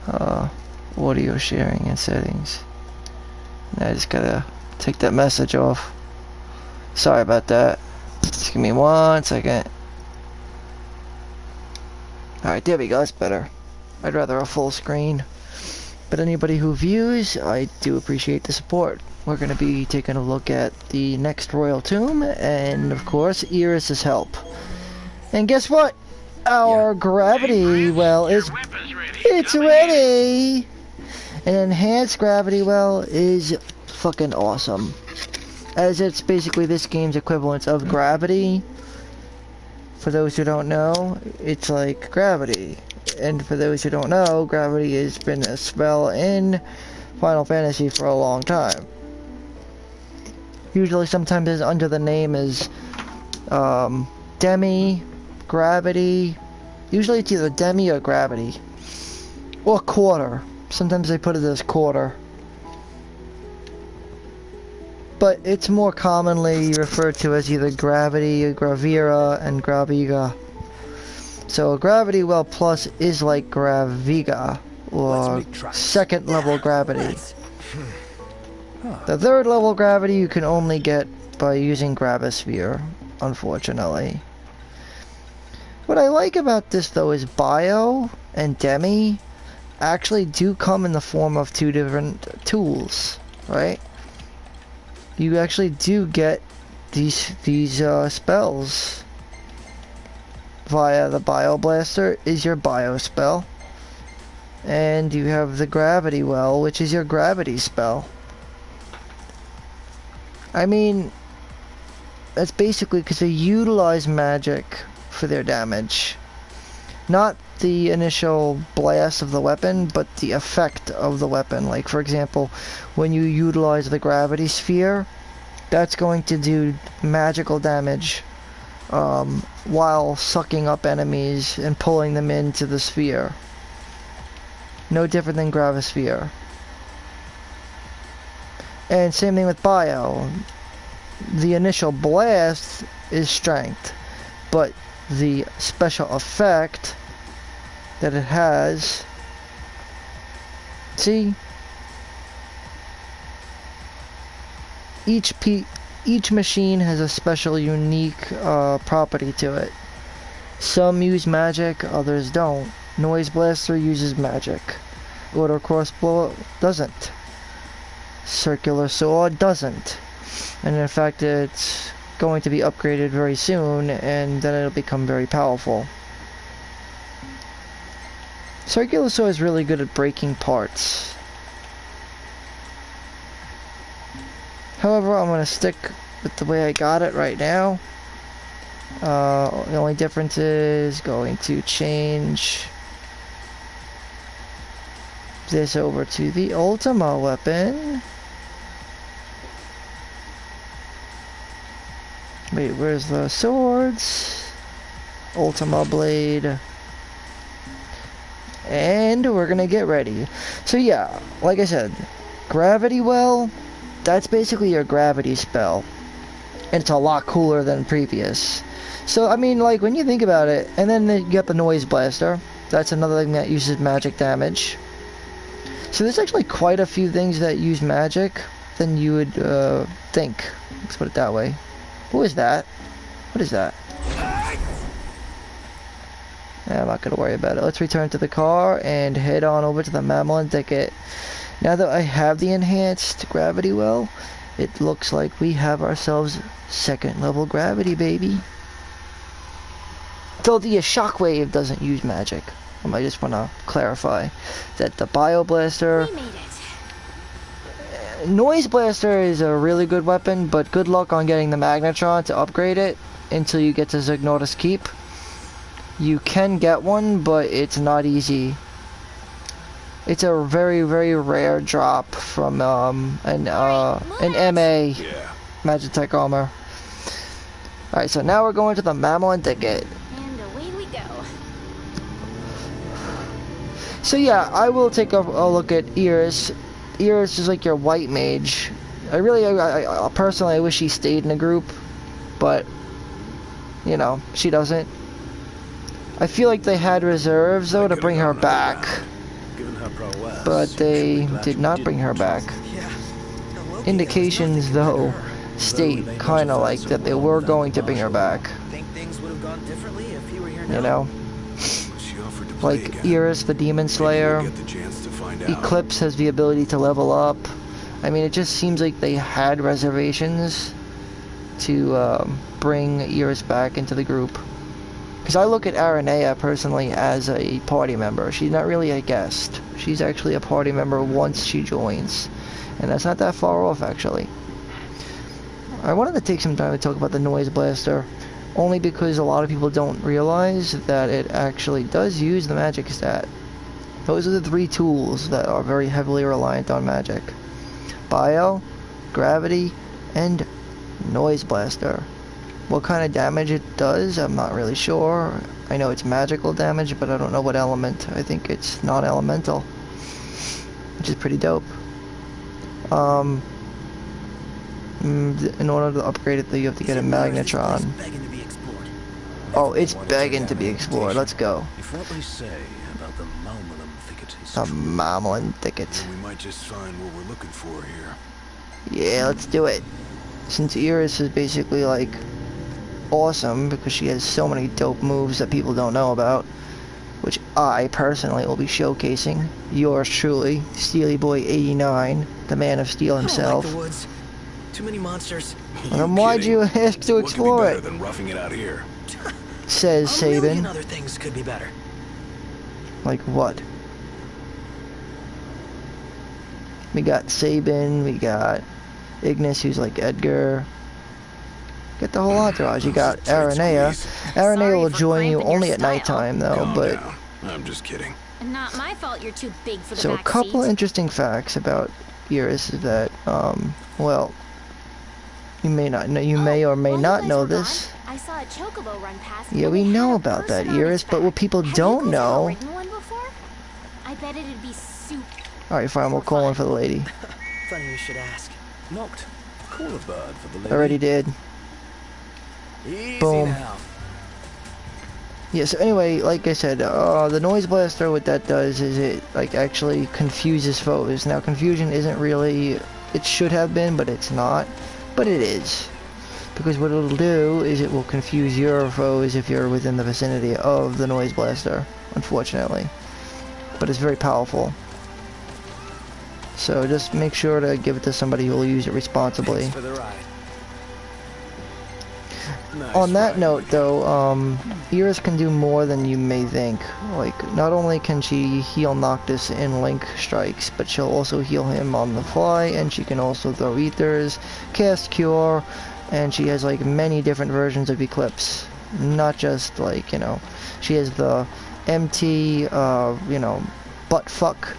uh, audio sharing and settings. And I just gotta take that message off. Sorry about that. Just give me 1 second. Alright, there we go, that's better. I'd rather a full screen. But anybody who views, I do appreciate the support. We're going to be taking a look at the next Royal Tomb, and of course, Iris' help. And guess what? Our gravity well is... It's ready! An enhanced gravity well is fucking awesome. As it's basically this game's equivalent of gravity. For those who don't know, it's like gravity. And for those who don't know, gravity has been a spell in Final Fantasy for a long time. Usually sometimes it's under the name as Demi, Gravity. Usually it's either Demi or Gravity. Or Quarter. Sometimes they put it as Quarter. But it's more commonly referred to as either Gravity, Gravira, and Graviga. So Gravity Well Plus is like Graviga, or second level gravity. The third level gravity you can only get by using Gravisphere, unfortunately. What I like about this though is Bio and Demi actually do come in the form of two different tools, right? You actually do get these spells via the Bio Blaster is your Bio spell, and you have the Gravity Well, which is your Gravity spell. I mean, that's basically because they utilize magic for their damage. Not the initial blast of the weapon, but the effect of the weapon. Like, for example, when you utilize the Gravity Sphere, that's going to do magical damage while sucking up enemies and pulling them into the sphere. No different than Gravisphere. And same thing with Bio. The initial blast is strength, but the special effect that it has, see, each machine has a special unique property to it. Some use magic, others don't. Noise Blaster uses magic. Auto Crossbow doesn't. Circular Sword doesn't. And in fact, it's going to be upgraded very soon, and then it'll become very powerful. Circular Sword is really good at breaking parts. However, I'm going to stick with the way I got it right now. The only difference is going to change this over to the Ultima weapon. Wait, where's the swords? Ultima Blade. And we're gonna get ready. So yeah, like I said, Gravity Well, that's basically your gravity spell. And it's a lot cooler than previous. So, I mean, like, when you think about it, and then you get the Noise Blaster. That's another thing that uses magic damage. So there's actually quite a few things that use magic than you would think. Let's put it that way. Who is that? What is that? Yeah, I'm not gonna worry about it. Let's return to the car and head on over to the Mamelon Thicket. Now that I have the enhanced Gravity Well, it looks like we have ourselves second level gravity, baby. Though the Shockwave doesn't use magic. I just want to clarify that the Bio Blaster... Noise Blaster is a really good weapon, but good luck on getting the Magnetron to upgrade it until you get to Zignortus Keep. You can get one, but it's not easy. It's a very, very rare drop from an MA Magitech Armor. Alright, so now we're going to the Mamelon Thicket. And away we go. So yeah, I will take a look at Iris. Iris is like your white mage. I personally, I wish she stayed in a group, but, you know, she doesn't. I feel like they had reserves, though, to bring her back. Given her but they did not bring her back. Indications, though, state kind of like that they were going to bring her back. You know? Like Iris, the Demon Slayer. Eclipse has the ability to level up. I mean, it just seems like they had reservations to bring Iris back into the group. Because I look at Aranea personally as a party member. She's not really a guest. She's actually a party member once she joins. And that's not that far off, actually. I wanted to take some time to talk about the Noise Blaster, only because a lot of people don't realize that it actually does use the magic stat. Those are the three tools that are very heavily reliant on magic. Bio, Gravity, and Noise Blaster. What kind of damage it does, I'm not really sure. I know it's magical damage, but I don't know what element. I think it's non-elemental, which is pretty dope. In order to upgrade it, though, you have to get a Magnetron. Oh, it's begging to be explored. Let's go. What they say about the Malmalum thicket is The Malmalum thicket. we might just find what we're looking for here. Yeah, let's do it. Since Iris is basically like awesome because she has so many dope moves that people don't know about, which I personally will be showcasing. Yours truly, Steely Boy 89, the Man of Steel himself. I don't like the woods. Too many monsters. Then why'd you ask to explore What could be better it? than roughing it out here? Says A million Sabin. other things could be better. Like what? We got Sabin, we got Ignis, who's like Edgar. Get the whole entourage. You got Aranea. Aranea will join you only at nighttime, though, Calm but... down. I'm just kidding. Not my fault you're too big for the So a back couple seat. interesting facts about Iris is that, well, you may not know, you may or may While you not guys know were this. gone, I saw a chocobo run past. Yeah, and we it had know a about that, person on Iris, its but what back. people Have don't you guys ever know... ridden one before? I bet it'd be super. Alright, fine, we'll call one for the lady. Funny you should ask. Knocked. Call a bird for the lady. Already did. Easy Boom. now. Yeah, so anyway, like I said, the Noise Blaster, what that does is it, like, actually confuses foes. Now, confusion isn't really... It should have been, but it's not. But it is. Because what it'll do is it will confuse your foes if you're within the vicinity of the Noise Blaster, unfortunately. But it's very powerful. So just make sure to give it to somebody who will use it responsibly. Thanks for the ride. Nice On that ride. note, though, Iris can do more than you may think. Like, not only can she heal Noctis in Link strikes, but she'll also heal him on the fly, and she can also throw ethers, cast Cure, and she has, like, many different versions of Eclipse. Not just, like, you know, she has the MT, you know, buttfuck,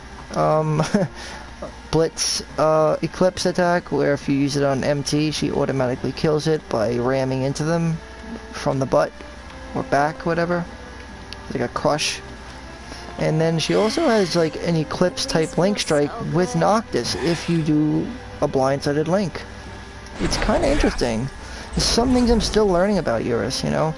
Blitz Eclipse attack, where if you use it on MT, she automatically kills it by ramming into them from the butt or back, whatever. Like a crush. And then she also has like an Eclipse type Link strike with Noctis if you do a blindsided Link. It's kind of interesting. There's some things I'm still learning about Iris, you know.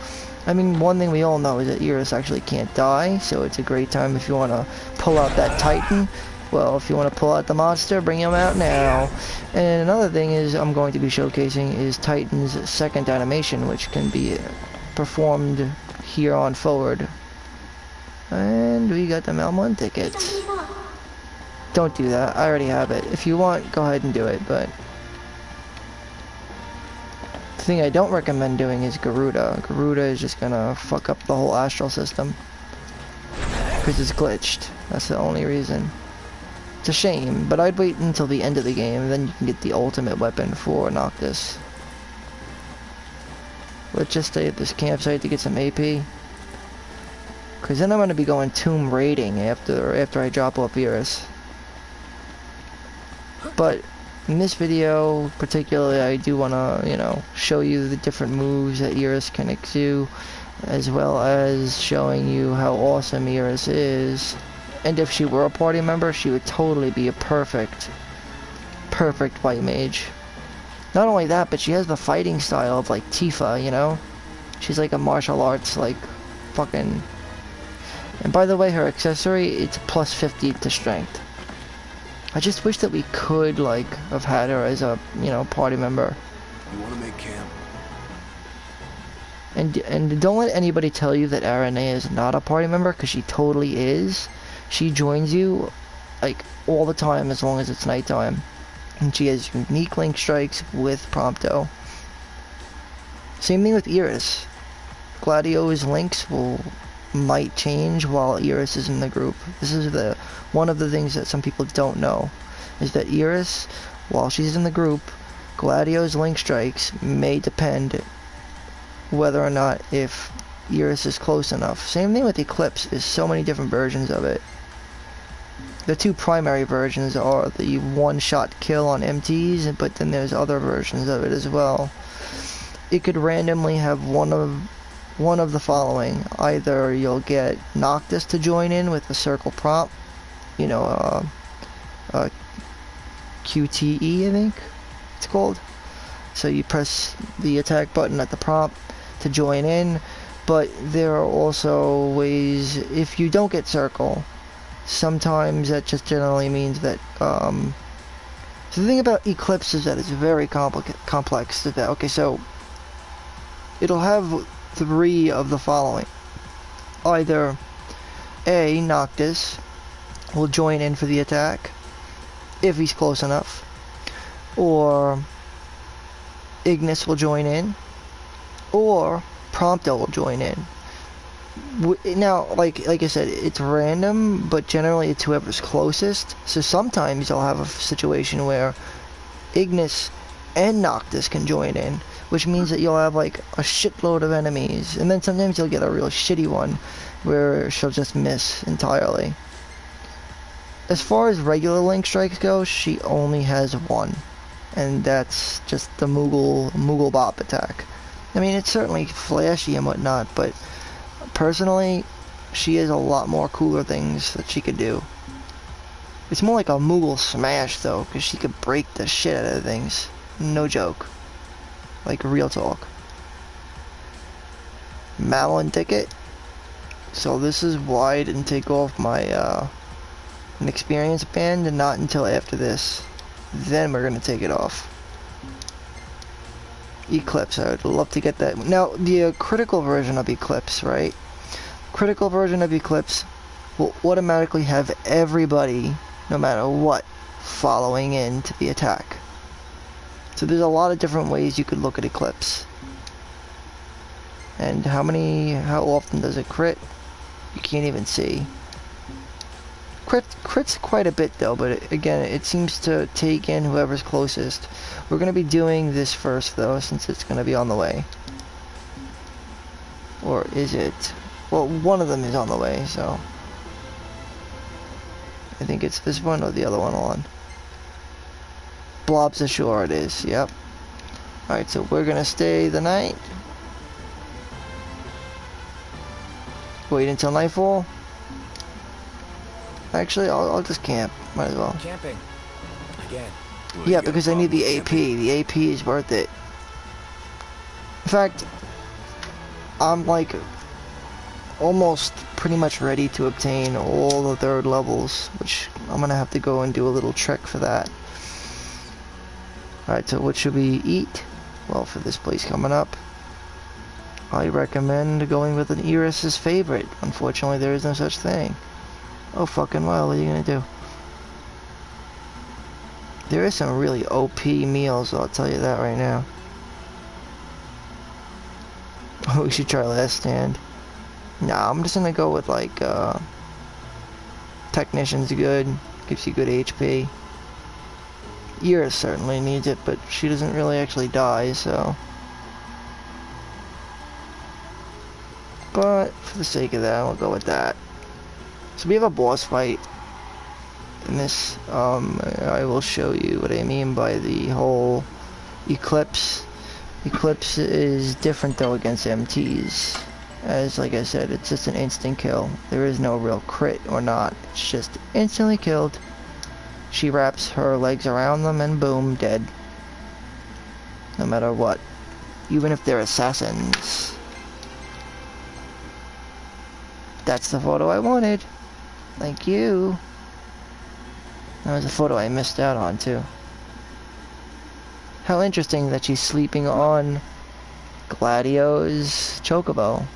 I mean, one thing we all know is that Iris actually can't die, so it's a great time if you want to pull out that Titan. Well, if you want to pull out the monster, bring him out now. And another thing is I'm going to be showcasing is Titan's second animation, which can be performed here on forward. And we got the Malmalum ticket. Don't do that. I already have it. If you want, go ahead and do it, but... The thing I don't recommend doing is Garuda. Garuda is just gonna fuck up the whole astral system. Because it's glitched. That's the only reason. It's a shame, but I'd wait until the end of the game, then you can get the ultimate weapon for Noctis. Let's just stay at this campsite to get some AP. Because then I'm going to be going tomb raiding after I drop off Iris. But in this video, particularly, I do want to, you know, show you the different moves that Iris can do, as well as showing you how awesome Iris is. And if she were a party member, she would totally be a perfect white mage. Not only that, but she has the fighting style of, like, Tifa, you know? She's like a martial arts, like, fucking... And by the way, her accessory, it's plus 50 to strength. I just wish that we could, like, have had her as a, you know, party member. You want to make camp? And don't let anybody tell you that Aranea is not a party member, because she totally is. She joins you, like, all the time as long as it's nighttime. And she has unique link strikes with Prompto. Same thing with Iris. Gladio's links might change while Iris is in the group. This is one of the things that some people don't know, is that Iris, while she's in the group, Gladio's link strikes may depend whether or not if Iris is close enough. Same thing with Eclipse. There's so many different versions of it. The two primary versions are the one-shot kill on MTs, but then there's other versions of it as well. It could randomly have one of the following. Either you'll get Noctis to join in with the circle prompt, you know, QTE I think it's called. So you press the attack button at the prompt to join in, but there are also ways, if you don't get circle, sometimes that just generally means that, so the thing about Eclipse is that it's very complex. Okay, so it'll have three of the following. Either A, Noctis will join in for the attack, if he's close enough, or Ignis will join in, or Prompto will join in. Now, like I said, it's random, but generally it's whoever's closest. So sometimes you'll have a situation where Ignis and Noctis can join in, which means that you'll have like a shitload of enemies, and then sometimes you'll get a real shitty one where she'll just miss entirely. As far as regular link strikes go, she only has one, and that's just the Moogle Bop attack. I mean, it's certainly flashy and whatnot, but personally, she has a lot more cooler things that she could do. It's more like a Moogle Smash, though, because she could break the shit out of things. No joke. Like, real talk. Malin ticket. So this is why I didn't take off my, an experience band, and not until after this. Then we're gonna take it off. Eclipse, I would love to get that. Now, the critical version of Eclipse, right? Critical version of Eclipse will automatically have everybody, no matter what, following into the attack. So there's a lot of different ways you could look at Eclipse. And how often does it crit? You can't even see. Crits quite a bit though, but again, it seems to take in whoever's closest. We're going to be doing this first though, since it's going to be on the way. Or is it? Well, one of them is on the way, so I think it's this one or the other one on. Blobs ashore it is, yep. Alright, so we're going to stay the night. Wait until nightfall. Actually, I'll just camp. Might as well. Camping. Again. Well, Yeah, you got because a I need the problem AP. camping? The AP is worth it. In fact, I'm like almost pretty much ready to obtain all the 3rd levels, which I'm gonna have to go and do a little trick for that. Alright, so what should we eat? Well, for this place coming up, I recommend going with an Iris's favorite. Unfortunately, there is no such thing. Oh fucking well, what are you gonna do? There is some really OP meals, I'll tell you that right now. We should try Last Stand. Nah, I'm just gonna go with like, Technician's good, gives you good HP. Iris certainly needs it, but she doesn't really actually die, so. But, for the sake of that, we'll go with that. So we have a boss fight in this. I will show you what I mean by the whole Eclipse. Eclipse is different though against MTs. As like I said, it's just an instant kill. There is no real crit or not. It's just instantly killed. She wraps her legs around them and boom, dead. No matter what. Even if they're assassins. That's the photo I wanted. Thank you. That was a photo I missed out on, too. How interesting that she's sleeping on Gladio's chocobo.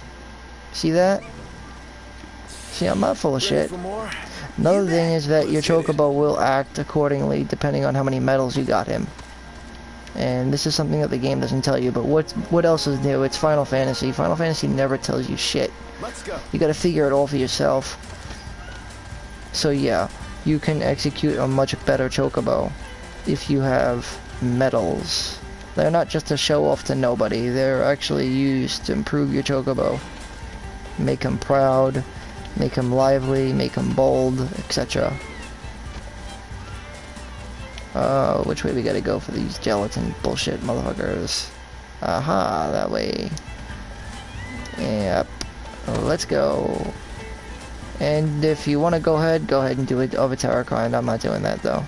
See that? See, I'm not full of Ready shit. for more? Another thing is that your chocobo will act accordingly depending on how many medals you got him. And this is something that the game doesn't tell you, but what else is new? It's Final Fantasy. Final Fantasy never tells you shit. Let's go. You gotta figure it all for yourself. So yeah, you can execute a much better chocobo if you have medals. They're not just a show off to nobody, they're actually used to improve your chocobo. Make him proud, make him lively, make him bold, etc. Which way we gotta go for these gelatin bullshit motherfuckers? Aha, that way. Yep. Let's go. And if you want to go ahead and do it over Terrakind. I'm not doing that though.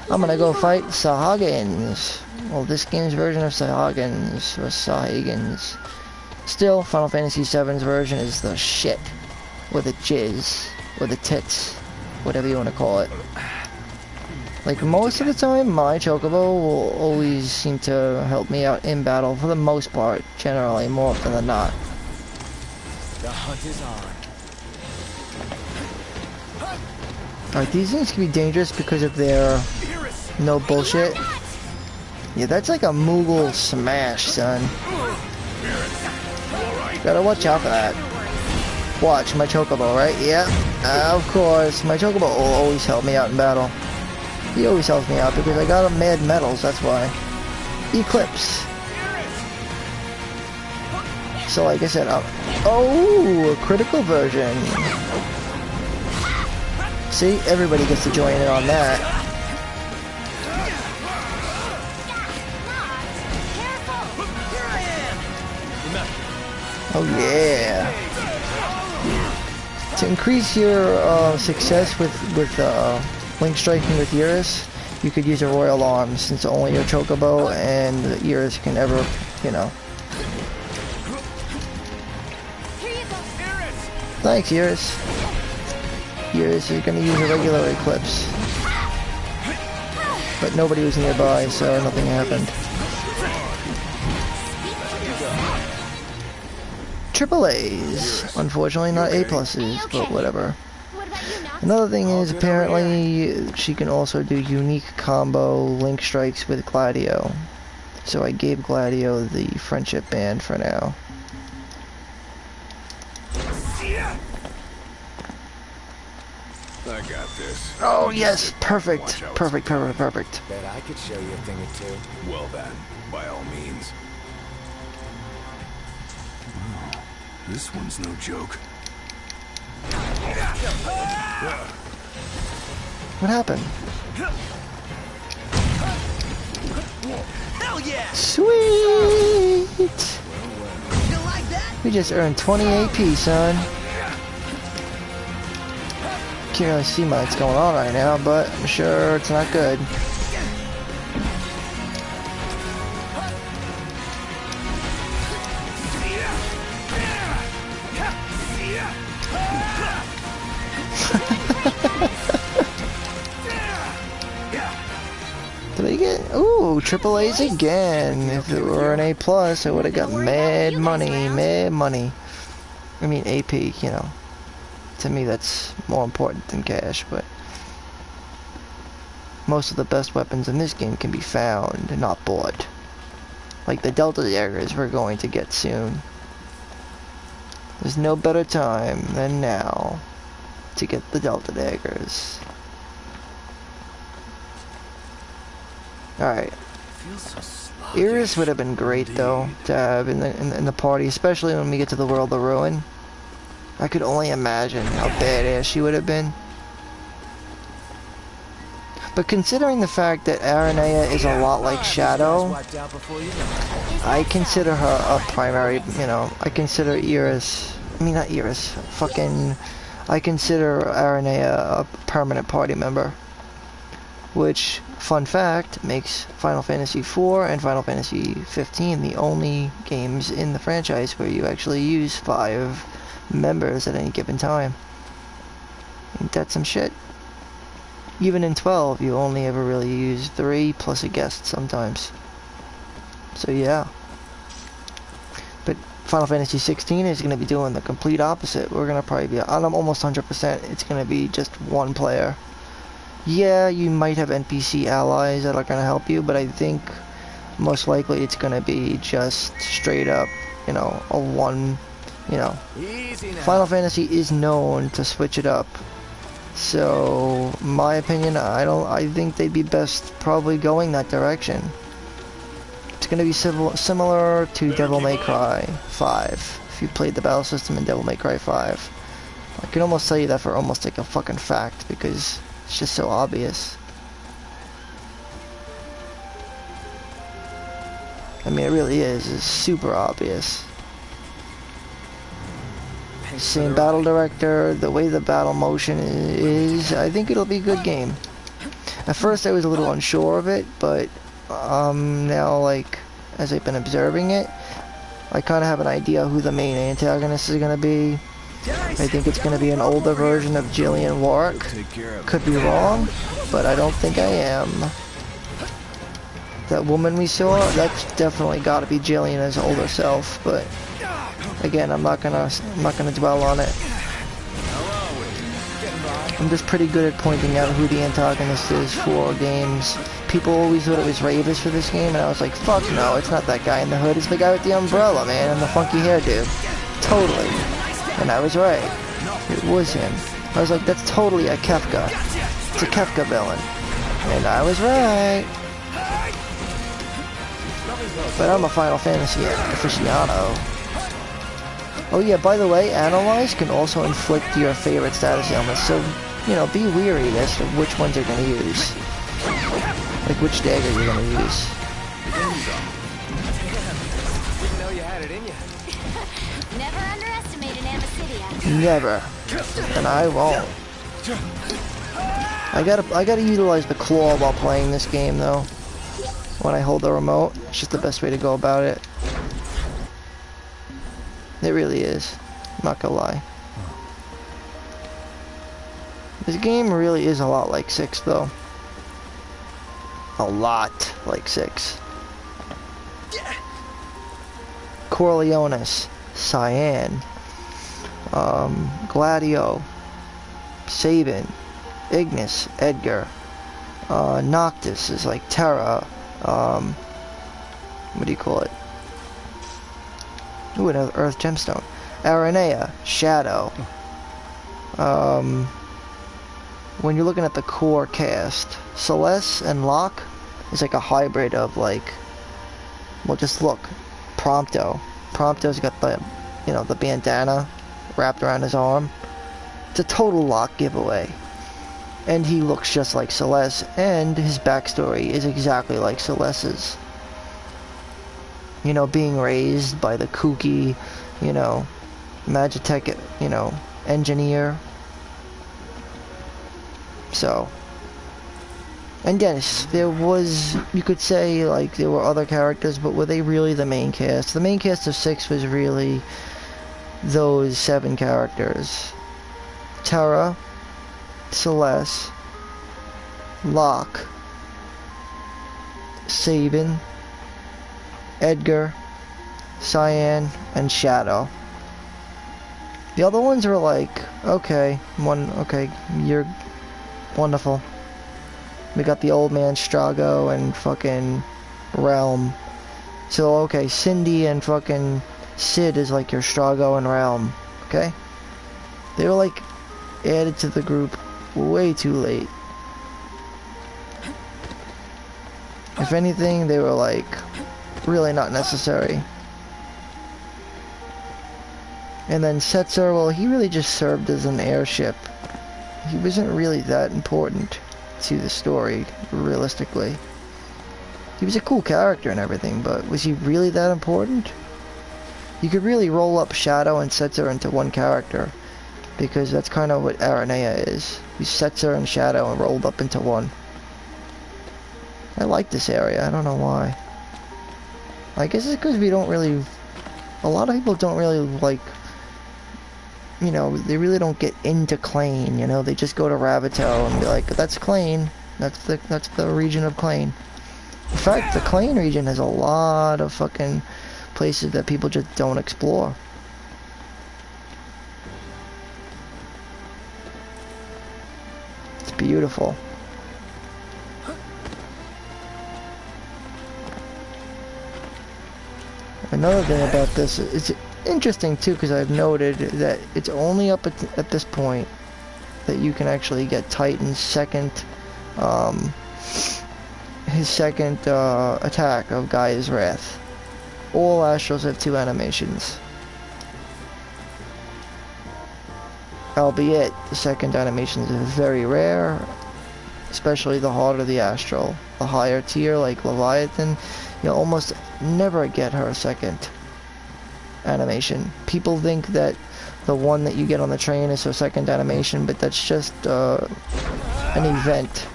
I'm gonna go fight Sahagins. Well, this game's version of Sahagins, or Sahagins. Still, Final Fantasy VII's version is the shit. Or the jizz. Or the tits. Whatever you want to call it. Like, most of the time, my chocobo will always seem to help me out in battle, for the most part, generally, more often than not. The hunt is on. Alright, these things can be dangerous because of their no bullshit. Yeah, that's like a Moogle smash, son. Gotta watch out for that. Watch, my chocobo, right? Yeah, of course. My chocobo will always help me out in battle. He always helps me out because I got him mad medals, that's why. Eclipse. So like I said, oh, a critical version. See, everybody gets to join in on that. Oh yeah. To increase your success with link striking with Eurus, you could use a Royal Arm, since only your chocobo and Eurus can ever, you know. Thanks, Eurus. Eurus is gonna use a regular Eclipse. But nobody was nearby, so nothing happened. Triple A's. Unfortunately not A pluses, but whatever. Another thing is, apparently, she can also do unique combo link strikes with Gladio. So I gave Gladio the friendship band for now. I got this. Oh yes, perfect, perfect, perfect, perfect. Bet I could show you a thing or two. Well then, by all means. Wow, this one's no joke. What happened? Hell yeah! Sweet! You like that? We just earned 20 AP, son. Can't really see what's going on right now, but I'm sure it's not good. Did I get... Ooh, triple A's again. If it were an A+, I would have got mad money, mad money. I mean AP, you know. To me, that's more important than cash, but... Most of the best weapons in this game can be found and not bought. Like the Delta Daggers we're going to get soon. There's no better time than now to get the Delta Daggers. Alright. Iris would have been great though to have in the party, especially when we get to the World of Ruin. I could only imagine how badass she would have been. But considering the fact that Aranea is a lot like Shadow, I consider her a primary, you know, I consider Iris, I mean not Iris, fucking, I consider Aranea a permanent party member. Which, fun fact, makes Final Fantasy IV and Final Fantasy XV the only games in the franchise where you actually use 5 members at any given time. Ain't that some shit? Even in 12, you only ever really use 3 plus a guest sometimes. So yeah. But Final Fantasy 16 is going to be doing the complete opposite. We're going to probably be, I'm almost 100%, it's going to be just one player. Yeah, you might have NPC allies that are going to help you, but I think most likely it's going to be just straight up, you know, a one, you know. Easy now. Final Fantasy is known to switch it up. So, my opinion, I think they'd be best probably going that direction. It's going to be similar to Devil May Cry 5. If you played the battle system in Devil May Cry 5. I can almost tell you that for almost like a fucking fact, because it's just so obvious. I mean, it really is. It's super obvious. Same battle director, the way the battle motion is, I think it'll be a good game. At first I was a little unsure of it, but now, like, as I've been observing it, I kind of have an idea who the main antagonist is going to be. I think it's going to be an older version of Jillian Warwick. Could be wrong, but I don't think I am. That woman we saw, that's definitely got to be Jillian's older self, but again, I'm not gonna dwell on it. I'm just pretty good at pointing out who the antagonist is for games. People always thought it was Ravus for this game, and I was like, fuck no, it's not that guy in the hood, it's the guy with the umbrella, man, and the funky hairdo. Totally. And I was right. It was him. I was like, that's totally a Kefka. It's a Kefka villain. And I was right. But I'm a Final Fantasy aficionado. Oh yeah, by the way, Analyze can also inflict your favorite status ailments, so, you know, be weary as to which ones you're going to use. Like which dagger you're going to use. Didn't know you had it in you. Never underestimate an Amicidia. Never. And I won't. I gotta utilize the claw while playing this game, though. When I hold the remote, it's just the best way to go about it. It really is. I'm not gonna lie. This game really is a lot like 6, though. A lot like 6. Corleonis, Cyan, Gladio, Sabin, Ignis, Edgar, Noctis is like Terra, what do you call it? Ooh, another Earth Gemstone. Aranea, Shadow. When you're looking at the core cast, Celeste and Locke is like a hybrid of like, well, just look, Prompto. Prompto's got the, you know, the bandana wrapped around his arm. It's a total Locke giveaway. And he looks just like Celeste, and his backstory is exactly like Celeste's. You know, being raised by the kooky, you know, Magitech, you know, engineer. So. And yes, there was, you could say, like, there were other characters, but were they really the main cast? The main cast of 6 was really those 7 characters. Terra, Celeste, Locke, Sabin, Edgar, Cyan, and Shadow. The other ones were like, okay, okay, you're wonderful. We got the old man Strago and fucking Realm. So, okay, Cindy and fucking Sid is like your Strago and Realm, okay? They were like added to the group way too late. If anything, they were like really not necessary. And then Setzer, well, he really just served as an airship. He wasn't really that important to the story, realistically. He was a cool character and everything, but was he really that important? You could really roll up Shadow and Setzer into one character, because that's kind of what Aranea is. He Setzer and Shadow and rolled up into one. I like this area, I don't know why. I guess it's because we don't really... A lot of people don't really, like, you know, they really don't get into Clane, you know, they just go to Ravito and be like, that's Clane, that's the region of Clane. In fact, the Clane region has a lot of fucking places that people just don't explore. It's beautiful. Another thing about this, it's interesting too, because I've noted that it's only up at this point that you can actually get Titan's second, his second attack of Gaia's Wrath. All Astrals have 2 animations. Albeit, the second animation is very rare, especially the harder the Astral. The higher tier, like Leviathan, you'll almost never get her second animation. People think that the one that you get on the train is her second animation, but that's just an event.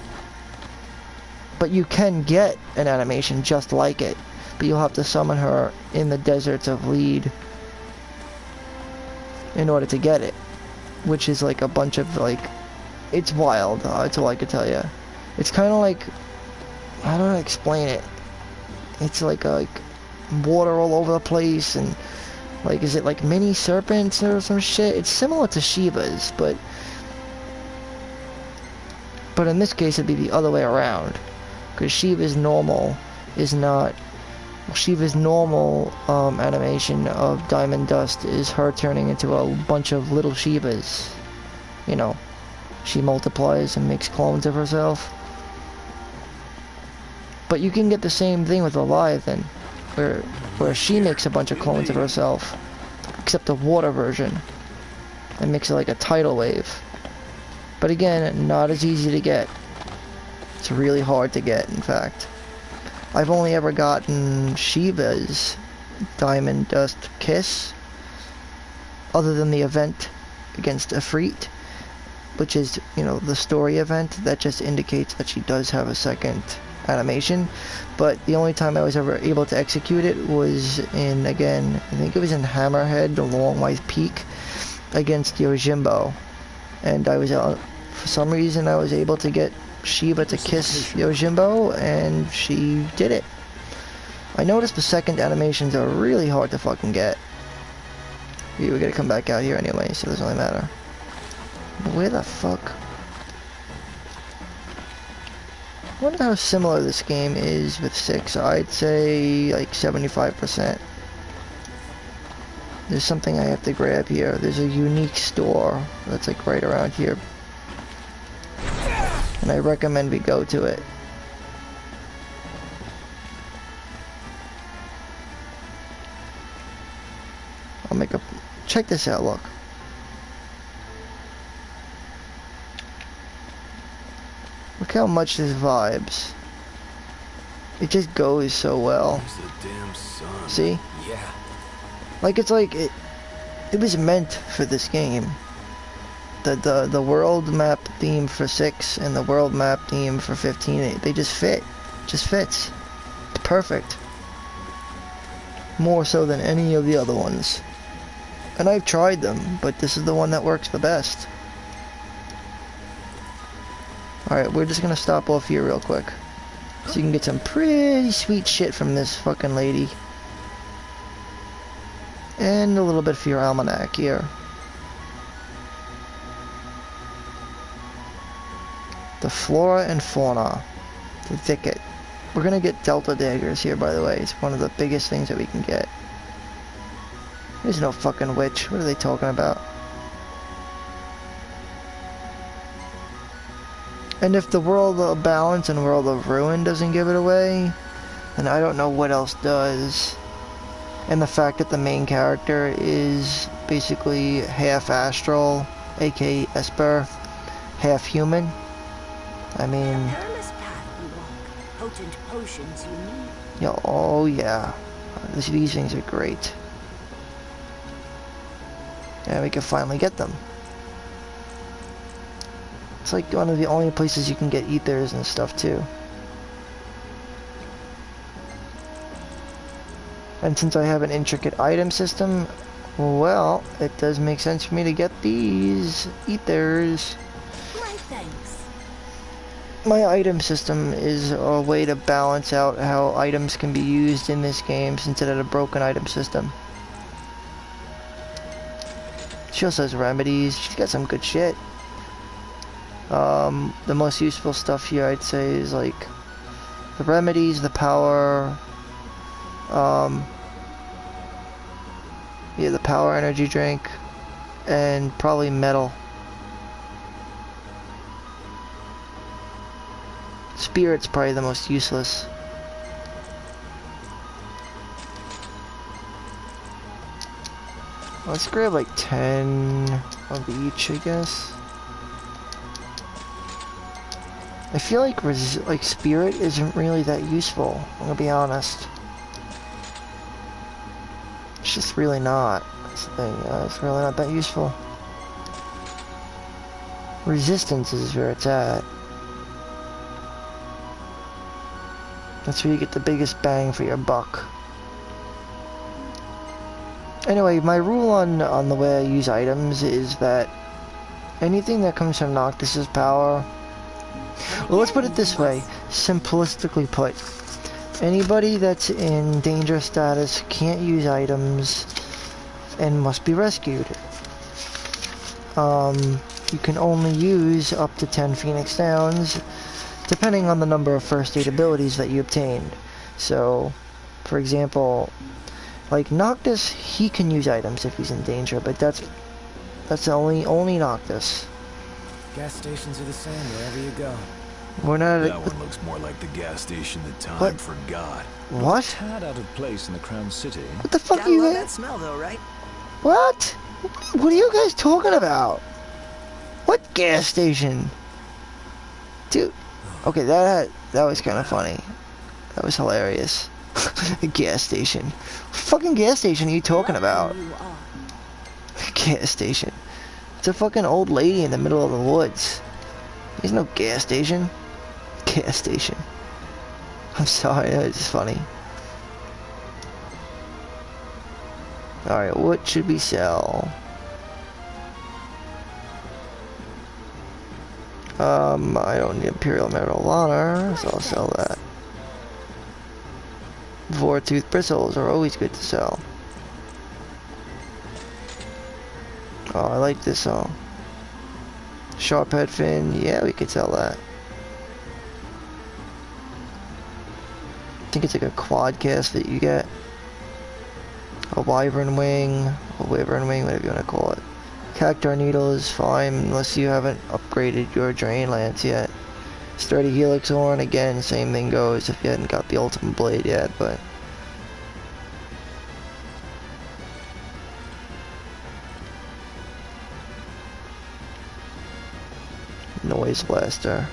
But you can get an animation just like it, but you'll have to summon her in the deserts of Lead in order to get it, which is like a bunch of like, it's wild. That's all I could tell you. It's kind of like, I don't know how to explain it. It's like water all over the place, and like, is it like mini serpents or some shit? It's similar to Shiva's, but in this case it'd be the other way around, because Shiva's normal is not. Shiva's normal animation of Diamond Dust is her turning into a bunch of little Shivas. You know, she multiplies and makes clones of herself. But you can get the same thing with Leviathan, where she makes a bunch of clones of herself, except the water version, and makes it like a tidal wave. But again, not as easy to get. It's really hard to get, in fact. I've only ever gotten Shiva's Diamond Dust Kiss, other than the event against Ifrit, which is, you know, the story event that just indicates that she does have a second animation. But the only time I was ever able to execute it was in, again, I think it was in Hammerhead, the Long White Peak, against Yojimbo. And I was, for some reason, I was able to get Shiva to kiss Yojimbo, and she did it. I noticed the second animations are really hard to fucking get. We gotta come back out here anyway, so it doesn't really matter. Where the fuck? I wonder how similar this game is with 6. I'd say like 75%. There's something I have to grab here. There's a unique store that's like right around here, and I recommend we go to it. I'll make a... check this out, look. Look how much this vibes. It just goes so well. The damn sun. See? Yeah. Like, it's like, it was meant for this game. The world map theme for 6 and the world map theme for 15, they just fit. Just fits. It's perfect. More so than any of the other ones. And I've tried them, but this is the one that works the best. Alright, we're just gonna stop off here real quick, so you can get some pretty sweet shit from this fucking lady. And a little bit for your almanac here. The flora and fauna. The thicket. We're gonna get Delta Daggers here, by the way. It's one of the biggest things that we can get. There's no fucking witch. What are they talking about? And if the World of Balance and World of Ruin doesn't give it away, then I don't know what else does. And the fact that the main character is basically half astral, aka Esper, half human. I mean... perilous path you walk. Potent potions you need. Yeah, oh yeah. These things are great. And we can finally get them. It's like one of the only places you can get ethers and stuff too. And since I have an intricate item system, Well, it does make sense for me to get these ethers. My thanks. My item system is a way to balance out how items can be used in this game since it had a broken item system. She also has remedies. She's got some good shit. The most useful stuff here I'd say is like the remedies, the power, yeah, the power energy drink, and probably metal. Spirit's probably the most useless. Let's grab like 10 of each, I guess. I feel like Spirit isn't really that useful, I'm gonna be honest. It's just really not. That's the thing, it's really not that useful. Resistance is where it's at. That's where you get the biggest bang for your buck. Anyway, my rule on the way I use items is that anything that comes from Noctis's power... Well, let's put it this way, simplistically put. Anybody that's in danger status can't use items and must be rescued. You can only use up to 10 Phoenix Downs, depending on the number of first aid abilities that you obtained. So, for example, like Noctis, he can use items if he's in danger, but that's only Noctis. Gas stations are the same wherever you go. We're not. That one looks more like the gas station that time What? forgot. What? Tad out of place in the Crown City. What the fuck are Gotta you love guys? that smell though, right? What? What are you guys talking about? What gas station? Dude. Okay, that was kind of funny. That was hilarious. A gas station. What fucking gas station are you talking about? You are. Gas station. It's a fucking old lady in the middle of the woods. There's no gas station. Gas station. I'm sorry, that was just funny. Alright, what should we sell? I don't need Imperial Marijuana, so I'll sell that. Vortooth bristles are always good to sell. Oh, I like this song. Sharp head fin, yeah, we could sell that. I think it's like a quad cast that you get. A wyvern wing, whatever you want to call it. Cactar needle is fine unless you haven't upgraded your drain lance yet. Sturdy helix horn, again, same thing goes if you hadn't got the ultimate blade yet, but... Noise blaster.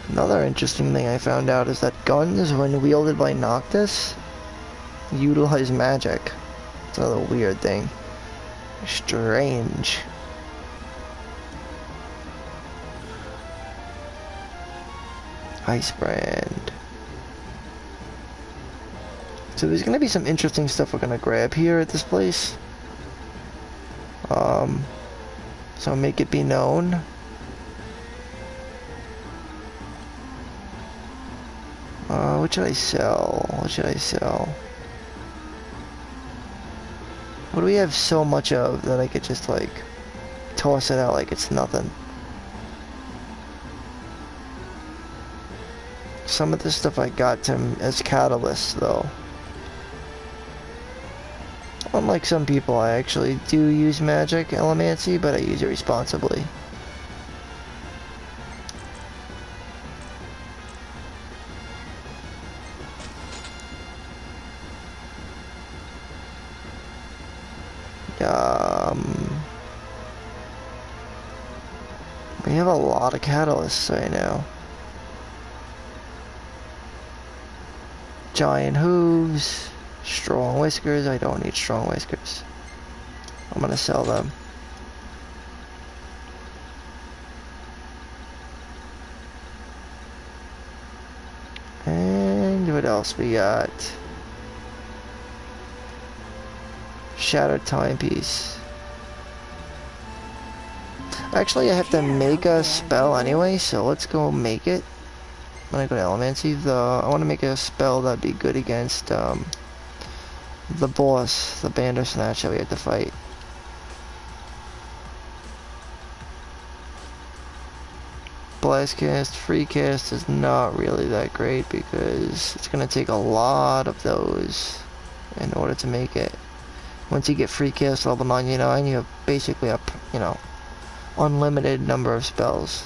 Another interesting thing I found out is that guns, when wielded by Noctis, utilize magic. It's another weird thing. Strange. Ice brand. So there's gonna be some interesting stuff we're gonna grab here at this place. So make it be known. What should I sell? What should I sell? What do we have so much of that I could just like toss it out like it's nothing? Some of this stuff I got to as catalysts though. Unlike some people, I actually do use magic elemancy, but I use it responsibly. We have a lot of catalysts right now. Giant hooves, strong whiskers. I don't need strong whiskers. I'm gonna sell them. And what else we got? Shattered Timepiece. Actually, I have to make a spell anyway, so let's go make it. When I go to Elemancy, I want to make a spell that'd be good against the boss, the Bandersnatch that we have to fight. Blast cast, free cast is not really that great because it's gonna take a lot of those in order to make it. Once you get free cast level 99, you have basically a, you know, unlimited number of spells.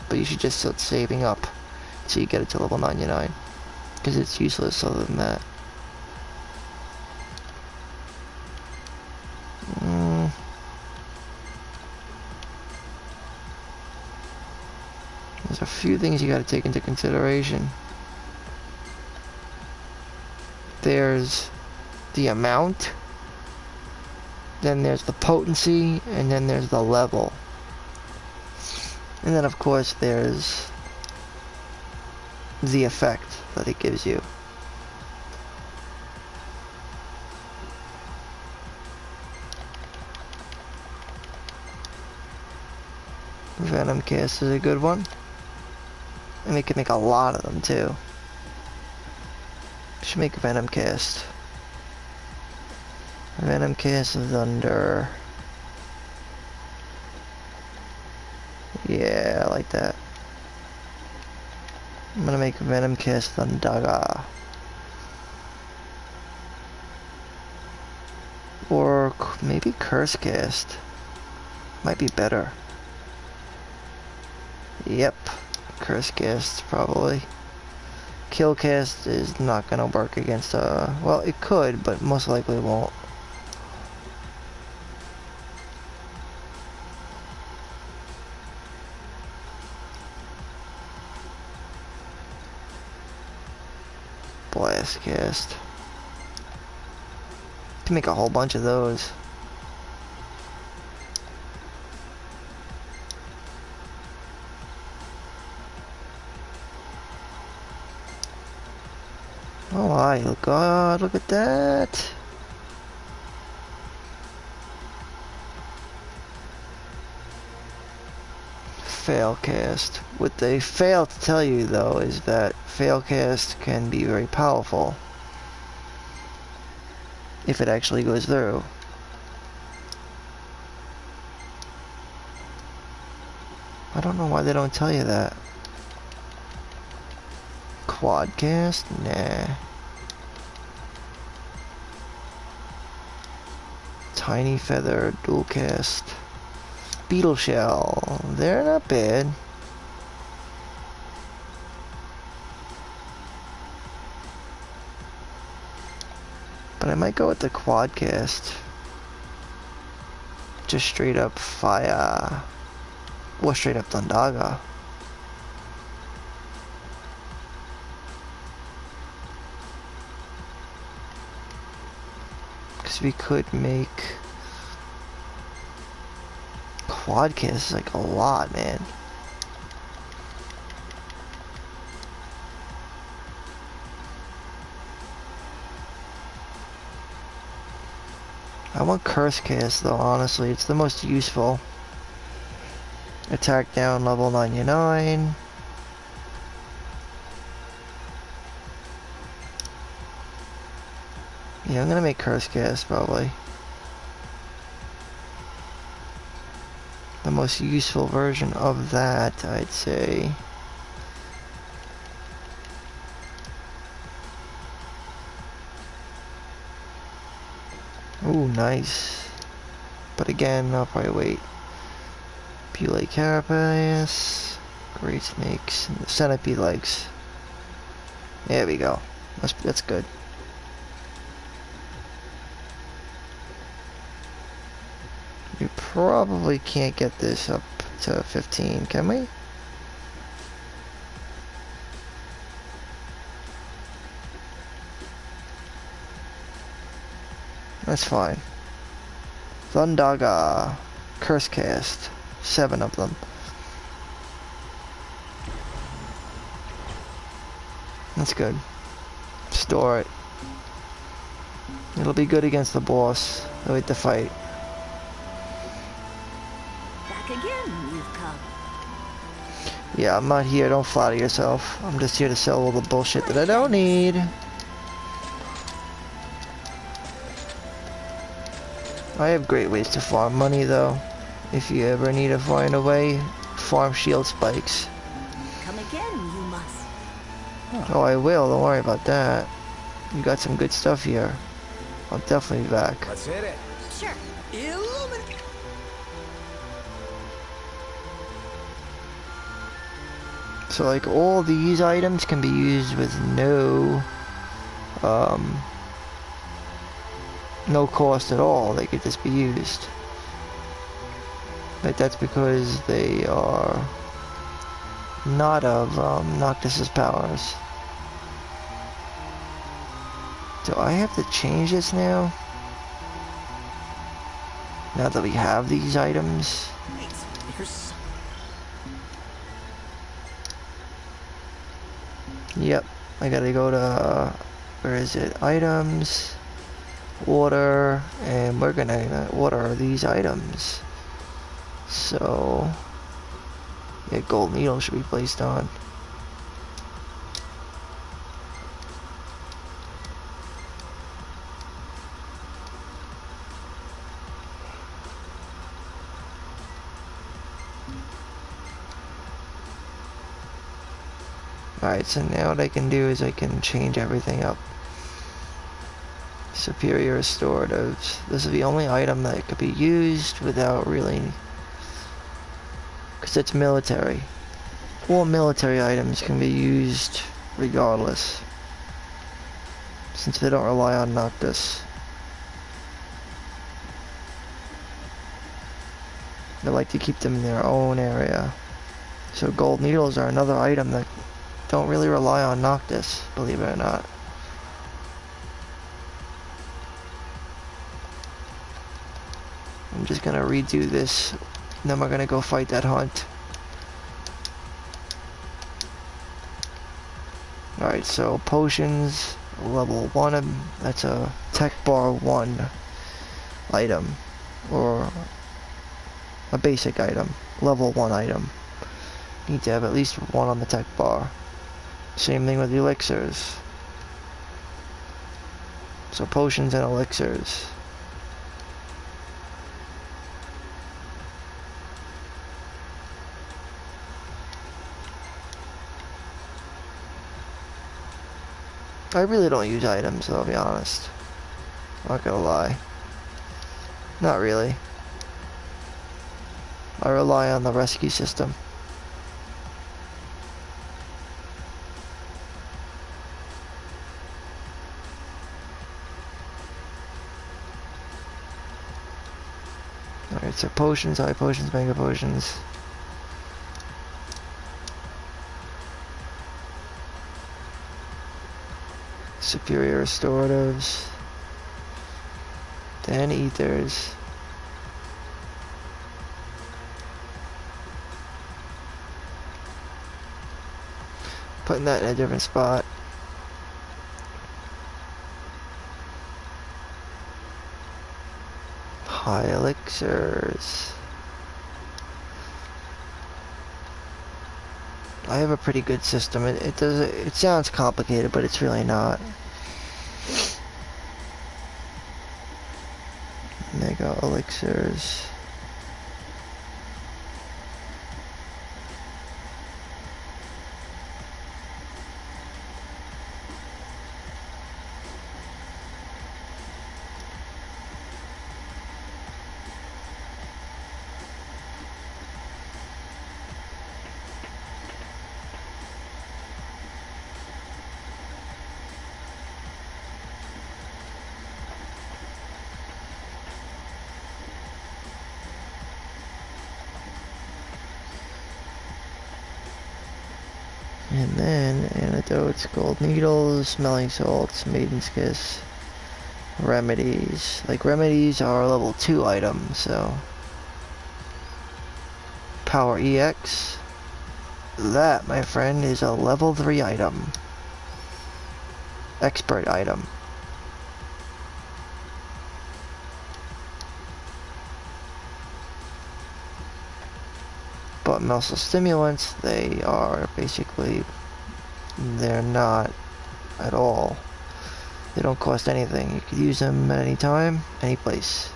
But you should just start saving up till you get it to level 99, because it's useless other than that. There's a few things you got to take into consideration. There's the amount, then there's the potency, and then there's the level. And then of course there's the effect that it gives you. Venom cast is a good one. And we can make a lot of them too. Should make Venom cast. Venom cast is under... Yeah, I like that. I'm gonna make Venom cast Thundaga. Or maybe Curse cast. Might be better. Yep. Curse cast probably. Kill cast is not gonna work against well, it could, but most likely won't. Blast cast. To make a whole bunch of those. Oh my god, look at that! Failcast. What they fail to tell you though is that Failcast can be very powerful if it actually goes through. I don't know why they don't tell you that. Quadcast? Nah. Tiny Feather, Dualcast. Beetle Shell. They're not bad. But I might go with the Quadcast. Just straight up fire. Or straight up Thundaga. Because we could make Quadcast is like a lot, man. I want Curse Cast though, honestly. It's the most useful. Attack down level 99. Yeah, I'm gonna make Curse Cast probably. The most useful version of that, I'd say. Ooh, nice. But again, I'll probably wait. Pule Carapace, Great Snakes, and the Centipede legs. There we go. That's good. We probably can't get this up to 15, can we? That's fine. Thundaga, Curse Cast, 7 of them. That's good. Store it. It'll be good against the boss with the fight. Back again, you've come. Yeah, I'm not here. Don't flatter yourself. I'm just here to sell all the bullshit that I don't need. I have great ways to farm money, though. If you ever need to find a way, farm shield spikes. Come again, you must. Oh, I will. Don't worry about that. You got some good stuff here. I'll definitely be back. Let's hit it. Sure. Illuminate. So, like, all these items can be used with no cost at all. They could just be used. But that's because they are not of Noctis's powers. Do I have to change this now? Now that we have these items? Wait, there's... Yep. I gotta go to, where is it? Items, order, and we're gonna order these items. So, yeah, gold needle should be placed on. Alright, so now what I can do is I can change everything up. Superior restoratives. This is the only item that could be used without really... because it's military. All military items can be used regardless, since they don't rely on Noctis. They like to keep them in their own area. So gold needles are another item that don't really rely on Noctis, believe it or not. I'm just gonna redo this, and then we're gonna go fight that hunt. Alright, so potions, level 1, that's a tech bar 1 item, or a basic item, level 1 item. Need to have at least 1 on the tech bar. Same thing with elixirs. So potions and elixirs. I really don't use items, though, I'll be honest. Not gonna lie. Not really. I rely on the rescue system. Alright, so potions, high potions, mega potions. Superior restoratives. Then ethers. Putting that in a different spot. High elixirs. I have a pretty good system. It sounds complicated, but it's really not. Mega elixirs. And then antidotes, gold needles, smelling salts, maiden's kiss, remedies. Like, remedies are a level 2 item, so. Power EX. That, my friend, is a level 3 item. Expert item. about muscle stimulants, they are basically, they're not at all. They don't cost anything. You could use them at any time, any place.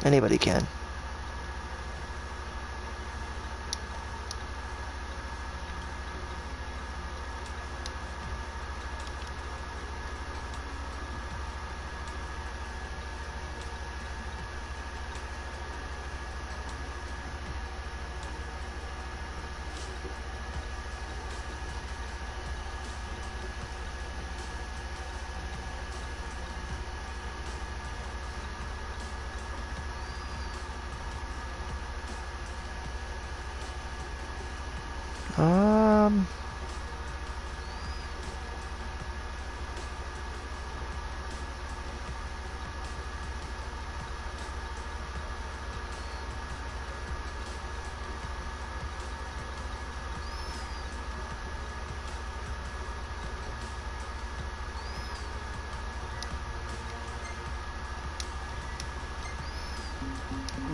Anybody can. Um,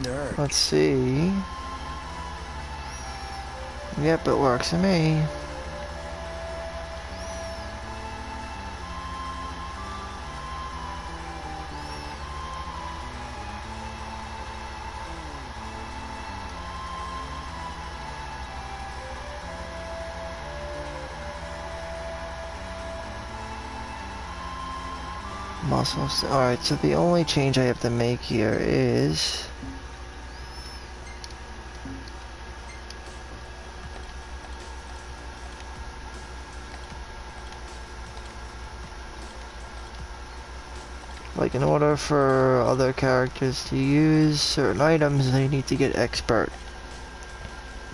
Nerd. let's see. Yep, it works for me. Muscles. Alright, so the only change I have to make here is like in order for other characters to use certain items, they need to get expert.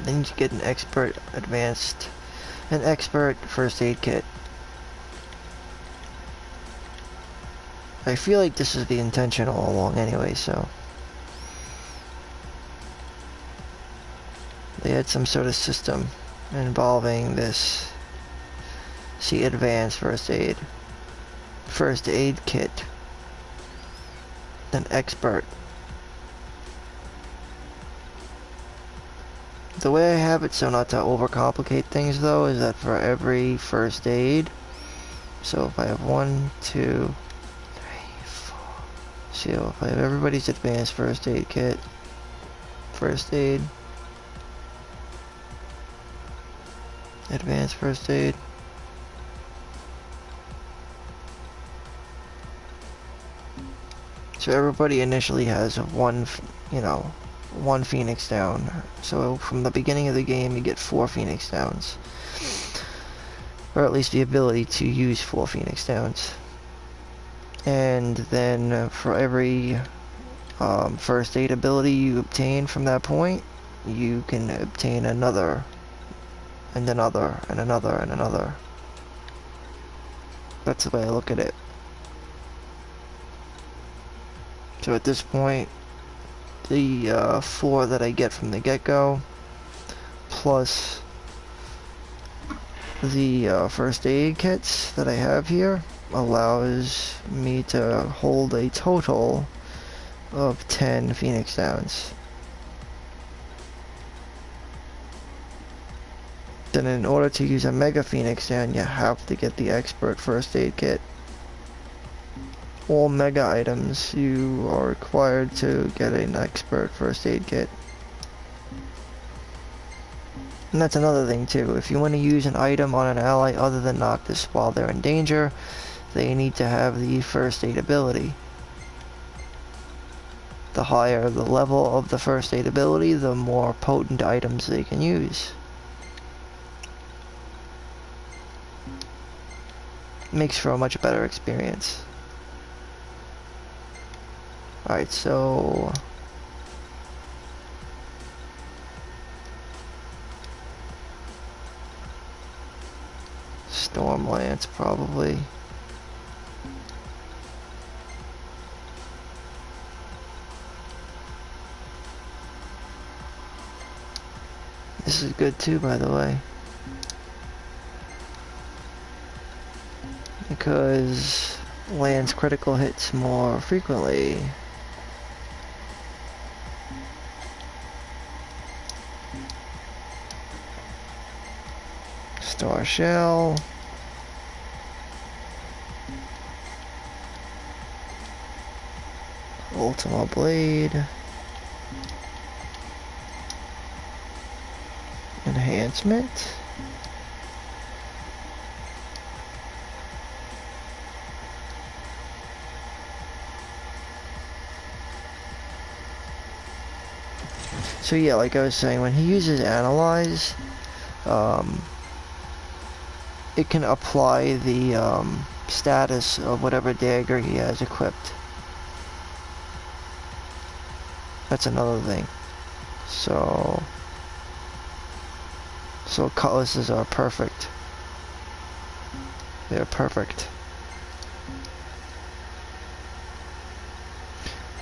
They need to get an expert an expert first aid kit. I feel like this is the intention all along anyway, so. They had some sort of system involving this. See, advanced first aid kit. Then expert. The way I have it, so not to overcomplicate things though, is that for every first aid, so if I have 1, 2, 3, 4, so if I have everybody's advanced first aid kit, first aid, advanced first aid, so everybody initially has one, one Phoenix down. So from the beginning of the game you get 4 Phoenix downs. Or at least the ability to use 4 Phoenix downs. And then for every first aid ability you obtain from that point, you can obtain another, and another, and another, and another. That's the way I look at it. So at this point, the 4 that I get from the get-go, plus the first aid kits that I have here, allows me to hold a total of 10 Phoenix Downs. Then in order to use a Mega Phoenix Down, you have to get the Expert First Aid Kit. All Mega items, you are required to get an Expert First Aid Kit. And that's another thing too. If you want to use an item on an ally other than Noctis while they're in danger, they need to have the First Aid ability. The higher the level of the First Aid ability, the more potent items they can use. Makes for a much better experience. Alright, so Stormlance probably. This is good too, by the way. Because lands critical hits more frequently. Star Shell. Ultima Blade. Enhancement. So yeah, like I was saying, when he uses Analyze, it can apply the status of whatever dagger he has equipped. That's another thing. So cutlasses are perfect. They're perfect.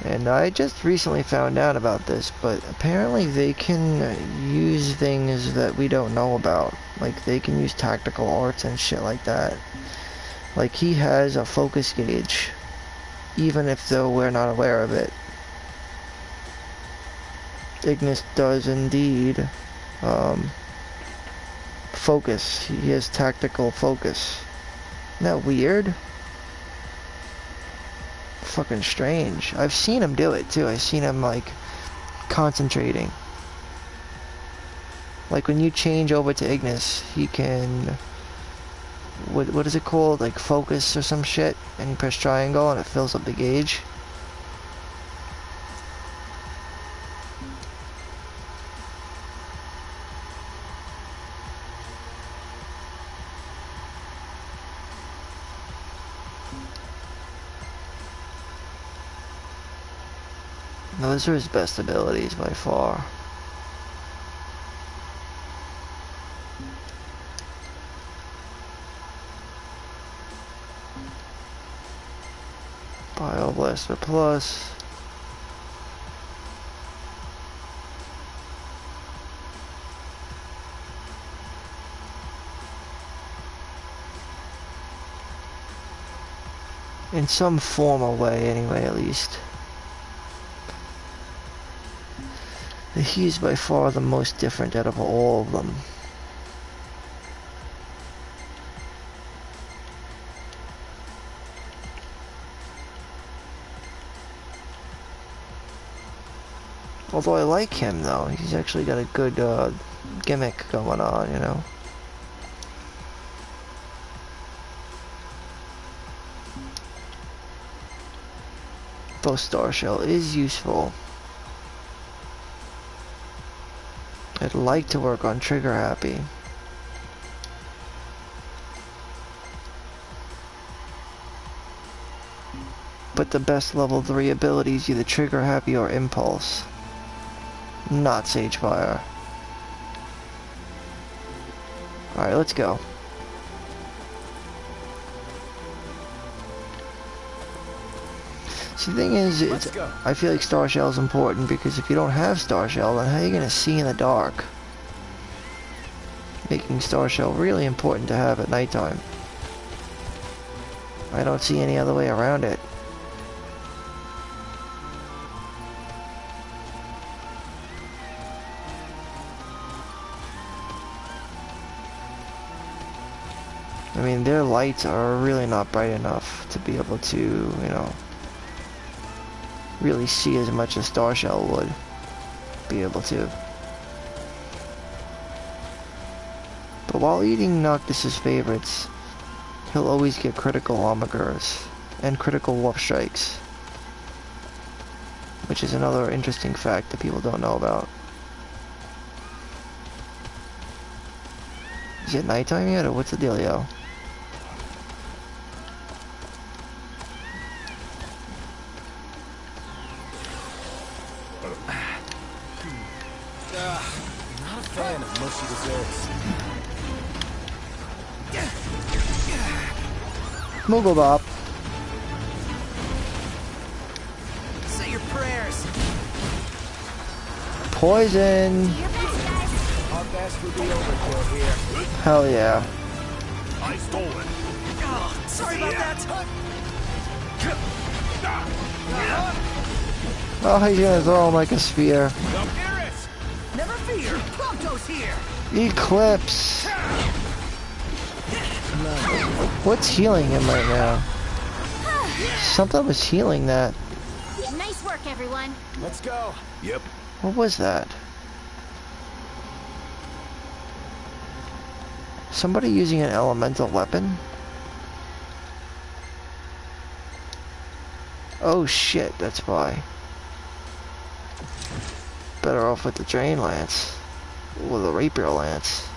And I just recently found out about this, but apparently they can use things that we don't know about. Like, they can use tactical arts and shit like that. Like, he has a focus gauge, even if though we're not aware of it. Ignis does indeed focus. He has tactical focus. Isn't that weird? Fucking strange. I've seen him do it too. I've seen him like concentrating. Like when you change over to Ignis, he can, what is it called? Like focus or some shit, and you press triangle and it fills up the gauge. Those are his best abilities by far. Bioblaster Plus. In some form or way, anyway, at least. He's by far the most different out of all of them. Although I like him though, he's actually got a good gimmick going on, you know. Though Star Shell is useful. I'd like to work on Trigger Happy. But the best level 3 abilities either Trigger Happy or Impulse. Not Sagefire. Alright, let's go. See, the thing is, I feel like Star Shell is important because if you don't have Star Shell, then how are you going to see in the dark? Making Star Shell really important to have at nighttime. I don't see any other way around it. I mean, their lights are really not bright enough to be able to, you know, really see as much as Star Shell would be able to. But while eating Noctis's favorites, he'll always get critical Armigers and critical Warp Strikes, which is another interesting fact that people don't know about. Is it nighttime yet, or what's the dealio? Not a fan of mushy desserts. Mooglebop. Say your prayers. Poison. Our best will be overkill here. Hell yeah. I stole it. Oh, sorry about that. Oh, he's gonna throw him like a spear. Never fear. Prompto's here. Eclipse. What's healing him right now? Something was healing that. Nice work, everyone. Let's go. Yep. What was that? Somebody using an elemental weapon? Oh shit, that's why. Better off with the Drain Lance. Or the Rapier Lance.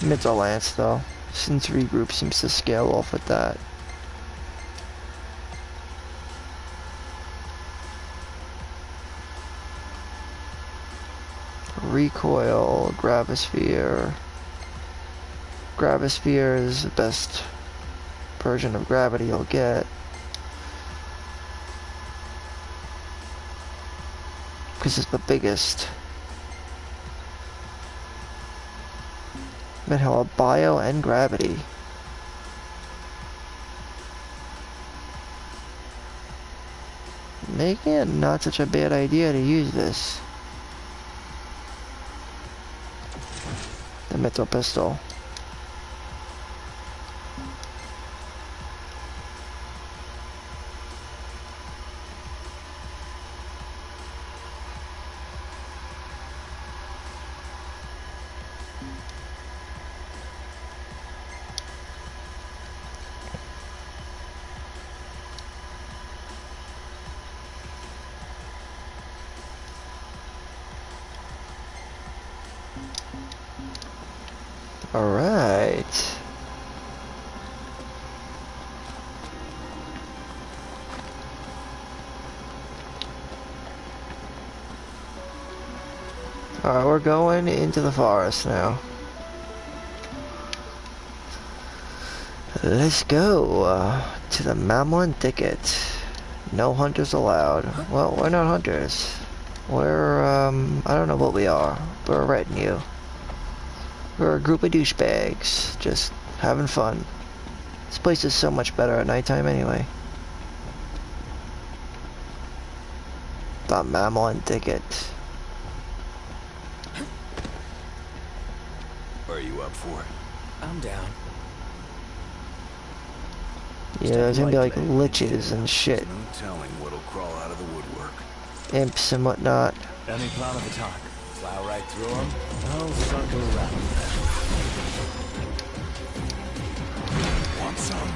Mental Lance though. Since Regroup seems to scale off with that. Recoil, Gravisphere. Gravisphere is the best version of gravity you'll get. Because it's the biggest. But hell, bio and gravity. Making it not such a bad idea to use this. The Mental Pistol. Alright. Alright, we're going into the forest now. Let's go to the Mammon Thicket. No hunters allowed. Well, we're not hunters. We're, I don't know what we are. We're a retinue. We're a group of douchebags, just having fun. This place is so much better at nighttime anyway. The Mammon Thicket. What are you up for? I'm down. Yeah, there's gonna be like liches and shit. No telling what'll crawl out of the woodwork. Imps and whatnot. Any plan of attack? Plow right through them. I'll circle around. Want some?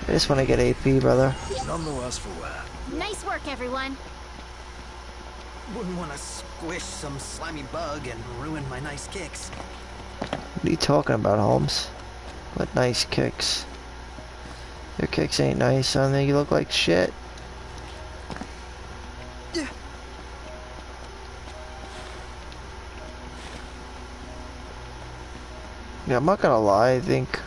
I just want to get AP, brother. None the less for that. Nice work, everyone. Wouldn't want to squish some slimy bug and ruin my nice kicks. What are you talking about, Holmes? What nice kicks? Your kicks ain't nice, son. You look like shit. Yeah, I'm not gonna lie, I think...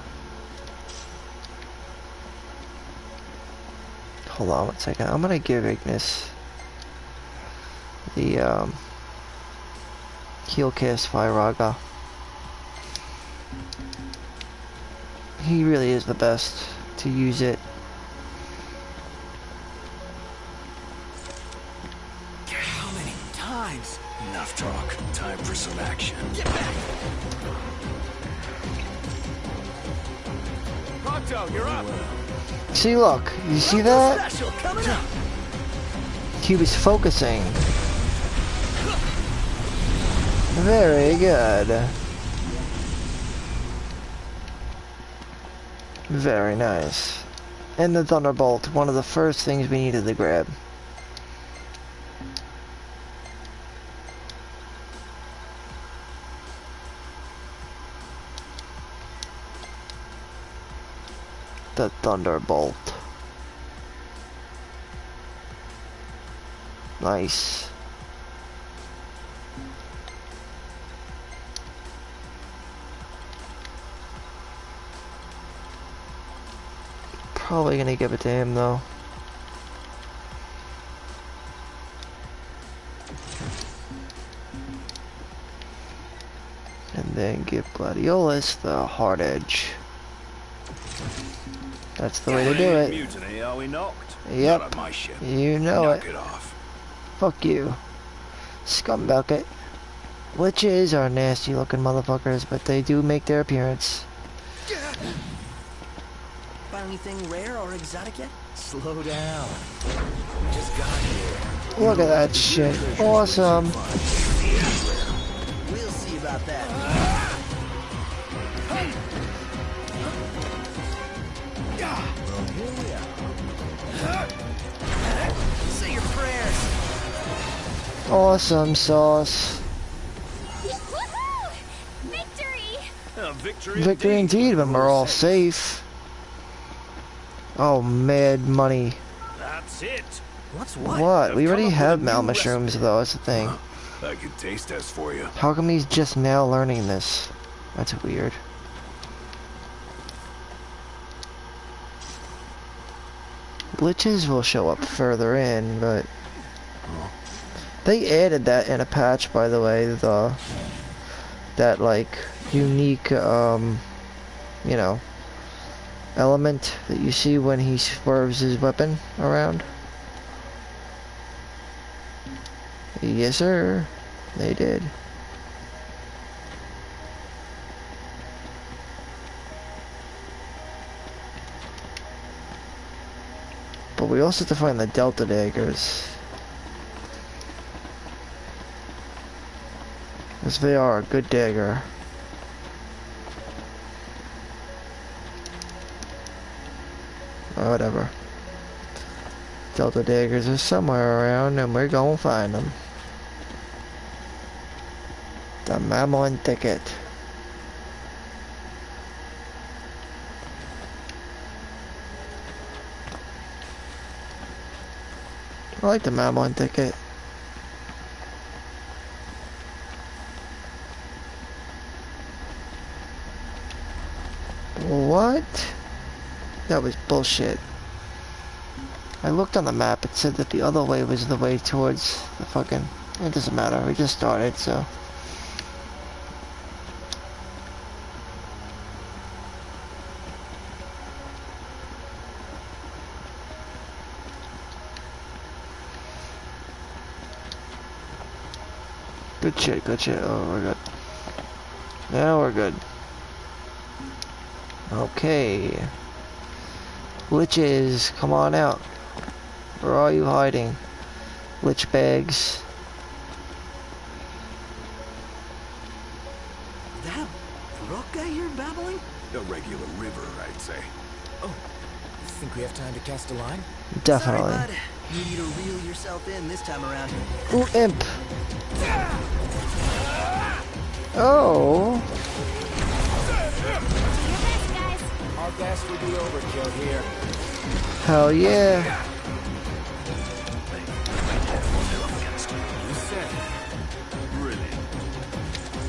Hold on one second. I'm gonna give Ignis the, Healcast Firaga. He really is the best to use it. How many times? Enough talk. Time for some action. Get back! Proto, you're up. See, look. You see that? Special coming up! He was focusing. Very good. Very nice. And the Thunderbolt, one of the first things we needed to grab. The Thunderbolt. Nice. Probably gonna give it to him though. And then give Gladiolus the Hard Edge. That's the way to do it. Mutiny, are we knocked? Yep. Not on my ship. You know Knock it. it off. Fuck you. Scumbucket. Witches are nasty looking motherfuckers, but they do make their appearance. Find anything rare or exotic yet? Slow down. We just got here. Look at that shit. Awesome. We'll see about that. Say your prayers. Awesome sauce. Woohoo! Victory! Victory. Victory indeed, when we're all safe. Oh, mad money. That's it. What's what? What? We I've already come up have with a mal new mushrooms recipe. though, that's the thing. I can taste test for you. How come he's just now learning this? That's weird. Glitches will show up further in, but they added that in a patch, by the way, that like unique you know, element that you see when he swerves his weapon around. Yes sir, they did. But we also have to find the Delta daggers, because they are a good dagger. Whatever. Delta daggers are somewhere around and we're gonna find them. The Mammon Thicket. I like the Mammon Thicket. What? That was bullshit. I looked on the map, it said that the other way was the way towards the fucking... It doesn't matter, we just started, so... Good shit, good shit. Oh, we're good. Now we're good. Okay. Witches, come on out. Where are you hiding? Witch bags. That rock I hear babbling? A regular river, I'd say. Oh, you think we have time to cast a line? Definitely. Sorry, bud. You need to reel yourself in this time around. Ooh, imp. Oh. Our gas will be overkill here. Hell yeah. You said it. Really?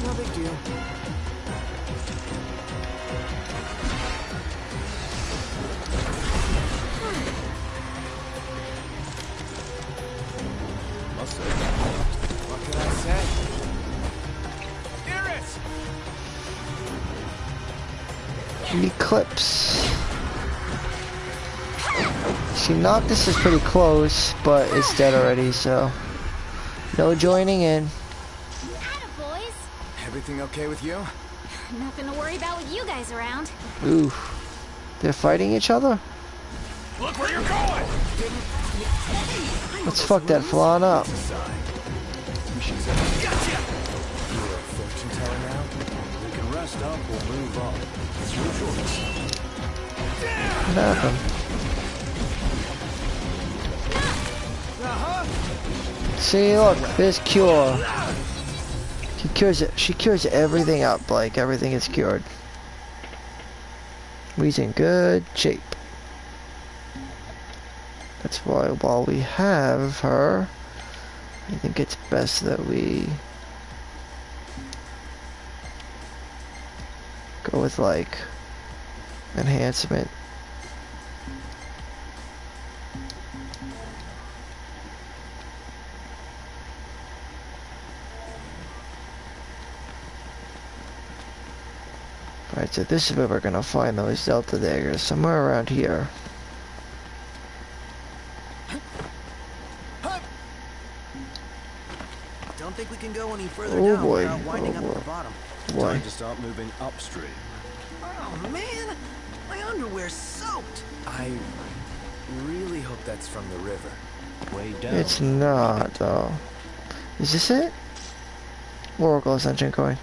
No big deal. Must say. What can I say? Iris! Eclipse. See, Noctis is pretty close, but it's dead already, so... No joining in. Attaboys! Everything okay with you? Nothing to worry about with you guys around. Ooh. They're fighting each other? Look where you're going! Let's fuck that flan up. You're a fortune teller now? We can rest up or move on. It's your choice. What happened? See, look, there's cure. She cures everything up, like everything is cured. We's in good shape. That's why while we have her, I think it's best that we go with like enhancement. Alright, So this is where we're gonna find those Delta daggers, somewhere around here. Don't think we can go any further Oh down boy, without winding oh up at boy. the bottom. Why? Time to start moving upstream. Oh man, my underwear's soaked. I really hope that's from the river. Way down. It's not, though. Is this it? Oracle Ascension coin.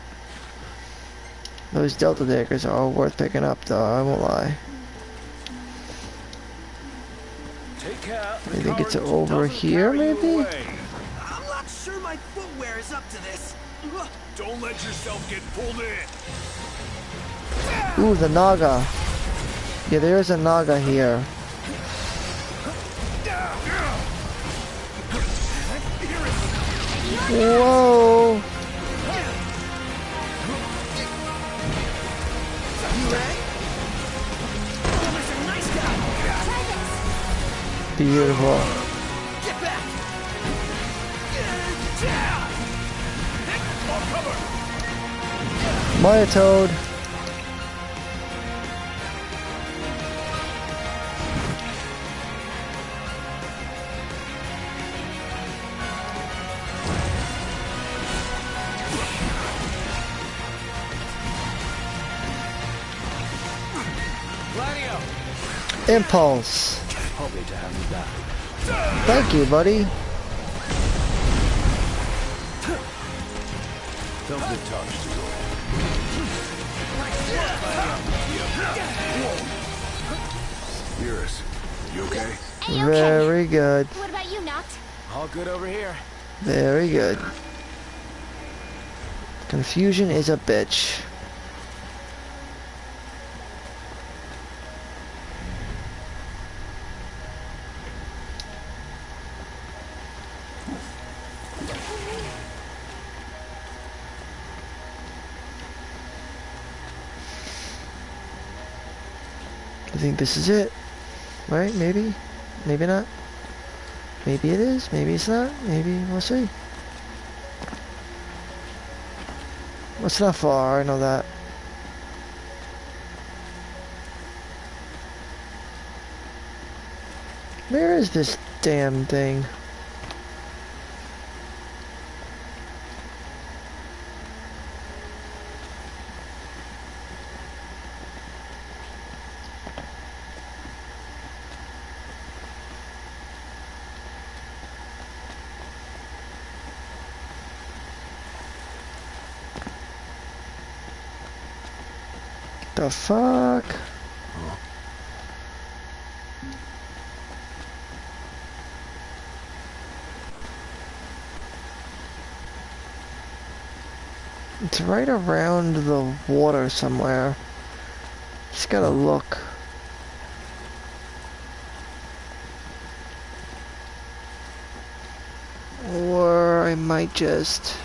Those Delta daggers are all worth picking up, though, I won't lie. Take care. I think it's over here, maybe? I'm not sure my footwear is up to this. Don't let yourself get pulled in. Ooh, the Naga. Yeah, there is a Naga here. Whoa! Beautiful. Get back! Maya Toad. Impulse. Probably to have me back. Thank you, buddy. Felt a bit touched. Iris, you okay? Hey, okay. Very good. What about you, Noct? All good over here. Very good. Confusion is a bitch. I think this is it. Right? Maybe? Maybe not? Maybe it is, maybe it's not, maybe we'll see. It's not far, I know that. Where is this damn thing? The fuck? It's right around the water somewhere. Just gotta look. Or I might just...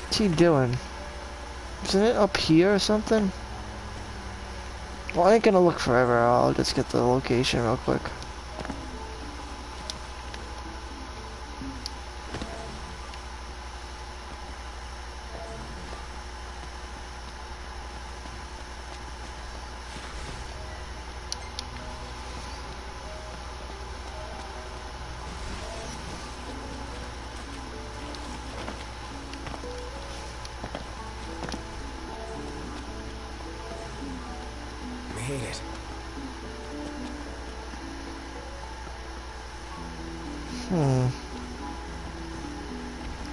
What's he doing? Isn't it up here or something? Well, I ain't gonna look forever. I'll just get the location real quick. Made it.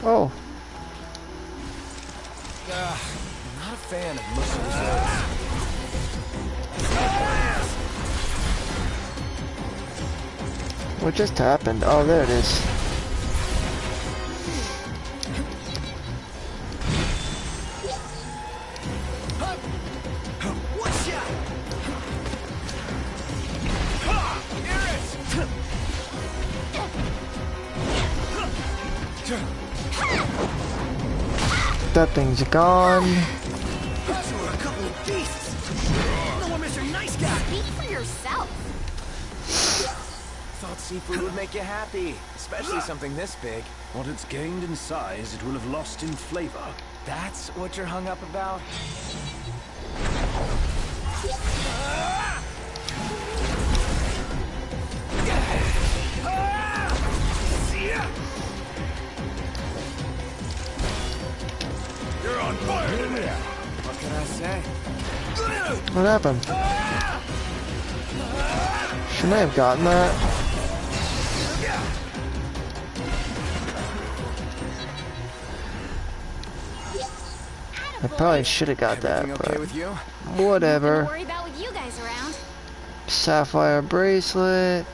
Oh, I'm not a fan of most of these roads. what just happened? Oh, there it is. Watch out! That thing's gone. You were a couple of beasts. No more Mr. Nice Guy. Speak for yourself. thought seafood would make you happy, especially something this big. What it's gained in size, it will have lost in flavor. That's what you're hung up about? You're on fire today. What can I say? What happened? Shouldn't I have gotten that? I probably should have got that, Everything okay but with you? whatever. Don't worry about with you guys around. Sapphire bracelet.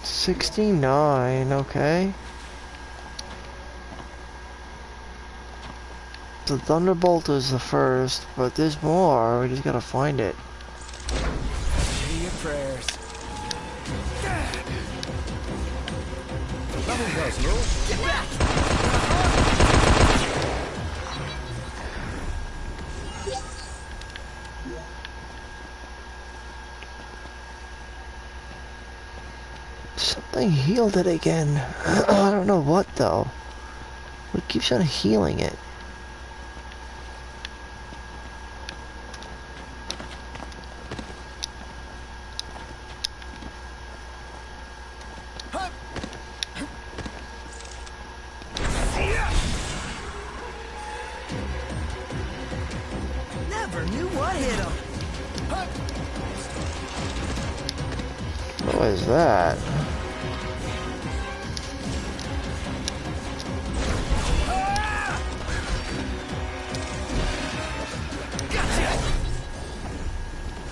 $69, okay. The Thunderbolt is the first, but there's more. We just gotta find it. Say your prayers. Nothing personal. Get back! Something healed it again. I don't know what though. It keeps on healing it. Never knew what hit him. What was that?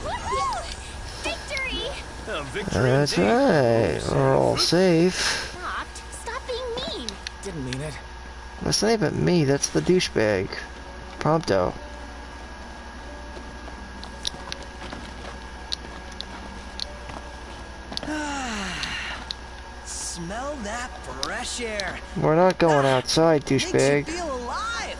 Woohoo! Victory! That's right. We're all safe. Locked. Stop being mean. Didn't mean it. That's not even me. That's the douchebag. Prompto. Smell that fresh air. We're not going outside, Makes you douchebag. feel alive.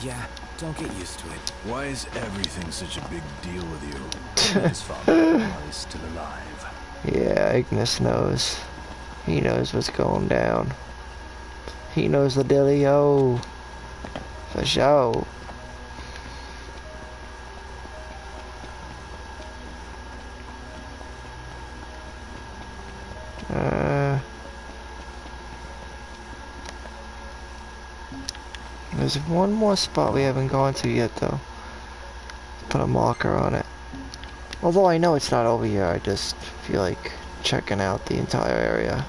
Yeah, don't get used to it. Why is everything such a big deal with you? His father is still alive. Yeah, Ignis knows. He knows what's going down. He knows the dealio. For sure. There's one more spot we haven't gone to yet though. Put a marker on it. Although I know it's not over here, I just feel like checking out the entire area.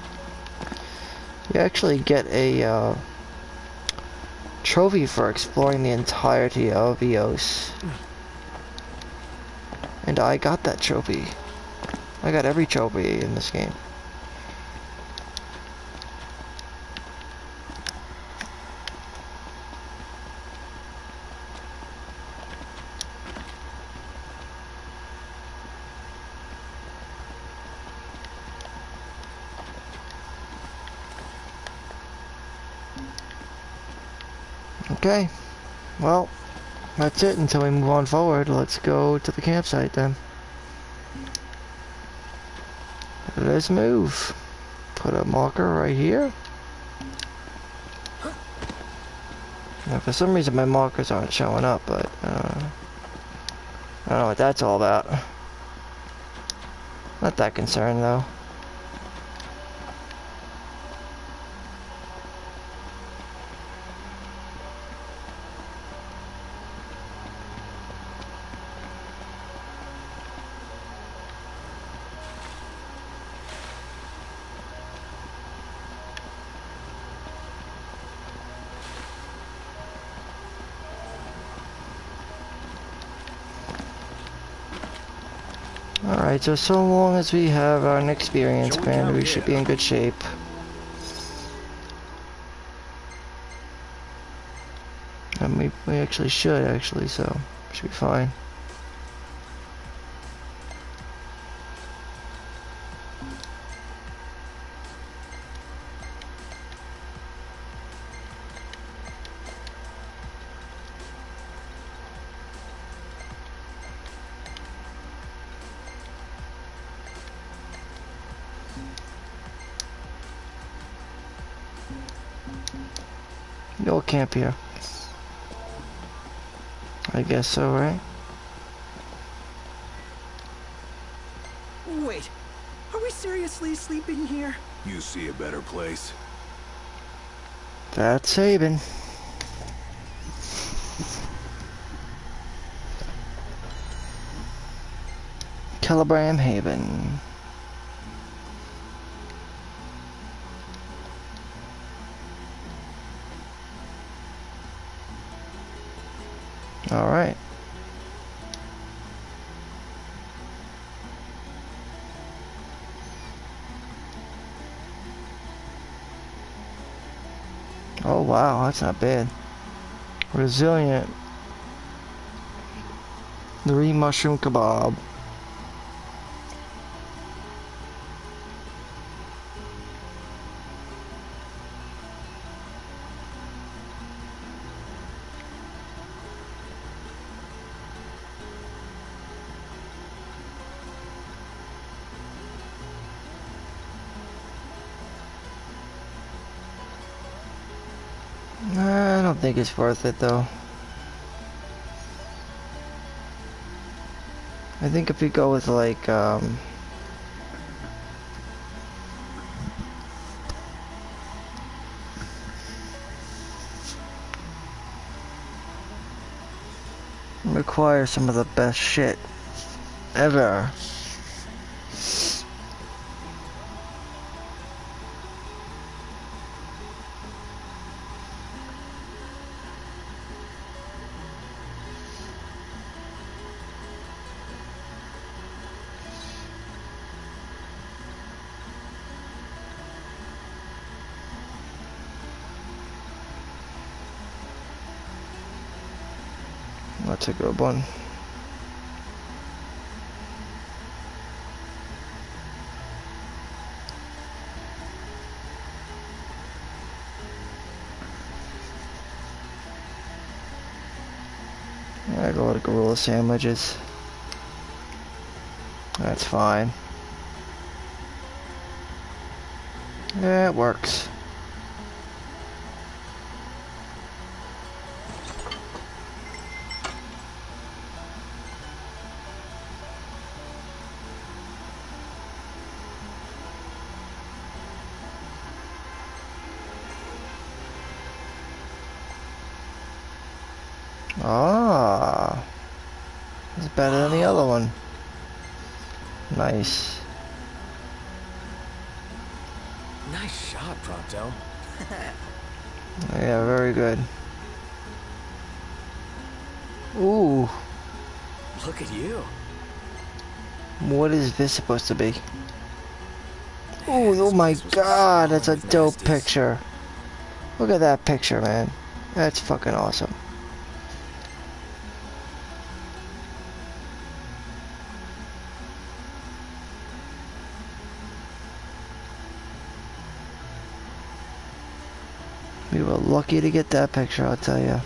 You actually get a trophy for exploring the entirety of Eos. And I got that trophy. I got every trophy in this game. Okay, well, that's it until we move on forward. Let's go to the campsite then. Let's move. Put a marker right here. Now, for some reason my markers aren't showing up, but I don't know what that's all about. Not that concerned though. Alright, so long as we have an experience band, we should be in good shape. We actually should, actually, so should be fine. No camp here. I guess so, right? Wait, are we seriously sleeping here? You see a better place? That's Sabin. Calibram Haven. All right. Oh wow, that's not bad. Resilient. 3 mushroom kebab. I don't think it's worth it though. I think if we go with like require some of the best shit ever. That's a good one. I go with gorilla sandwiches. That's fine. Yeah, it works. Ah, it's better than the other one. Nice. Nice shot, Pronto. Yeah, very good. Ooh, Look at you. what is this supposed to be? Ooh, oh my god, that's a dope picture. Look at that picture, man. That's fucking awesome. We were lucky to get that picture, I'll tell you.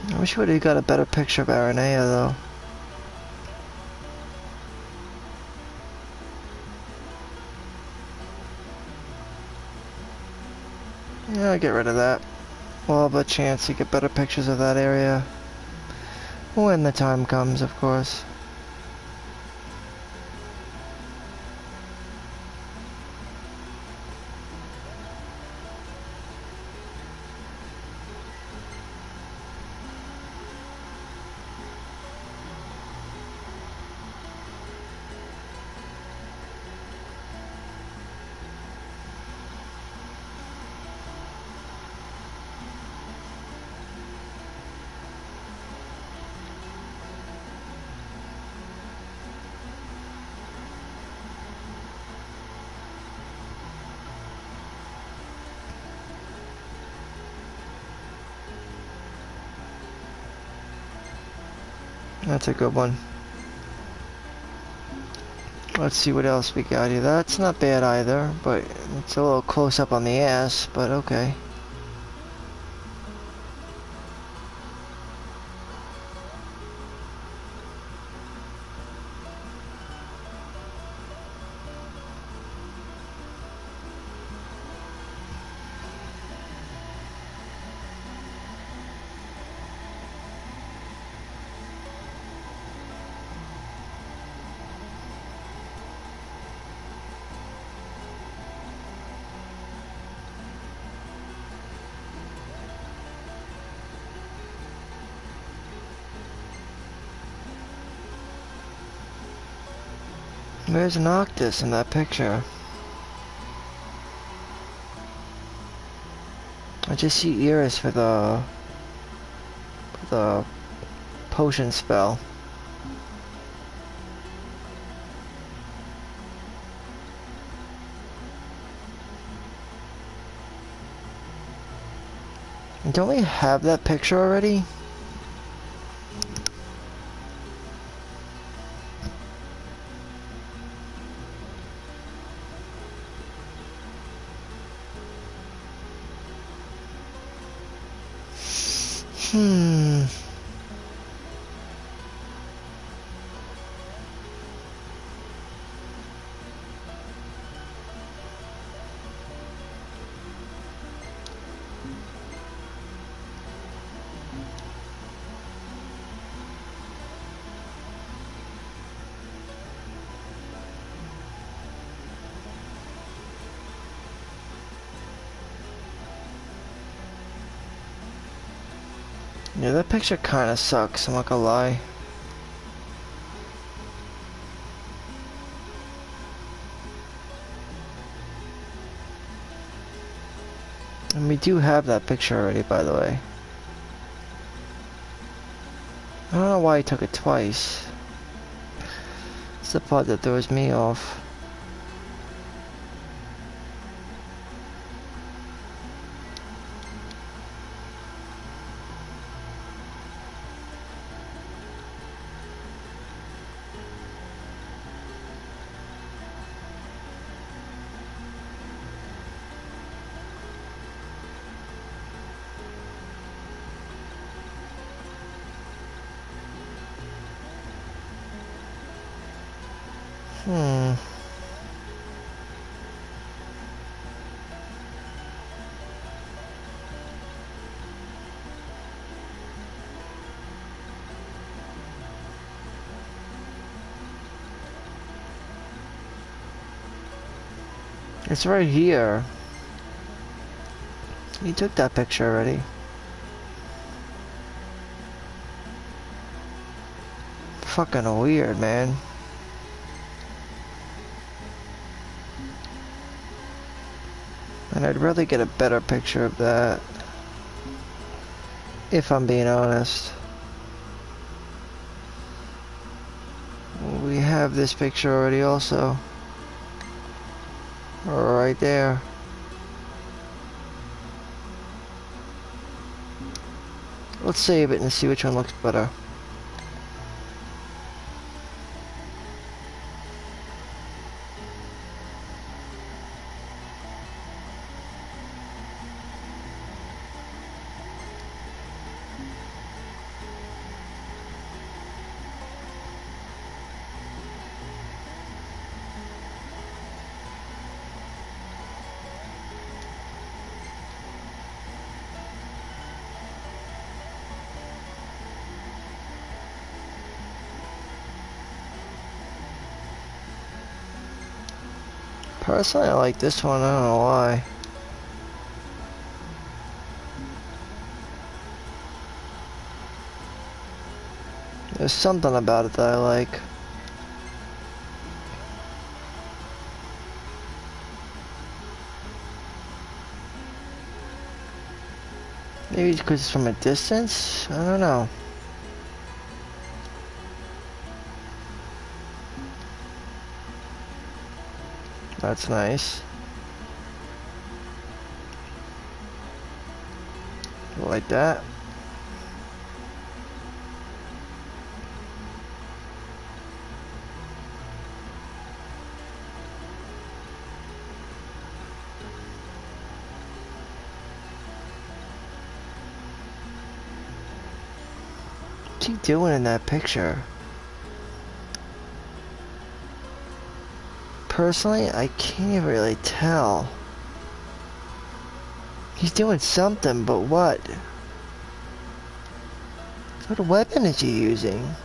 I wish we would have got a better picture of Aranea, though. Yeah, I'll get rid of that. We'll have a chance to get better pictures of that area. When the time comes, of course. That's a good one. Let's see what else we got here. That's not bad either, but it's a little close up on the ass, but okay. Where's Noctis in that picture? I just see Iris for the potion spell. Don't we have that picture already? Yeah, that picture kinda sucks, I'm not gonna lie. And we do have that picture already, by the way. I don't know why he took it twice. It's the part that throws me off. It's right here. He took that picture already. Fucking weird, man. And I'd rather get a better picture of that. If I'm being honest. We have this picture already also. Right there. Let's save it and see which one looks better. Personally, I like this one, I don't know why. There's something about it that I like. Maybe it's because it's from a distance? I don't know. That's nice. Like that. he doing in that picture? Personally, I can't even really tell. He's doing something, but what? What weapon is he using?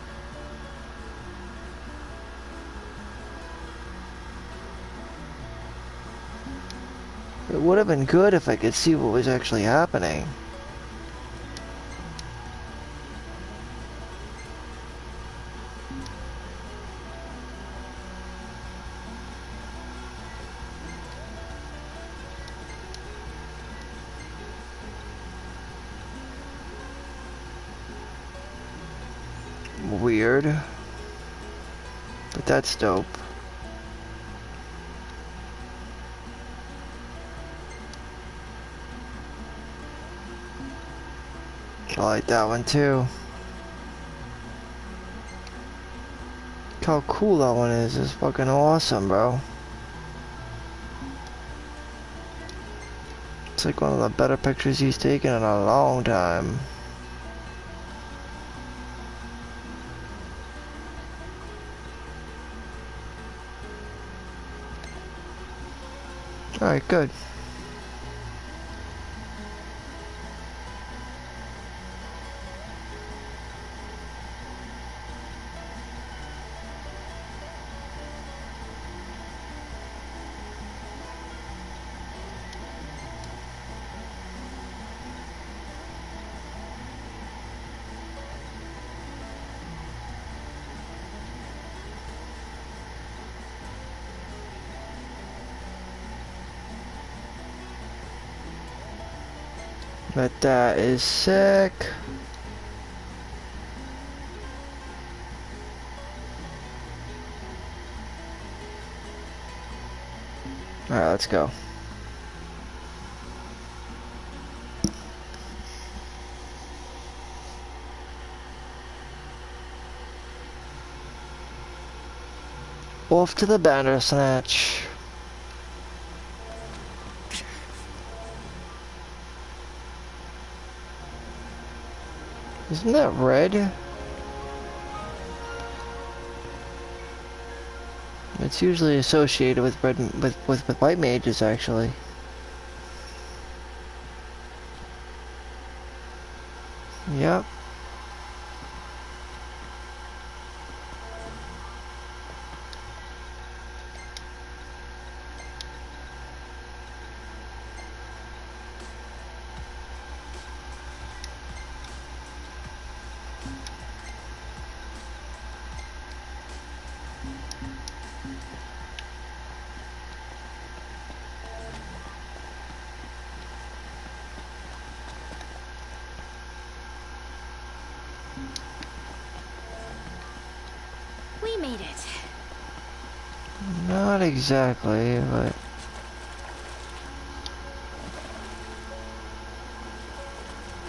It would have been good if I could see what was actually happening. Weird. But that's dope. I like that one too. Look how cool that one is. It's fucking awesome, bro. It's like one of the better pictures he's taken in a long time. Alright, good. But that is sick. Alright, let's go. Off to the Bandersnatch. Isn't that red? It's usually associated with red with white mages, actually. Yep. We made it. Not exactly, but...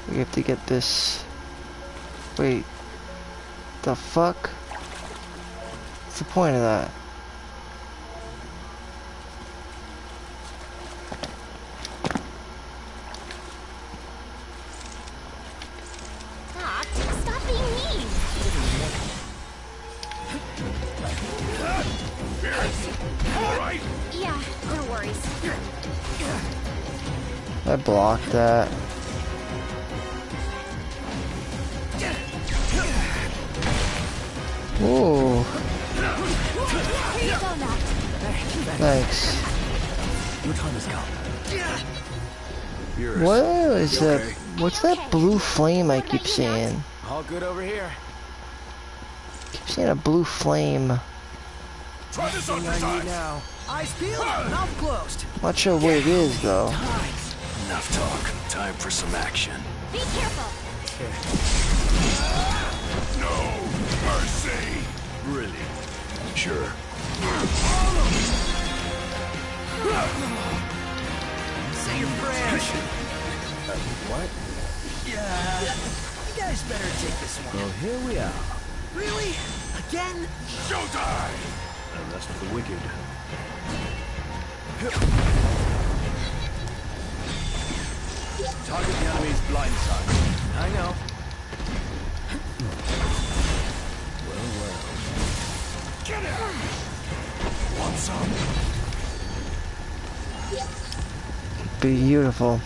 we have to get this... Wait. The fuck? What's the point of that? Doc, stop being mean. Alright! Yeah, no worries. I blocked that. Ooh, Here you go, Matt. thanks. Your time has come. Beerus, What is you that? okay? What's that blue flame I keep seeing? All good over here. Keep seeing a blue flame. Try this on Thing your I need side! now. Eyes peeled, mouth closed. Not sure what it is though. Enough talk. Time for some action. Be careful. No mercy! Really? Sure. Say your prayers. What? Yeah. You guys better take this one. Well, here we are. Really? Again? Showtime! And that's for the wicked. Target the enemy's blind side. I know. beautiful.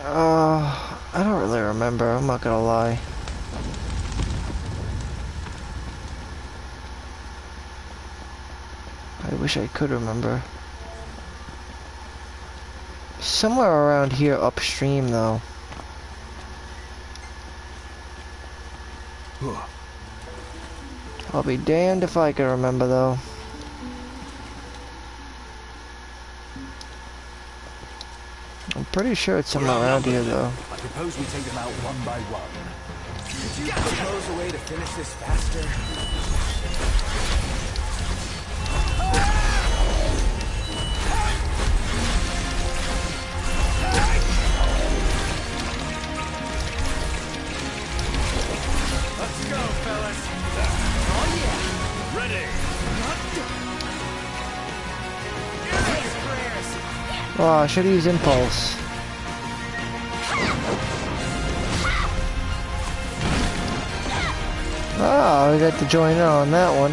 I don't really remember, I'm not gonna lie. I wish I could remember. Somewhere around here upstream though. I'll be damned if I can remember though. I'm pretty sure it's somewhere around here though. I propose we take them out one by one. Could you propose a way to finish this faster? Let's go, fellas. Oh yeah. Ready. Oh, I should use impulse. Ah, we got to join in on that one.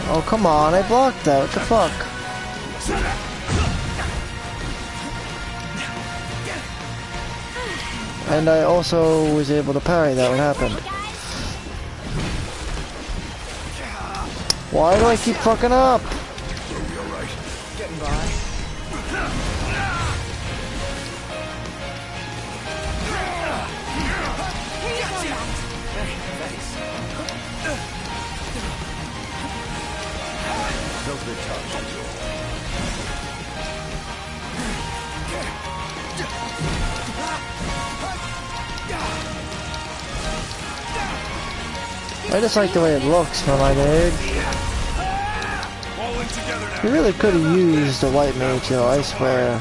Oh, come on, I blocked that. What the fuck? And I also was able to parry that. What happened? Why do I keep fucking up? Getting by. Velvet touch. I just like the way it looks for my dude. You really could have used a white mage though, I swear.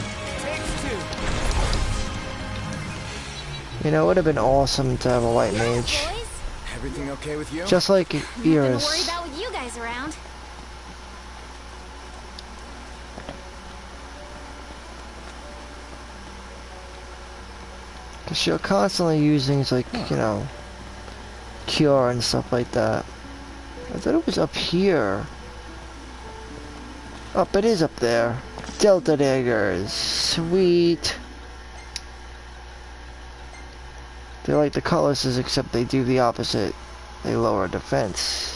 You know, it would have been awesome to have a white mage. Boys, Everything okay with you? Just like nothing to worry Iris. about with you guys around. Cause you're constantly using, like, you know, cure and stuff like that. I thought it was up here. Up, it is up there. Delta daggers. Sweet. They're like the colossus, except they do the opposite. They lower defense.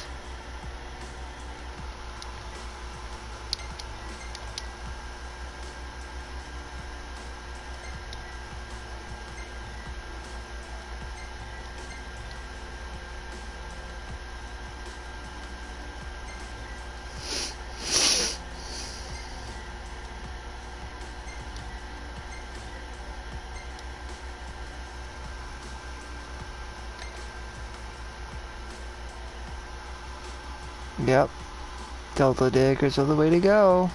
Yep. Delta daggers are the way to go.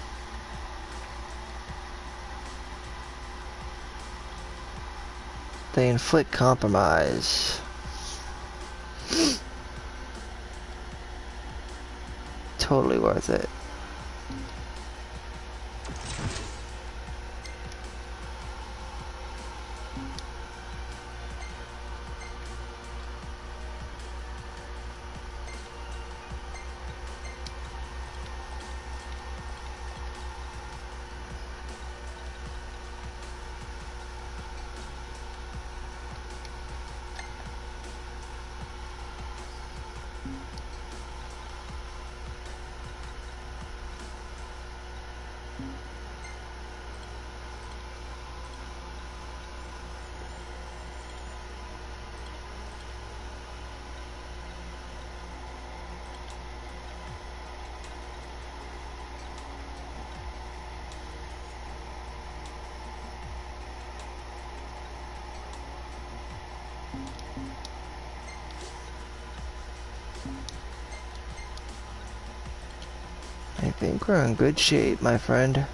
They inflict compromise. Totally worth it. I think we're in good shape, my friend.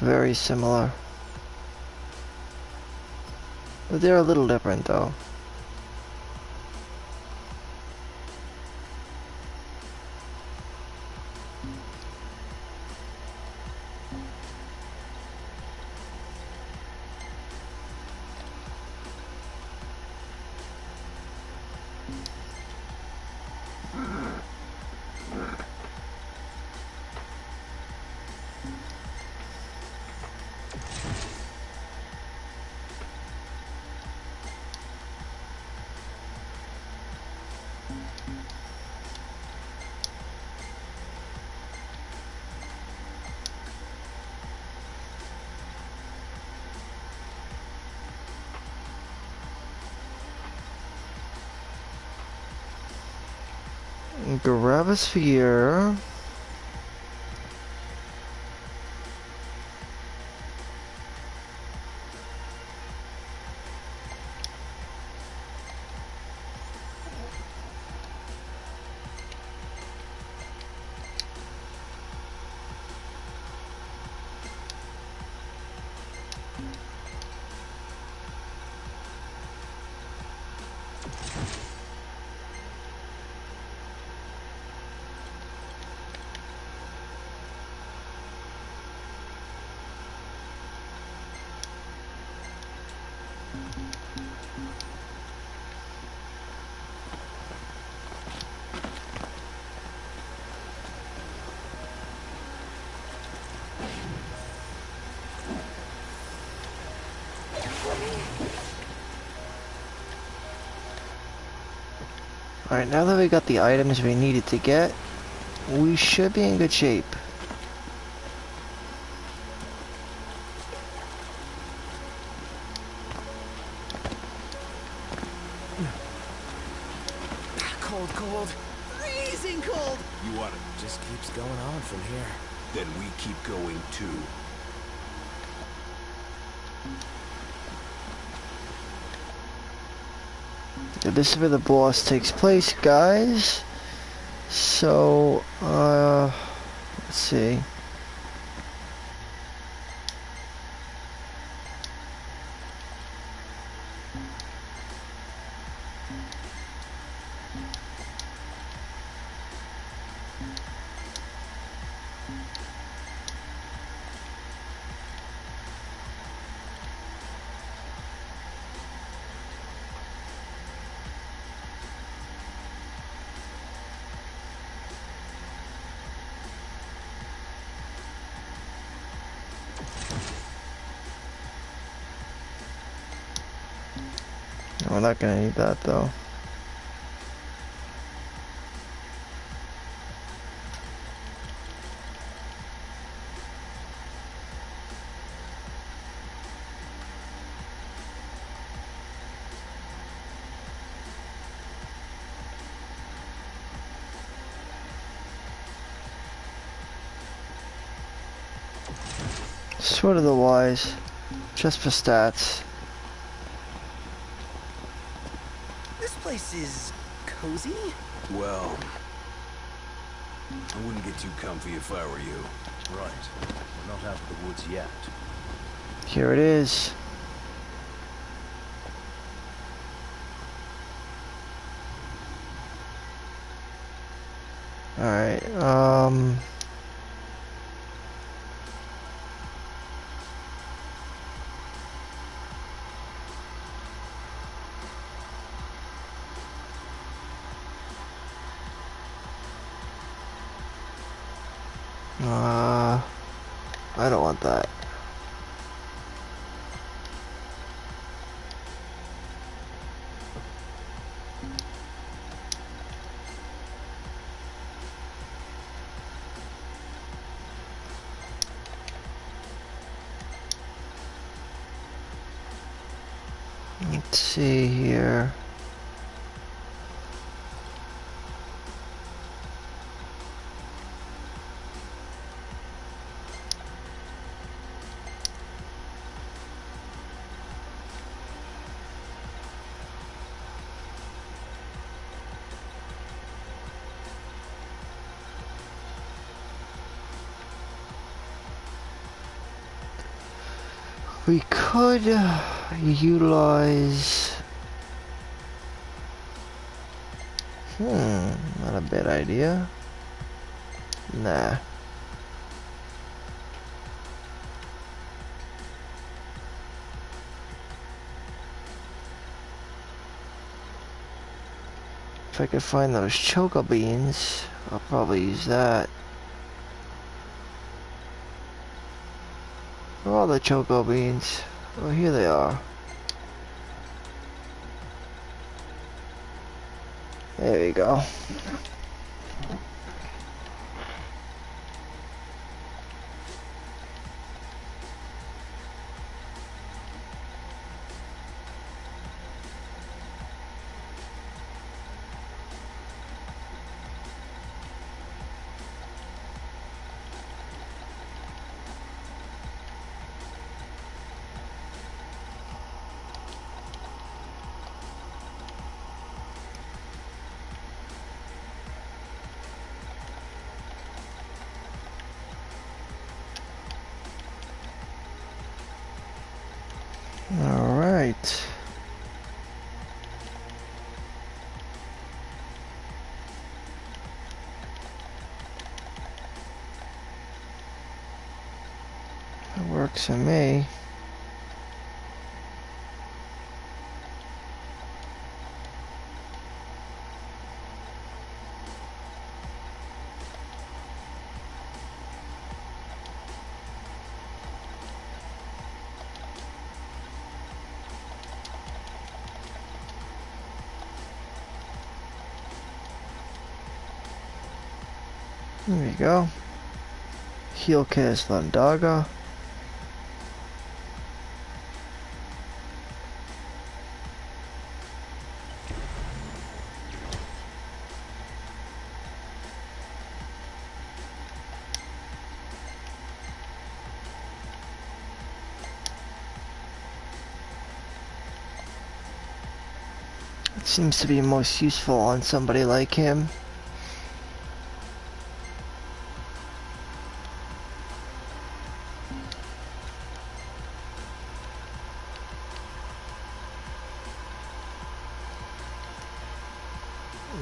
very similar. But they're a little different though. Grab a sphere. Alright, now that we got the items we needed to get, we should be in good shape. Cold, cold. Freezing cold! You want it? Just keeps going on from here. Then we keep going too. This is where the boss takes place, guys. So, let's see. We're not gonna need that though. Sword of the Wise, just for stats. This place is cozy? Well, I wouldn't get too comfy if I were you. Right. We're not out of the woods yet. Here it is. Alright, I don't want that. Let's see here. We could utilize... not a bad idea. Nah. If I could find those choco beans, I'll probably use that. Where are all the choco beans? Oh, here they are. There we go. All right. That works for me. There you go. Heal cast Landaga. It seems to be most useful on somebody like him.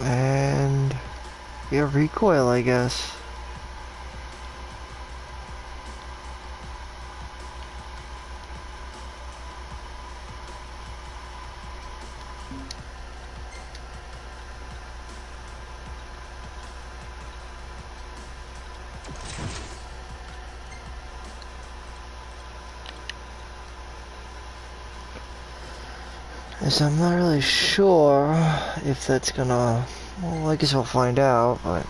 And yeah, recoil, I guess. So I'm not really sure if that's gonna... Well, I guess we'll find out, but...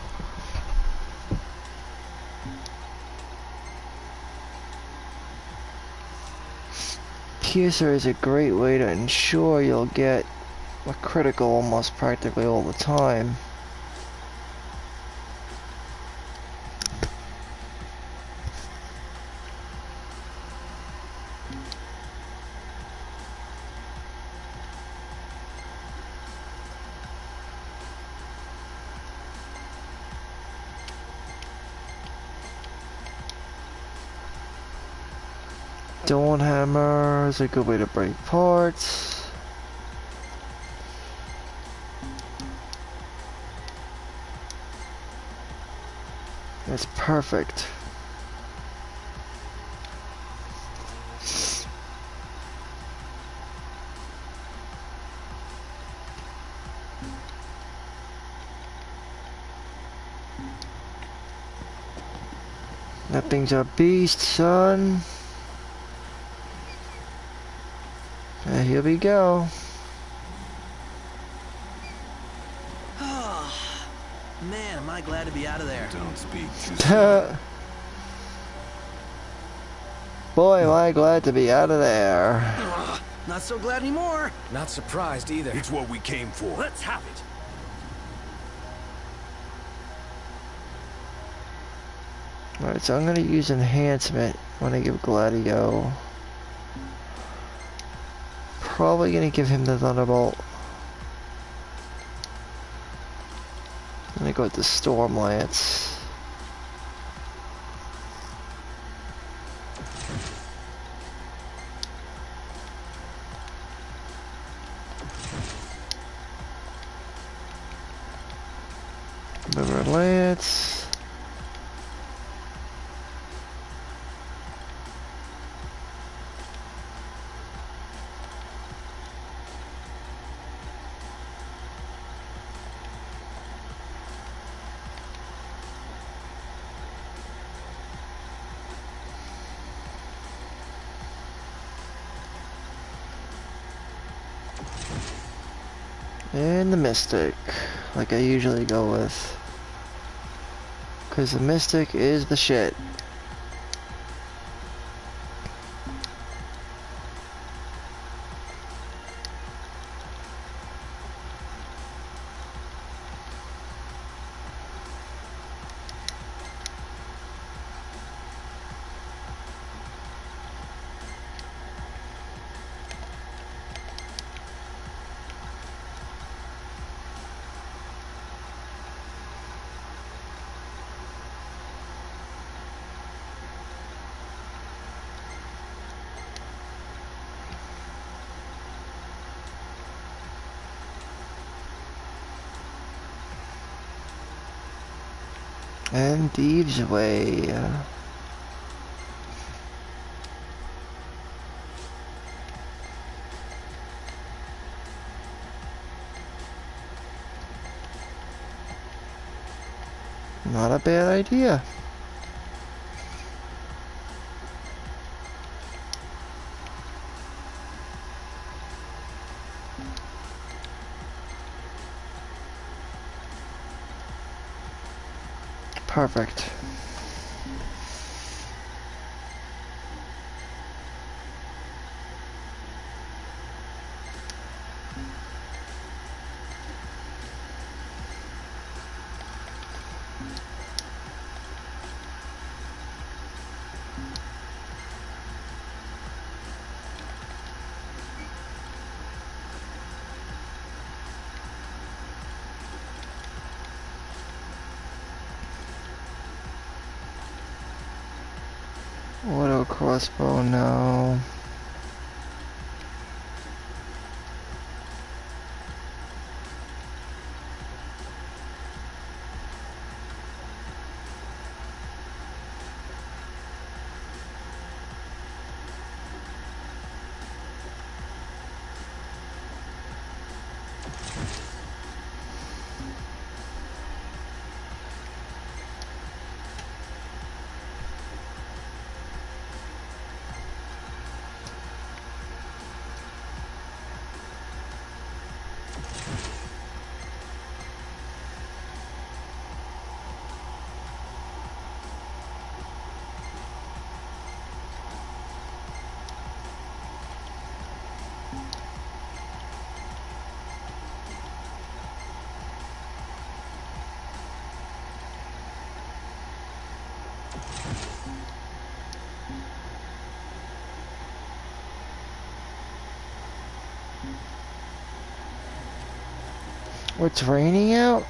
Piercer is a great way to ensure you'll get a critical almost practically all the time. Dawn Hammer is a good way to break parts. That's perfect. That thing's a beast, son. And here we go. Oh, man, am I glad to be out of there. Don't speak too soon. Boy, am I glad to be out of there. Not so glad anymore. Not surprised either. It's what we came for. Let's have it. Alright, so I'm gonna use enhancement when I give Gladio. Probably gonna give him the Thunderbolt. I'm gonna go with the Storm Lance. sense. And the Mystic, like I usually go with. Because the Mystic is the shit. And Deeves Way. Not a bad idea. Perfect. Auto crossbow, no. It's raining out?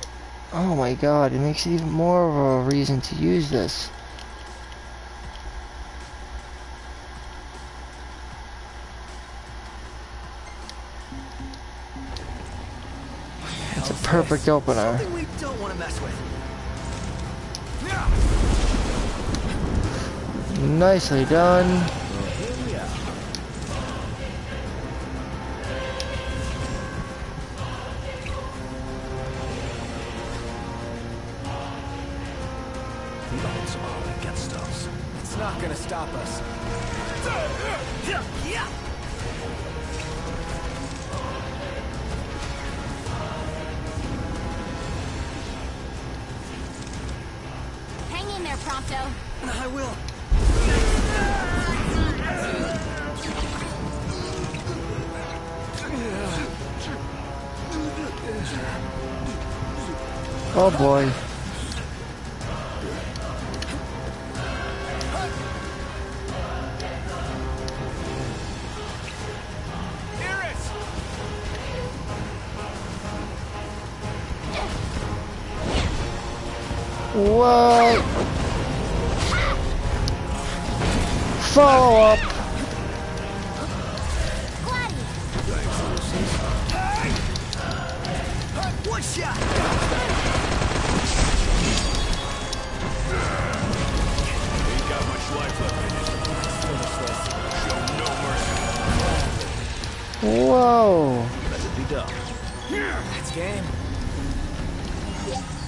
Oh my god, it makes it even more of a reason to use this. It's a perfect opener. Something we don't want to mess with. Nicely done. The odds are against us. It's not gonna stop us. Hang in there, Prompto. I will. Oh boy. What? Follow up. One shot. go! Let it be done. That's game.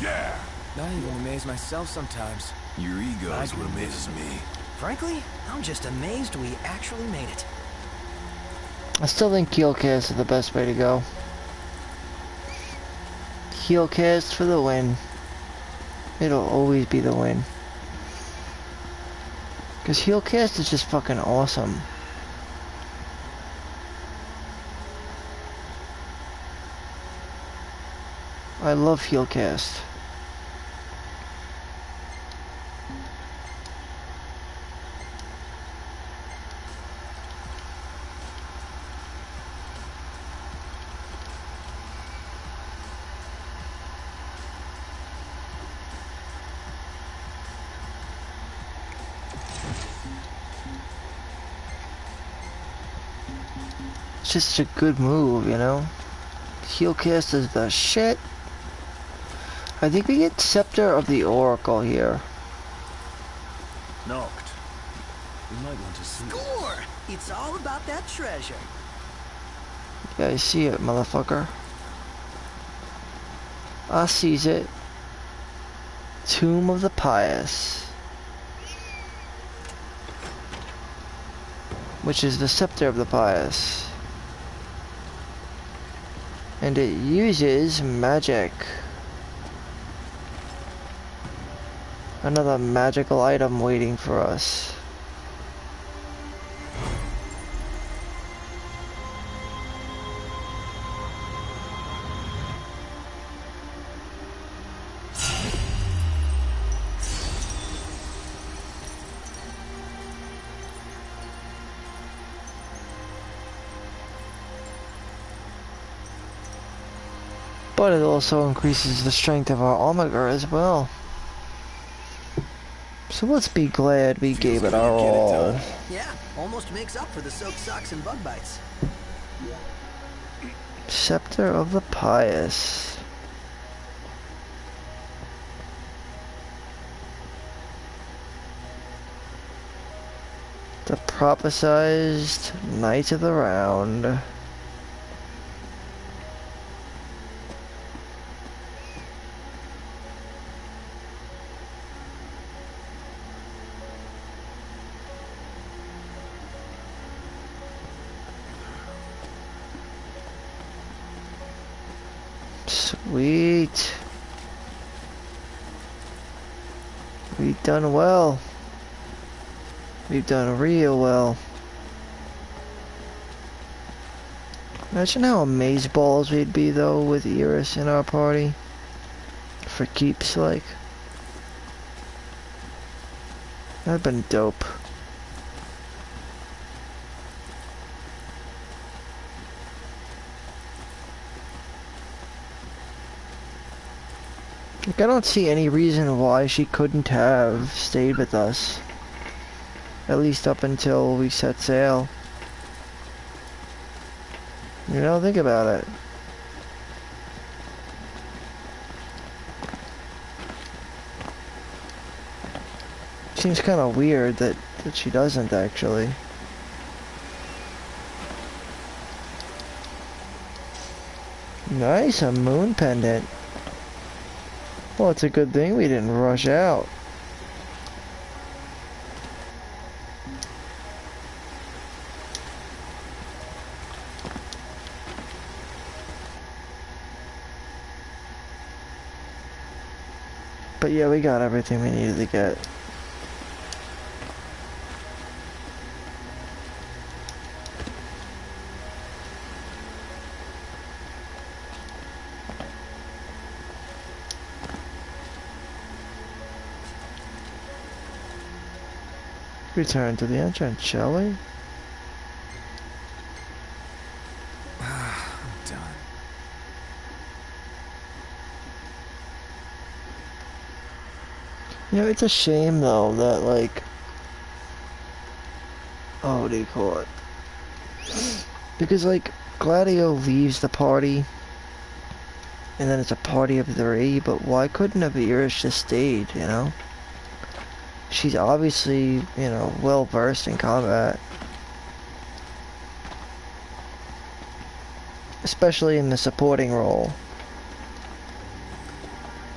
Yeah! I even amaze myself sometimes. Your ego is what amazes me. Frankly, I'm just amazed we actually made it. I still think Keelcast is the best way to go. Keelcast for the win. It'll always be the win. Because Heelcast is just fucking awesome. I love Heelcast. It's just such a good move, you know? Heelcast is the shit. I think we get Scepter of the Oracle here. Knocked. We might want to see. Score! It's all about that treasure. Yeah, I see it, motherfucker. I sees it. Tomb of the Pious. Which is the Scepter of the Pious. And it uses magic. Another magical item waiting for us. But it also increases the strength of our Omega as well. So let's be glad we gave it our all. Yeah, almost makes up for the soaked socks and bug bites. Scepter of the Pious. The prophesized Knight of the Round. Sweet. We've done well. We've done real well. Imagine how amazeballs we'd be though with Iris in our party. For keeps, like. That'd been dope. Like, I don't see any reason why she couldn't have stayed with us. At least up until we set sail. You know, think about it. Seems kind of weird that she doesn't, actually. Nice, a moon pendant. Well, it's a good thing we didn't rush out. But yeah, we got everything we needed to get. Return to the entrance, shall we? I'm done. You know, it's a shame though that, like, oh, what do you call it? Because, like, Gladio leaves the party and then it's a party of 3, but why couldn't have Iris just stayed, you know? She's obviously, you know, well versed in combat. especially in the supporting role.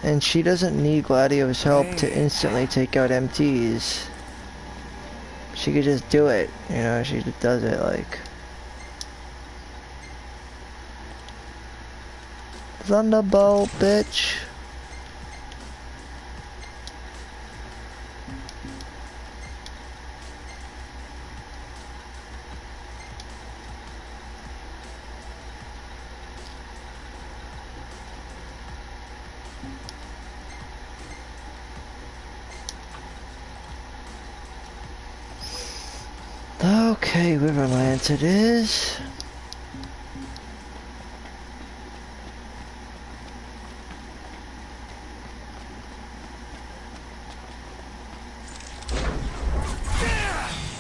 And she doesn't need Gladio's help to instantly take out MTs. She could just do it, you know, she does it like... Thunderbolt, bitch. Okay, Riverlands it is.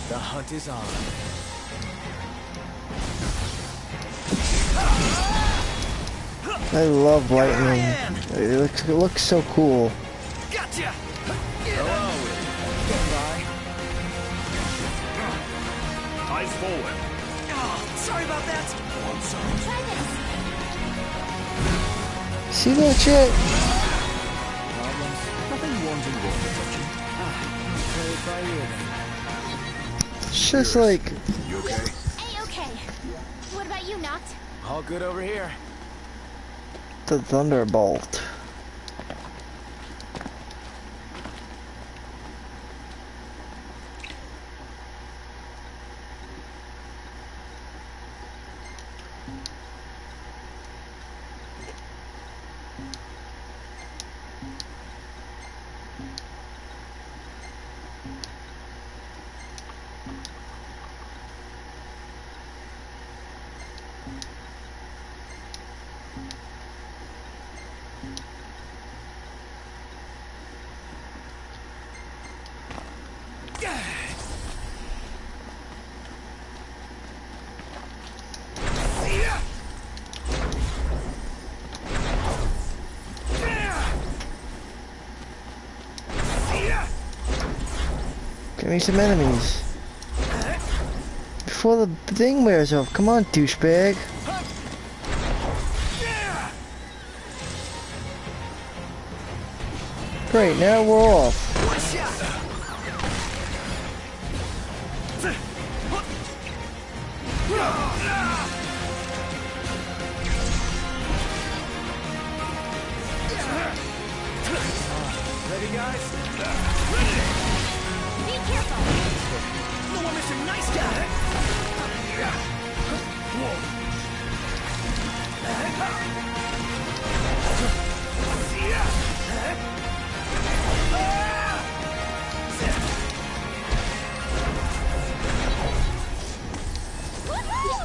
The hunt is on. I love lightning. It looks so cool. Gotcha! Eyes forward. Oh, sorry about that. One side. Try this. See that shit? Nothing wanting, water touching. Play it by ear then. It's just like... You okay? A-okay. What about you, Noct? All good over here. the Thunderbolt. Give me some enemies. Before the thing wears off. Come on, douchebag. Great, now we're off. Ready, guys? Be careful. No one missing. Nice guy. Woohoo!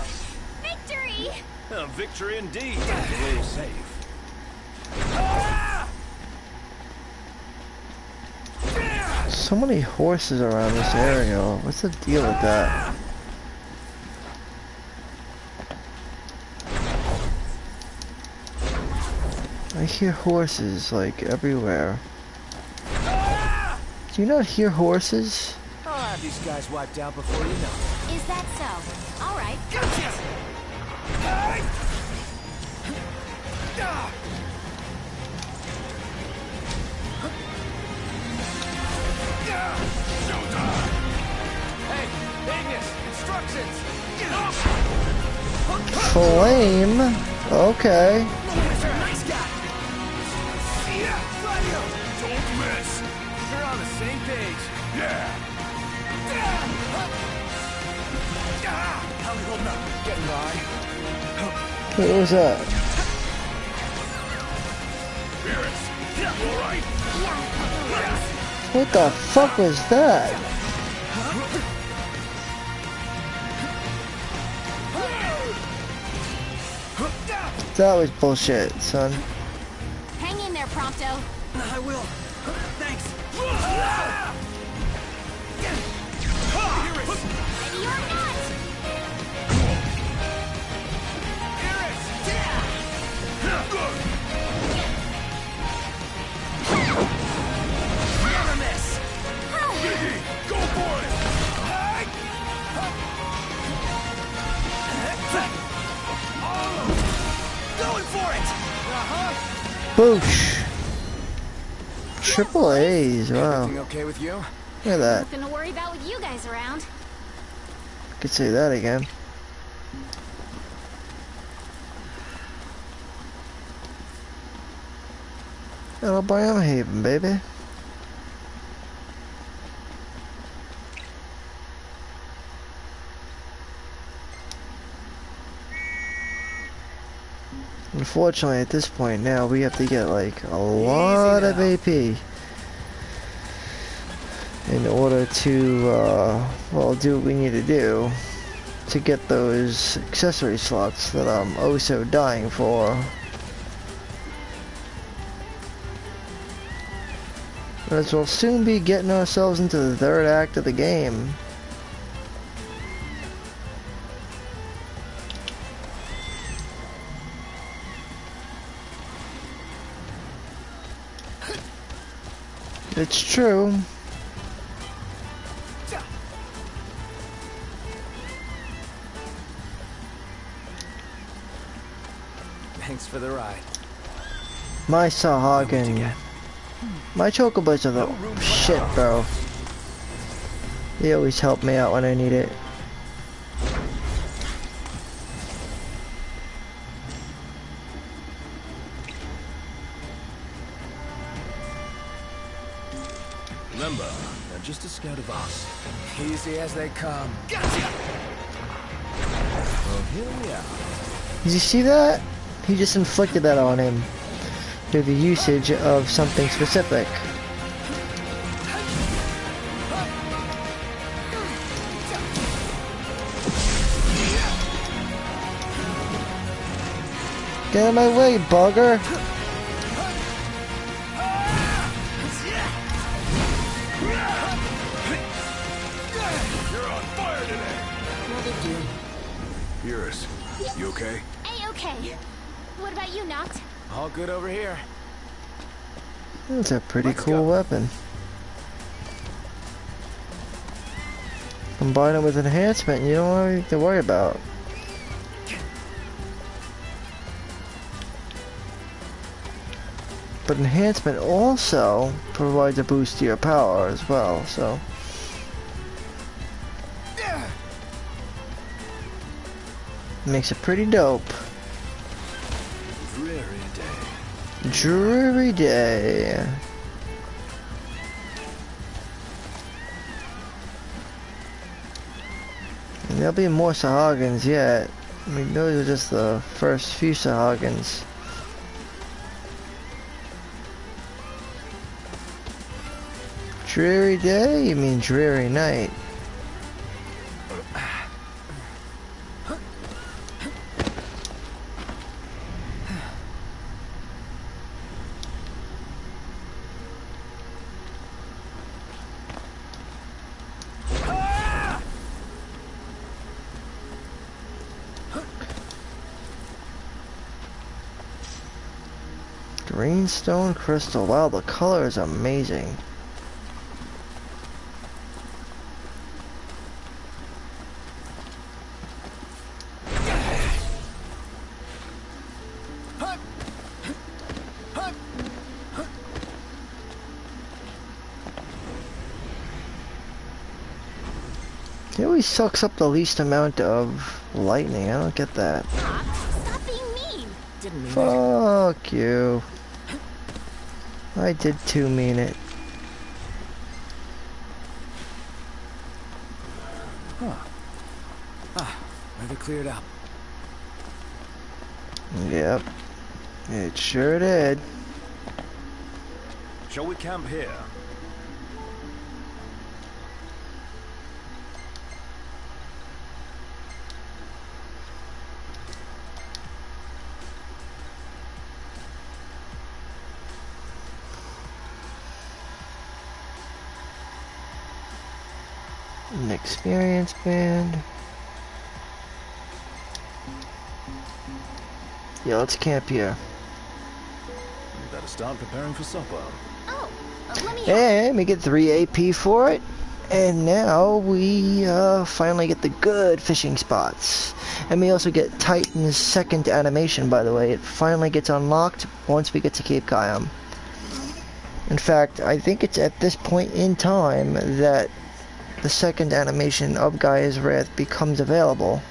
Victory! A victory indeed. We're safe. So many horses around this area. What's the deal with that? I hear horses like everywhere. Do you not hear horses? I'll have these guys wiped out before you know it. Is that so? All right. Hey, Ignis, instructions! Flame? Okay. Nice guy! Gladio! Don't miss. We're on the same page. Yeah. How we holding up? Getting by. What was that? Beerus, you all right? What the fuck was that? That was bullshit, son. Hang in there, Prompto. I will. Thanks. Ready or not! Never miss. Biggie, go for it. Boosh. Triple A's, wow. Everything okay with you? Look at that. Nothing to worry about with you guys around. I could say that again. Hello, Biohaven, baby. Unfortunately, at this point now, we have to get like a lot of AP in order to, well, do what we need to do to get those accessory slots that I'm oh so dying for. As we'll soon be getting ourselves into the third act of the game. It's true. Thanks for the ride. My Sahagin. My Chocobos are the shit, bro. They always help me out when I need it. Remember, they're just a scout of us. Easy as they come. Well, here we are. Did you see that? He just inflicted that on him through the usage of something specific. Get out of my way, bugger! You're on fire today. Eurus, you okay? A-okay. What about you, Noct? All good over here. That's a pretty Let's cool go. weapon. Combine it with enhancement, you don't have anything to worry about. But enhancement also provides a boost to your power as well, so. Makes it pretty dope. Dreary day. Dreary day. And there'll be more Sahagins yet. I mean, those are just the first few Sahagins. Dreary day? You mean dreary night? Greenstone crystal. Wow, the color is amazing. It always sucks up the least amount of lightning. I don't get that. Noct, stop being mean. Didn't mean it. Fuck you. I did too mean it. Weather cleared up. Yep. It sure did. Shall we camp here? An experience band. Yeah, let's camp here. We better start preparing for supper. Oh, let me... Hey, let me get 3 AP for it. And now we finally get the good fishing spots. And we also get Titan's second animation, by the way. It finally gets unlocked once we get to Cape Cayam. In fact, I think it's at this point in time that the second animation of Gaia's Wrath becomes available.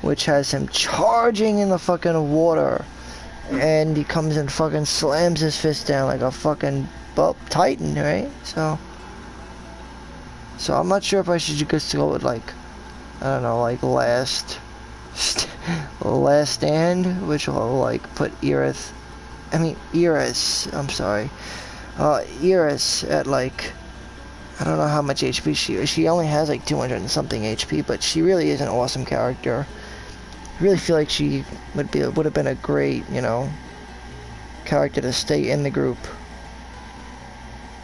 Which has him charging in the fucking water. And he comes and fucking slams his fist down like a fucking Titan, right? So I'm not sure if I should just go with like, I don't know, like last stand, which will like put Eris, I'm sorry, Eris at like, I don't know how much HP she is. She only has like 200 and something HP, but she really is an awesome character. I really feel like she would have been a great, you know, character to stay in the group.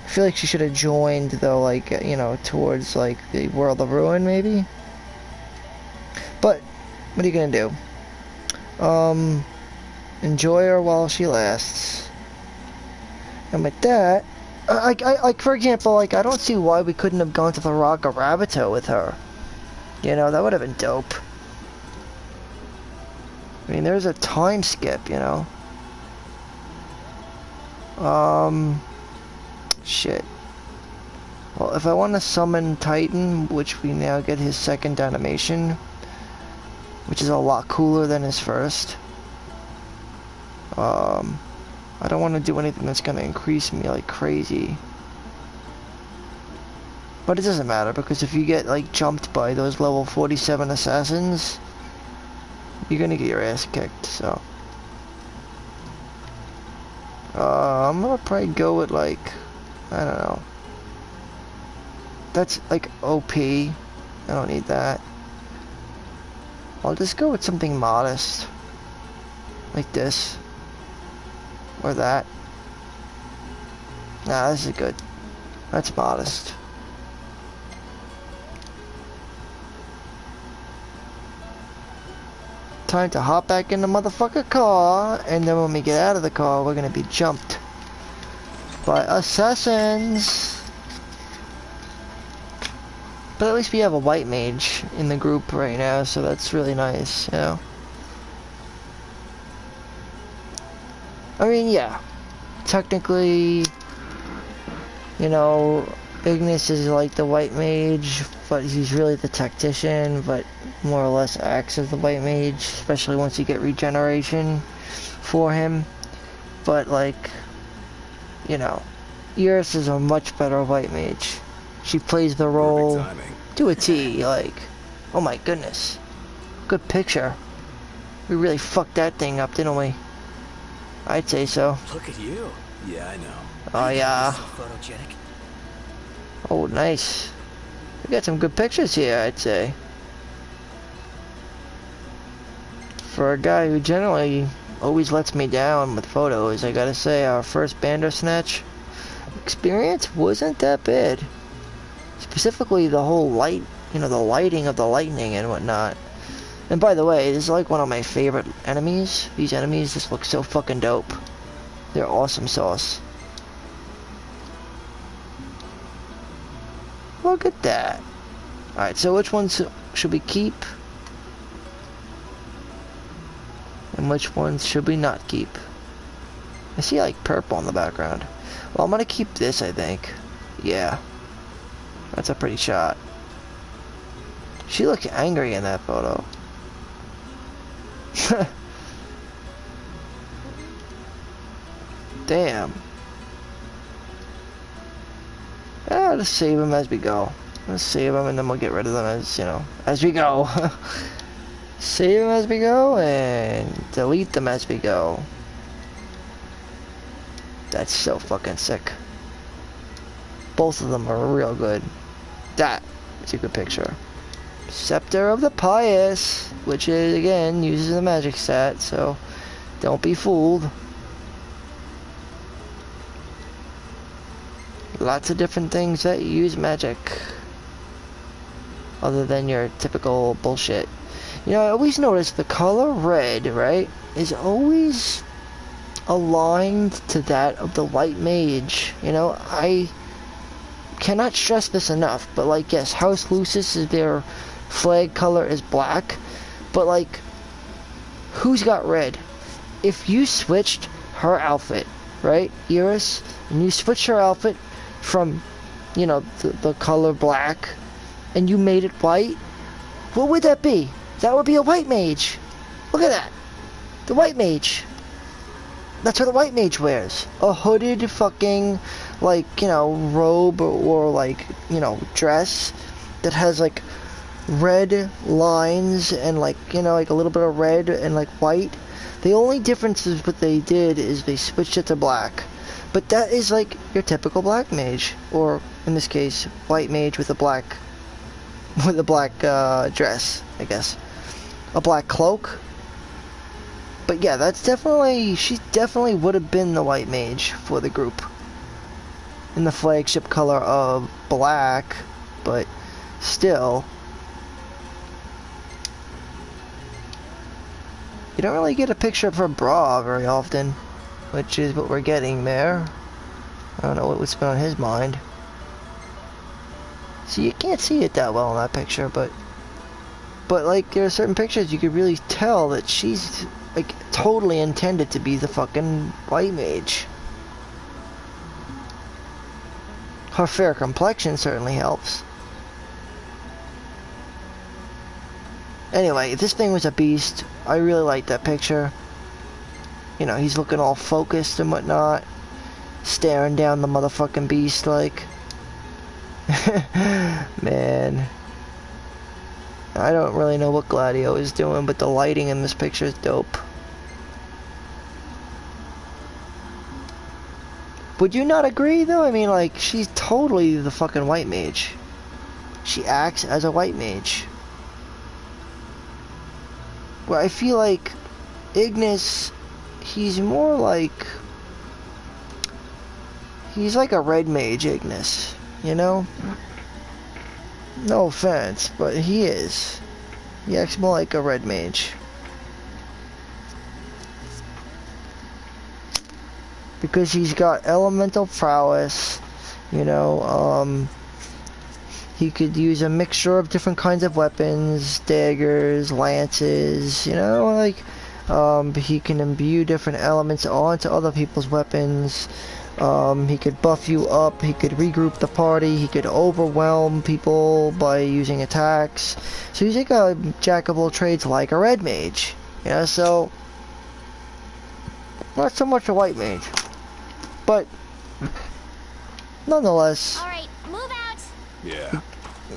I feel like she should have joined, though, like, you know, towards, like, the World of Ruin, maybe? But, what are you gonna do? Enjoy her while she lasts. And with that, like, for example, like, I don't see why we couldn't have gone to the Rock of Rabato with her. You know, that would have been dope. I mean, there's a time skip, you know? Shit. Well, if I want to summon Titan, which we now get his second animation, which is a lot cooler than his first. I don't want to do anything that's going to increase me like crazy. But it doesn't matter, because if you get, like, jumped by those level 47 assassins, you're going to get your ass kicked, so. I'm going to probably go with, like, I don't know. That's like OP. I don't need that. I'll just go with something modest. Like this. Or that. Nah, this is good. That's modest. Time to hop back in the motherfucker car, and then when we get out of the car, we're gonna be jumped by assassins. But at least we have a white mage in the group right now, so that's really nice, you know. I mean, yeah, technically, you know, Ignis is like the white mage, but he's really the tactician, but more or less acts as the white mage, especially once you get regeneration for him. But like, you know, Eris is a much better white mage. She plays the role to a T, like, oh my goodness. Good picture. We really fucked that thing up, didn't we? I'd say so. Look at you. Yeah, I know. Oh yeah. So photogenic. Oh, nice. We got some good pictures here, I'd say. For a guy who generally always lets me down with photos, I gotta say our first Bandersnatch experience wasn't that bad. Specifically the whole light, you know, the lighting of the lightning and whatnot. And by the way, this is like one of my favorite enemies. These enemies just look so fucking dope. They're awesome sauce. Look at that. Alright, so which ones should we keep? And which ones should we not keep? I see like purple in the background. Well, I'm gonna keep this, I think. Yeah. That's a pretty shot. She looked angry in that photo. Damn. I'll just save them as we go. Let's save them and then we'll get rid of them as, you know, as we go. Save them as we go and delete them as we go. That's so fucking sick. Both of them are real good. That is a good picture. Scepter of the Pious, which is, again, uses the magic stat, so don't be fooled. Lots of different things that use magic. Other than your typical bullshit. You know, I always notice the color red, right, is always aligned to that of the white mage. You know, I cannot stress this enough, but like, yes, House Lucis is their flag color is black, but like, who's got red? If you switched her outfit, right, Iris, and you switched her outfit from, you know, the color black, and you made it white, what would that be? That would be a white mage. Look at that. The white mage. That's what the white mage wears. A hooded fucking, like, you know, robe or like, you know, dress that has like red lines and like, you know, like a little bit of red and like white. The only difference is what they did is they switched it to black. But that is like your typical black mage, or in this case, white mage with a black dress, I guess. A black cloak. But yeah, that's definitely, she definitely would have been the white mage for the group. In the flagship color of black, but still. You don't really get a picture of her bra very often, which is what we're getting there. I don't know what's been on his mind. See, you can't see it that well in that picture, but like, there are certain pictures you could really tell that she's like totally intended to be the fucking white mage. Her fair complexion certainly helps. Anyway, this thing was a beast. I really like that picture. You know, he's looking all focused and whatnot, staring down the motherfucking beast like. Man, I don't really know what Gladio is doing, but the lighting in this picture is dope. Would you not agree though? I mean, like, she's totally the fucking white mage. She acts as a white mage. Where I feel like Ignis, he's more like, he's like a red mage Ignis, you know? No offense, but he is. He acts more like a red mage. Because he's got elemental prowess, you know, he could use a mixture of different kinds of weapons, daggers, lances, you know, like, he can imbue different elements onto other people's weapons. He could buff you up, he could regroup the party, he could overwhelm people by using attacks. So he's like a jack of all trades, like a red mage, you know, so not so much a white mage, but nonetheless. Alright, move out! Yeah.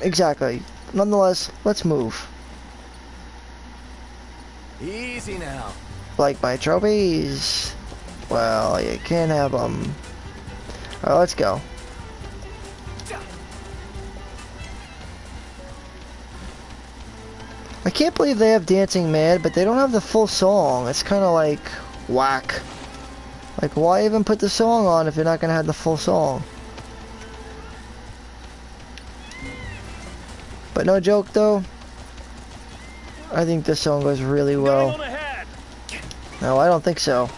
Exactly. Nonetheless, let's move. Easy now. Like my trophies? Well, you can't have them. Alright, let's go. I can't believe they have Dancing Mad, but they don't have the full song. It's kind of like whack. Like, why even put the song on if you're not gonna have the full song? But no joke though, I think this song goes really well. No, I don't think so.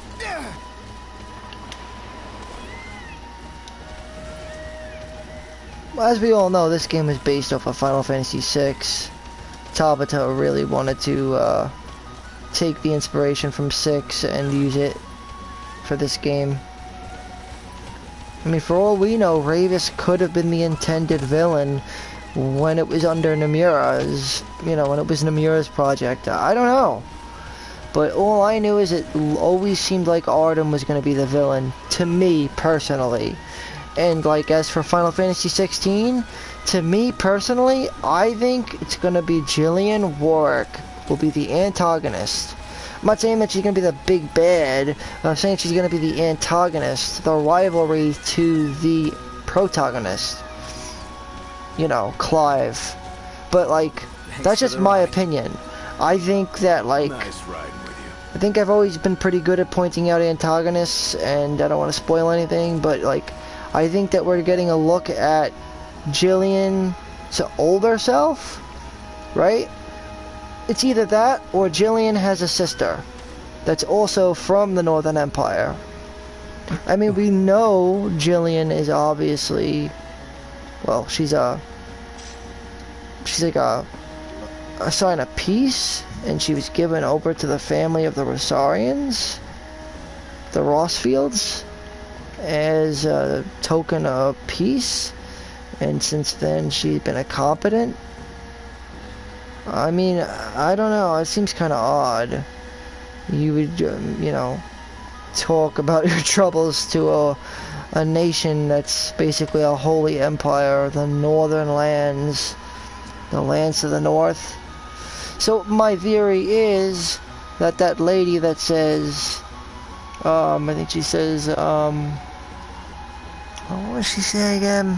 As we all know, this game is based off of Final Fantasy VI. Tabata really wanted to take the inspiration from 6 and use it for this game. I mean, for all we know, Ravis could have been the intended villain when it was under Nomura's, you know, when it was Nomura's project. I don't know. But all I knew is it always seemed like Arden was going to be the villain, to me personally. And like, as for Final Fantasy 16, to me personally, I think it's going to be Jillian Warwick will be the antagonist. I'm not saying that she's going to be the big bad, but I'm saying she's going to be the antagonist, the rivalry to the protagonist. You know, Clive. But like, that's just my opinion. I think that, like, Nice riding with you. I think I've always been pretty good at pointing out antagonists, and I don't want to spoil anything, but like, I think that we're getting a look at Jillian's older self, right? It's either that, or Jillian has a sister that's also from the Northern Empire. I mean, we know Jillian is obviously well, she's like a sign of peace, and she was given over to the family of the Rosarians, the Rossfields, as a token of peace, and since then she's been a competent. I mean, I don't know, it seems kind of odd. You would, you know, talk about your troubles to a nation that's basically a holy empire, the northern lands, the lands to the north. So my theory is that that lady that says, I think she says, what was she saying again?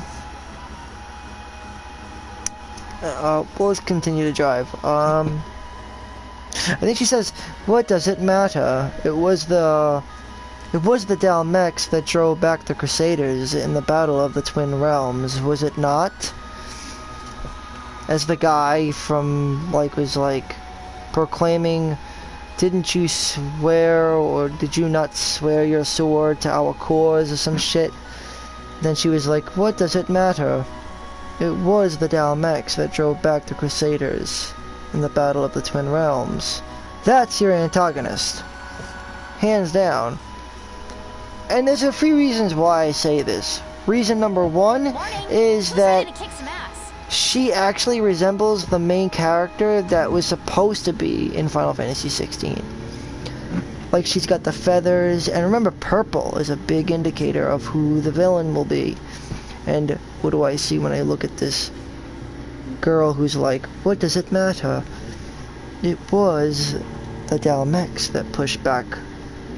Let's continue to drive. I think she says, "What does it matter? It was the Dalmex that drove back the Crusaders in the Battle of the Twin Realms, was it not?" As the guy from, like, was, like, proclaiming, "Didn't you swear, or did you not swear your sword to our cause," or some shit. Then she was like, "What does it matter? It was the Dalmex that drove back the Crusaders in the Battle of the Twin Realms." That's your antagonist. Hands down. And there's a few reasons why I say this. Reason number one is that she actually resembles the main character that was supposed to be in Final Fantasy 16. Like, she's got the feathers, and remember, purple is a big indicator of who the villain will be. And what do I see when I look at this girl who's like, "What does it matter? It was the Dalmex that pushed back,"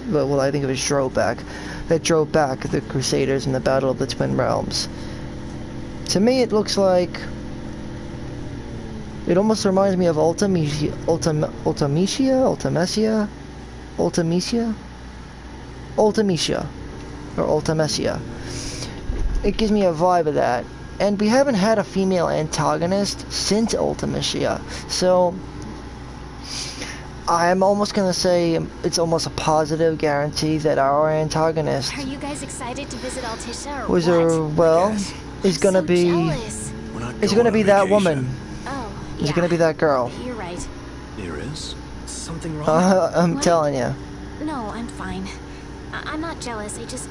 well, I think it was drove back the Crusaders in the Battle of the Twin Realms. To me, it looks like, it almost reminds me of Ultimecia, or Ultimecia. It gives me a vibe of that. And we haven't had a female antagonist since Ultimecia, so I'm almost gonna say it's almost a positive guarantee that our antagonist Are you guys excited to visit Altissia or was what? is gonna So be jealous. is gonna be that woman. Oh, Is yeah. gonna be that girl. You're right. Iris? Something wrong? I'm What? telling you. No, I'm fine. I'm not jealous. I just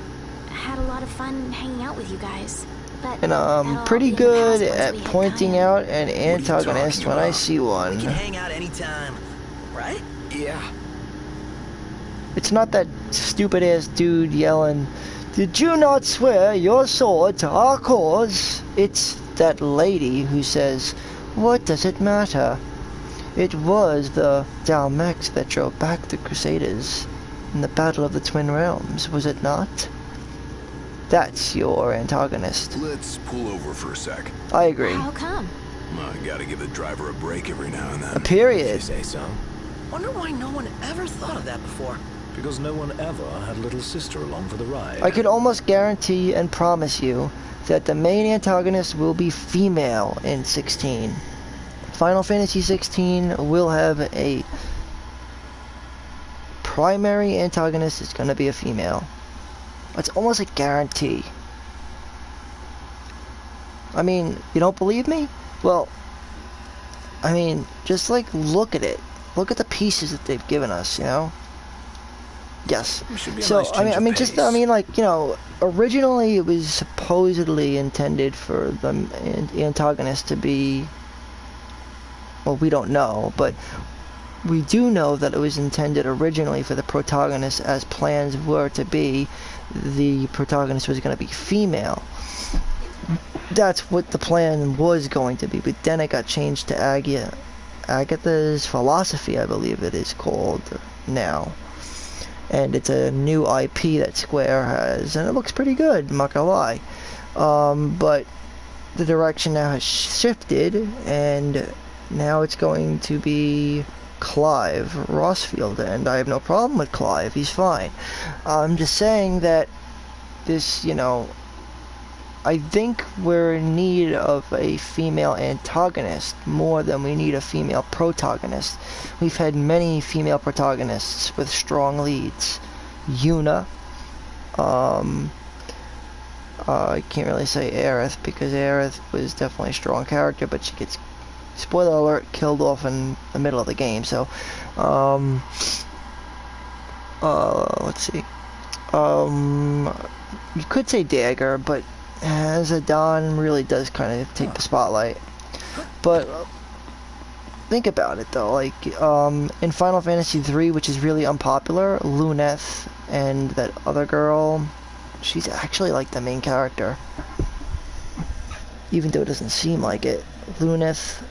had a lot of fun hanging out with you guys. But And that'll I'm all pretty be in the good past once at we hit pointing Gaia. out an antagonist talking when I about? see We one. can hang out anytime, right? Yeah. It's not that stupid ass dude yelling, "Did you not swear your sword to our cause?" It's that lady who says, "What does it matter? It was the Dalmex that drove back the Crusaders in the Battle of the Twin Realms, was it not?" That's your antagonist. Let's pull over for a sec. I agree. How come? I gotta give the driver a break every now and A then. period. You say so? Wonder why no one ever thought of that before. Because no one ever had little sister along for the ride. I could almost guarantee and promise you that the main antagonist will be female in 16. Final Fantasy 16 will have a primary antagonist. It's gonna be a female. It's almost a guarantee. I mean, you don't believe me? Well, I mean, just like look at it. Look at the pieces that they've given us, you know? Yes. Should be a So, nice change of just, pace. like, you know, originally it was supposedly intended for the antagonist to be, well, we don't know, but we do know that it was intended originally for the protagonist, as plans were to be, the protagonist was going to be female. That's what the plan was going to be, but then it got changed to Agatha's Philosophy, I believe it is called now. And it's a new IP that Square has, and it looks pretty good, I'm not gonna lie. But the direction now has shifted, and now it's going to be Clive Rossfield, and I have no problem with Clive, he's fine. I'm just saying that this, you know, I think we're in need of a female antagonist more than we need a female protagonist. We've had many female protagonists with strong leads. Yuna, I can't really say Aerith because Aerith was definitely a strong character, but she gets, spoiler alert, killed off in the middle of the game. So, let's see. You could say Dagger, but Zidane really does kind of take the spotlight. But think about it though, like in Final Fantasy III, which is really unpopular, Luneth and that other girl, she's actually like the main character, even though it doesn't seem like it. Luneth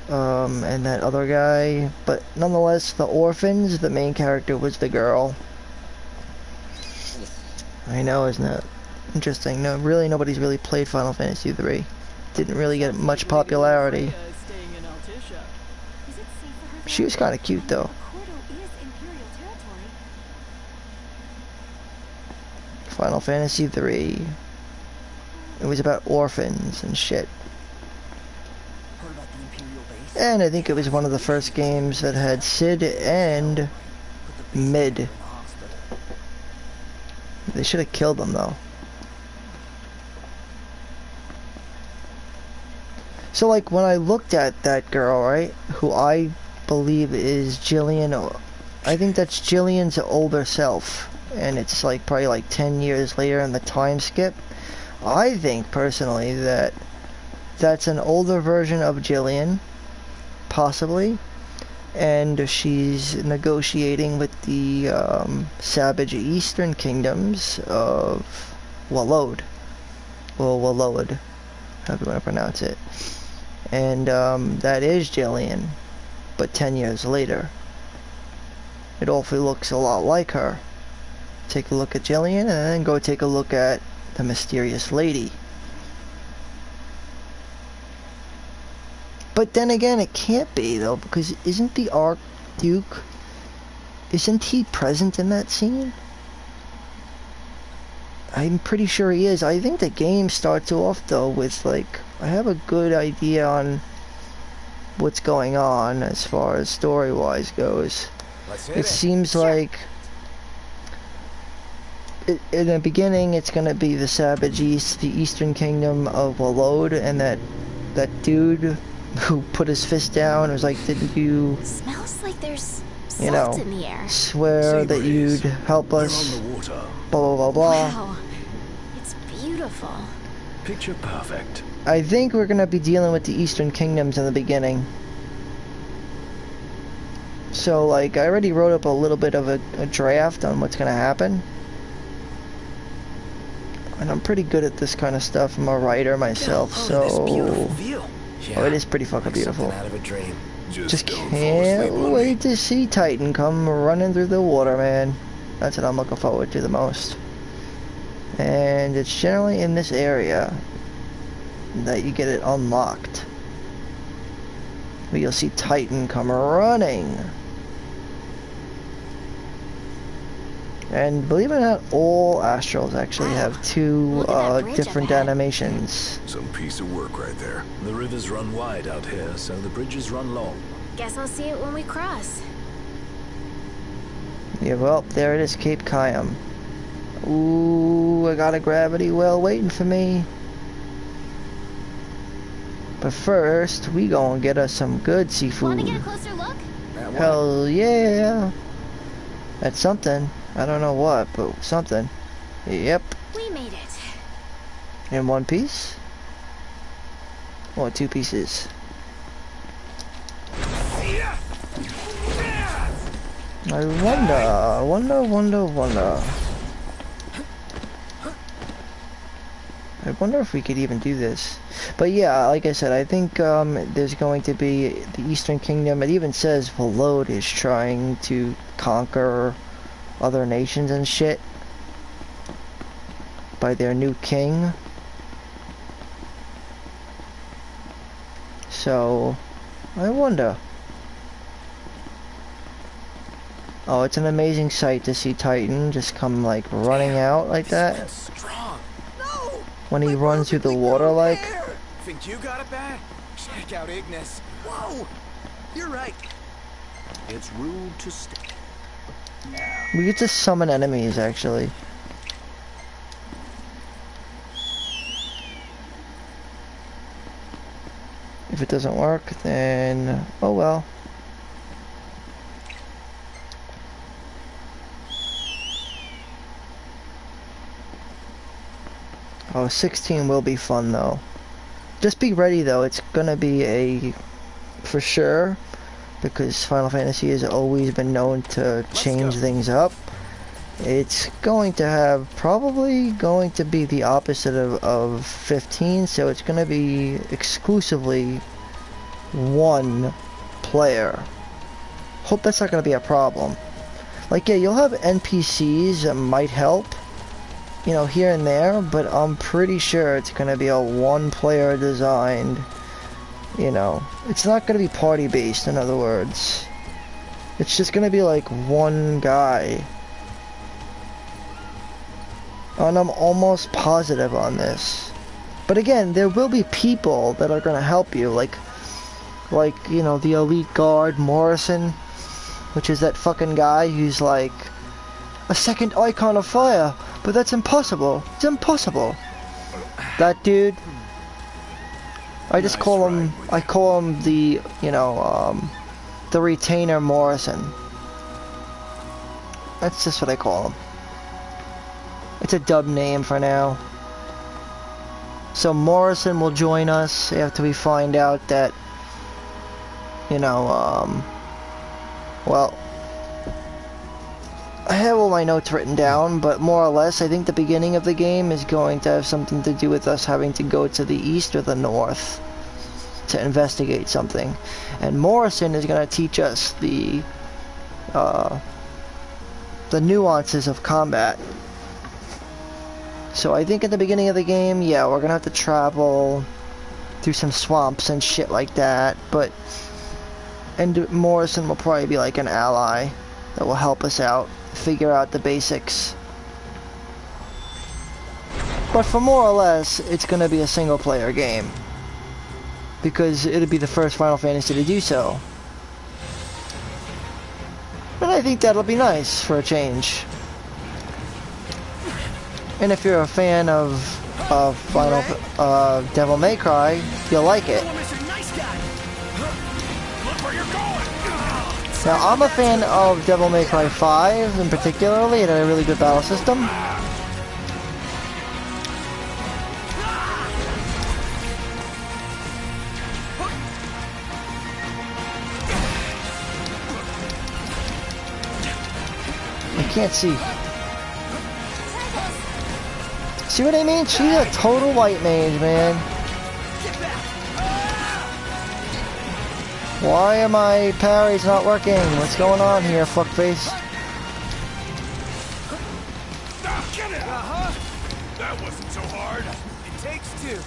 and that other guy, but nonetheless, the orphans, the main character was the girl. I know, isn't it interesting? No, really, nobody's really played Final Fantasy III. Didn't really get much popularity. She was kind of cute though. Final Fantasy III. It was about orphans and shit. And I think it was one of the first games that had Cid and Mid. They should have killed them though. So like when I looked at that girl, right, who I believe is Jillian, I think that's Jillian's older self, and it's like probably like 10 years later in the time skip. I think personally that that's an older version of Jillian, possibly, and she's negotiating with the savage eastern kingdoms of Wallod, or Wallod, however you want to pronounce it. And that is Jillian, but 10 years later. It awfully looks a lot like her. Take a look at Jillian, and then go take a look at the mysterious lady. But then again, it can't be though, because isn't the Archduke, isn't he present in that scene? I'm pretty sure he is. I think the game starts off though with like, I have a good idea on what's going on as far as story-wise goes. It seems like in the beginning it's gonna be the Savage East, the Eastern Kingdom of Wallod, and that dude who put his fist down and was like, didn't you, Smells like there's you salt know, in the air. swear that you'd help us, blah blah blah blah. Wow. It's beautiful. Picture perfect. I think we're gonna be dealing with the Eastern Kingdoms in the beginning. So like, I already wrote up a little bit of a draft on what's gonna happen. And I'm pretty good at this kind of stuff. I'm a writer myself, so... This beautiful view. Oh, it is pretty fucking beautiful. Something out of a dream. Just don't fall can't asleep on me. wait to see Titan come running through the water, man. That's what I'm looking forward to the most. And it's generally in this area that you get it unlocked. But you'll see Titan come running. And believe it or not, all Astrals actually have two Look at that bridge different up ahead. animations. Some piece of work right there. The rivers run wide out here, so the bridges run long. Guess I'll see it when we cross. Yeah, well, there it is, Cape Kayam. Ooh, I got a gravity well waiting for me. But first, we gonna get us some good Want seafood. to get a closer look? Hell yeah! That's something. I don't know what, but something. Yep. We made it. In one piece? Or two pieces? I wonder if we could even do this. But yeah, like I said, I think there's going to be the Eastern Kingdom. It even says Wallod is trying to conquer other nations and shit by their new king. So, I wonder. Oh, it's an amazing sight to see Titan just come like running out like that. Strong. No. When he runs through the water like. Think you got it bad? Check out Ignis. Whoa. You're right. It's rude to stay. We get to summon enemies actually. If it doesn't work, then oh well. Oh, 16 will be fun though. Just be ready though, it's gonna be a, for sure, because Final Fantasy has always been known to change things up. It's going to have, probably going to be the opposite of 15, so it's gonna be exclusively one player. Hope that's not gonna be a problem. Like, yeah, you'll have NPCs that might help, you know, here and there, but I'm pretty sure it's gonna be a one-player designed, you know, it's not gonna be party-based, in other words. It's just gonna be like one guy. And I'm almost positive on this. But again, there will be people that are gonna help you, like, you know, the elite guard, Morrison, which is that fucking guy who's like, a second icon of fire, but that's impossible. It's impossible. That dude, I just call him, I call him the, you know, the retainer Morrison. That's just what I call him. It's a dub name for now. So Morrison will join us after we find out that, you know, well, I have all my notes written down, but more or less, I think the beginning of the game is going to have something to do with us having to go to the east or the north to investigate something. And Morrison is going to teach us the nuances of combat. So I think at the beginning of the game, yeah, we're going to have to travel through some swamps and shit like that, and Morrison will probably be like an ally that will help us out, figure out the basics. But for more or less, it's going to be a single player game, because it'll be the first Final Fantasy to do so. And I think that'll be nice for a change. And if you're a fan of Devil May Cry, you'll like it. Now, I'm a fan of Devil May Cry 5 in particularly. It had a really good battle system. I can't see. See what I mean? She's a total white mage, man. Why are my parries not working? What's going on here, fuckface? Get it! That wasn't so hard. It takes two.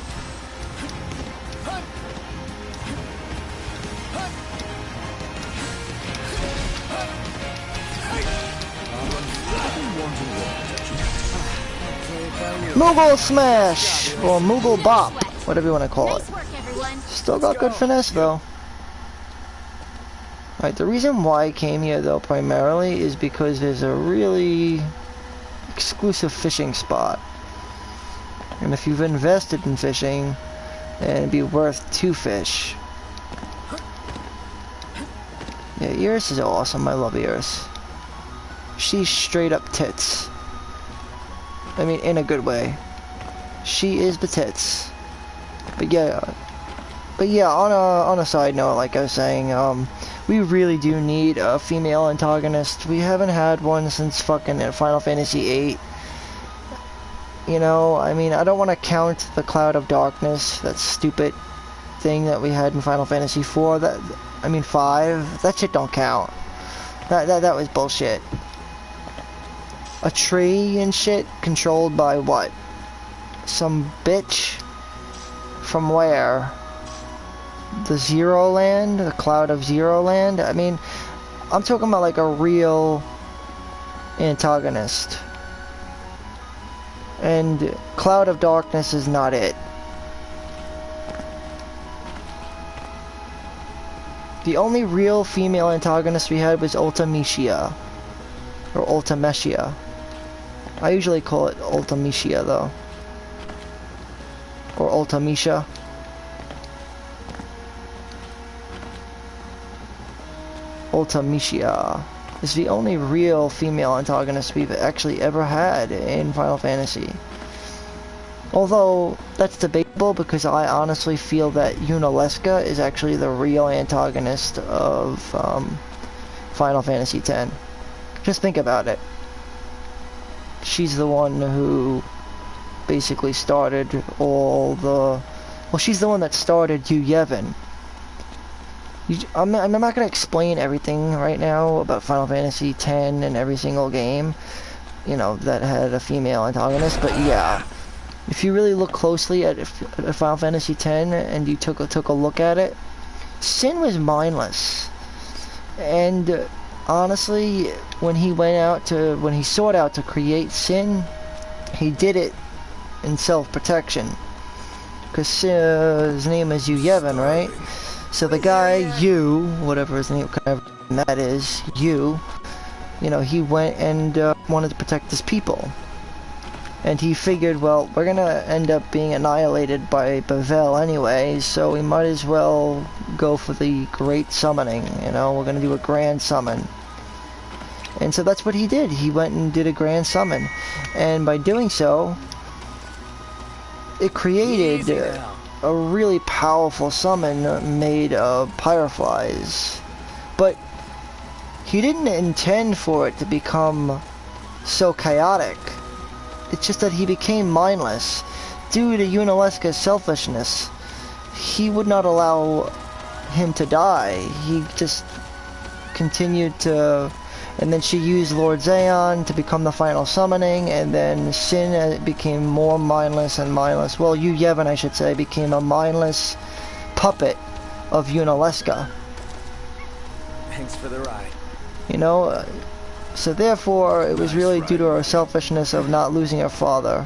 Moogle Smash! Or Moogle Bop, whatever you want to call it. Nice work, everyone. Still got good finesse, though. Alright, the reason why I came here, though, primarily, is because there's a really exclusive fishing spot. And if you've invested in fishing, then it'd be worth 2 fish. Yeah, Iris is awesome. I love Iris. She's straight up tits. I mean, in a good way. She is the tits. But yeah, on a side note, like I was saying, we really do need a female antagonist. We haven't had one since fucking Final Fantasy VIII. You know, I mean, I don't want to count the Cloud of Darkness, that stupid thing that we had in Final Fantasy IV. I mean 5. That shit don't count. That was bullshit. A tree and shit controlled by what? Some bitch? From where? The Zero Land? The Cloud of Zero Land? I mean, I'm talking about like a real antagonist. And Cloud of Darkness is not it. The only real female antagonist we had was Ultimecia. Or Ultimecia. I usually call it Ultimecia though. Or Ultimecia. Ultimecia is the only real female antagonist we've actually ever had in Final Fantasy. Although, that's debatable because I honestly feel that Yunalesca is actually the real antagonist of Final Fantasy X. Just think about it. She's the one who basically started all the... Well, she's the one that started Yu Yevon. I'm not going to explain everything right now about Final Fantasy X and every single game, you know, that had a female antagonist, but yeah. If you really look closely at Final Fantasy X and you took a look at it, Sin was mindless. And honestly, when he sought out to create Sin, he did it in self-protection. Because his name is Yu Yevon, right? So the guy, Yu, whatever his name kind of that is, Yu, you know, he went and wanted to protect his people. And he figured, well, we're gonna end up being annihilated by Bevelle anyway, so we might as well go for the great summoning, you know, we're gonna do a grand summon. And so that's what he did. He went and did a grand summon. And by doing so, it created a really powerful summon made of pyroflies. But he didn't intend for it to become so chaotic. It's just that he became mindless. Due to Yunalesca's selfishness, he would not allow him to die. He just continued to... And then she used Lord Zayon to become the final summoning, and then Sin became more mindless and mindless. Well, Yu Yevon, I should say, became a mindless puppet of Yunalesca. Thanks for the ride. You know, so therefore, it was really due to her selfishness of not losing her father.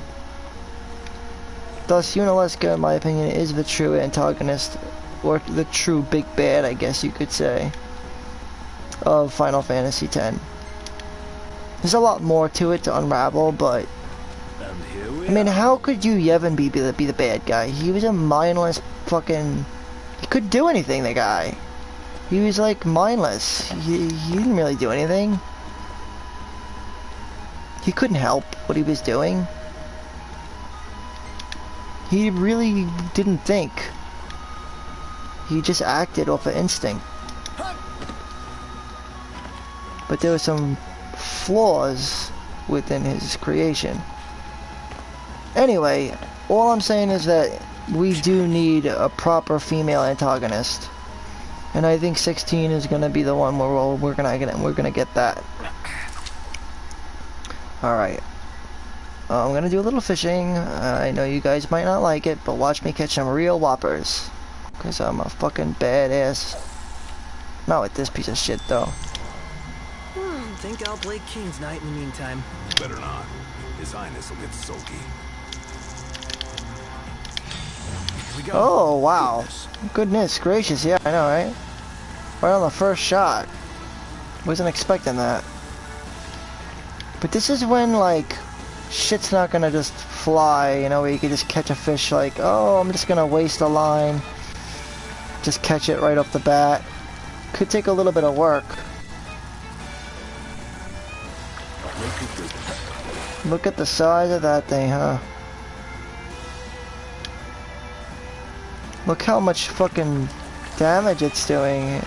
Thus, Yunalesca, in my opinion, is the true antagonist, or the true big bad, I guess you could say, of Final Fantasy X. There's a lot more to it to unravel, but I mean, how could Yu Yevon be the bad guy? He was a mindless fucking... He couldn't do anything, the guy. He was like mindless. He didn't really do anything. He couldn't help what he was doing. He really didn't think. He just acted off of instinct. But there were some flaws within his creation. Anyway, all I'm saying is that we do need a proper female antagonist. And I think 16 is gonna be the one where we're gonna get that. Alright. I'm gonna do a little fishing. I know you guys might not like it, but watch me catch some real whoppers. Because I'm a fucking badass. Not with this piece of shit, though. Think I'll play King's Knight in the meantime. Better not. His Highness will get sulky. Here we go. Oh, wow. Goodness gracious, yeah, I know, right? Right on the first shot. Wasn't expecting that. But this is when, like, shit's not gonna just fly, you know, where you can just catch a fish like, oh, I'm just gonna waste a line. Just catch it right off the bat. Could take a little bit of work. Look at the size of that thing, huh? Look how much fucking damage it's doing.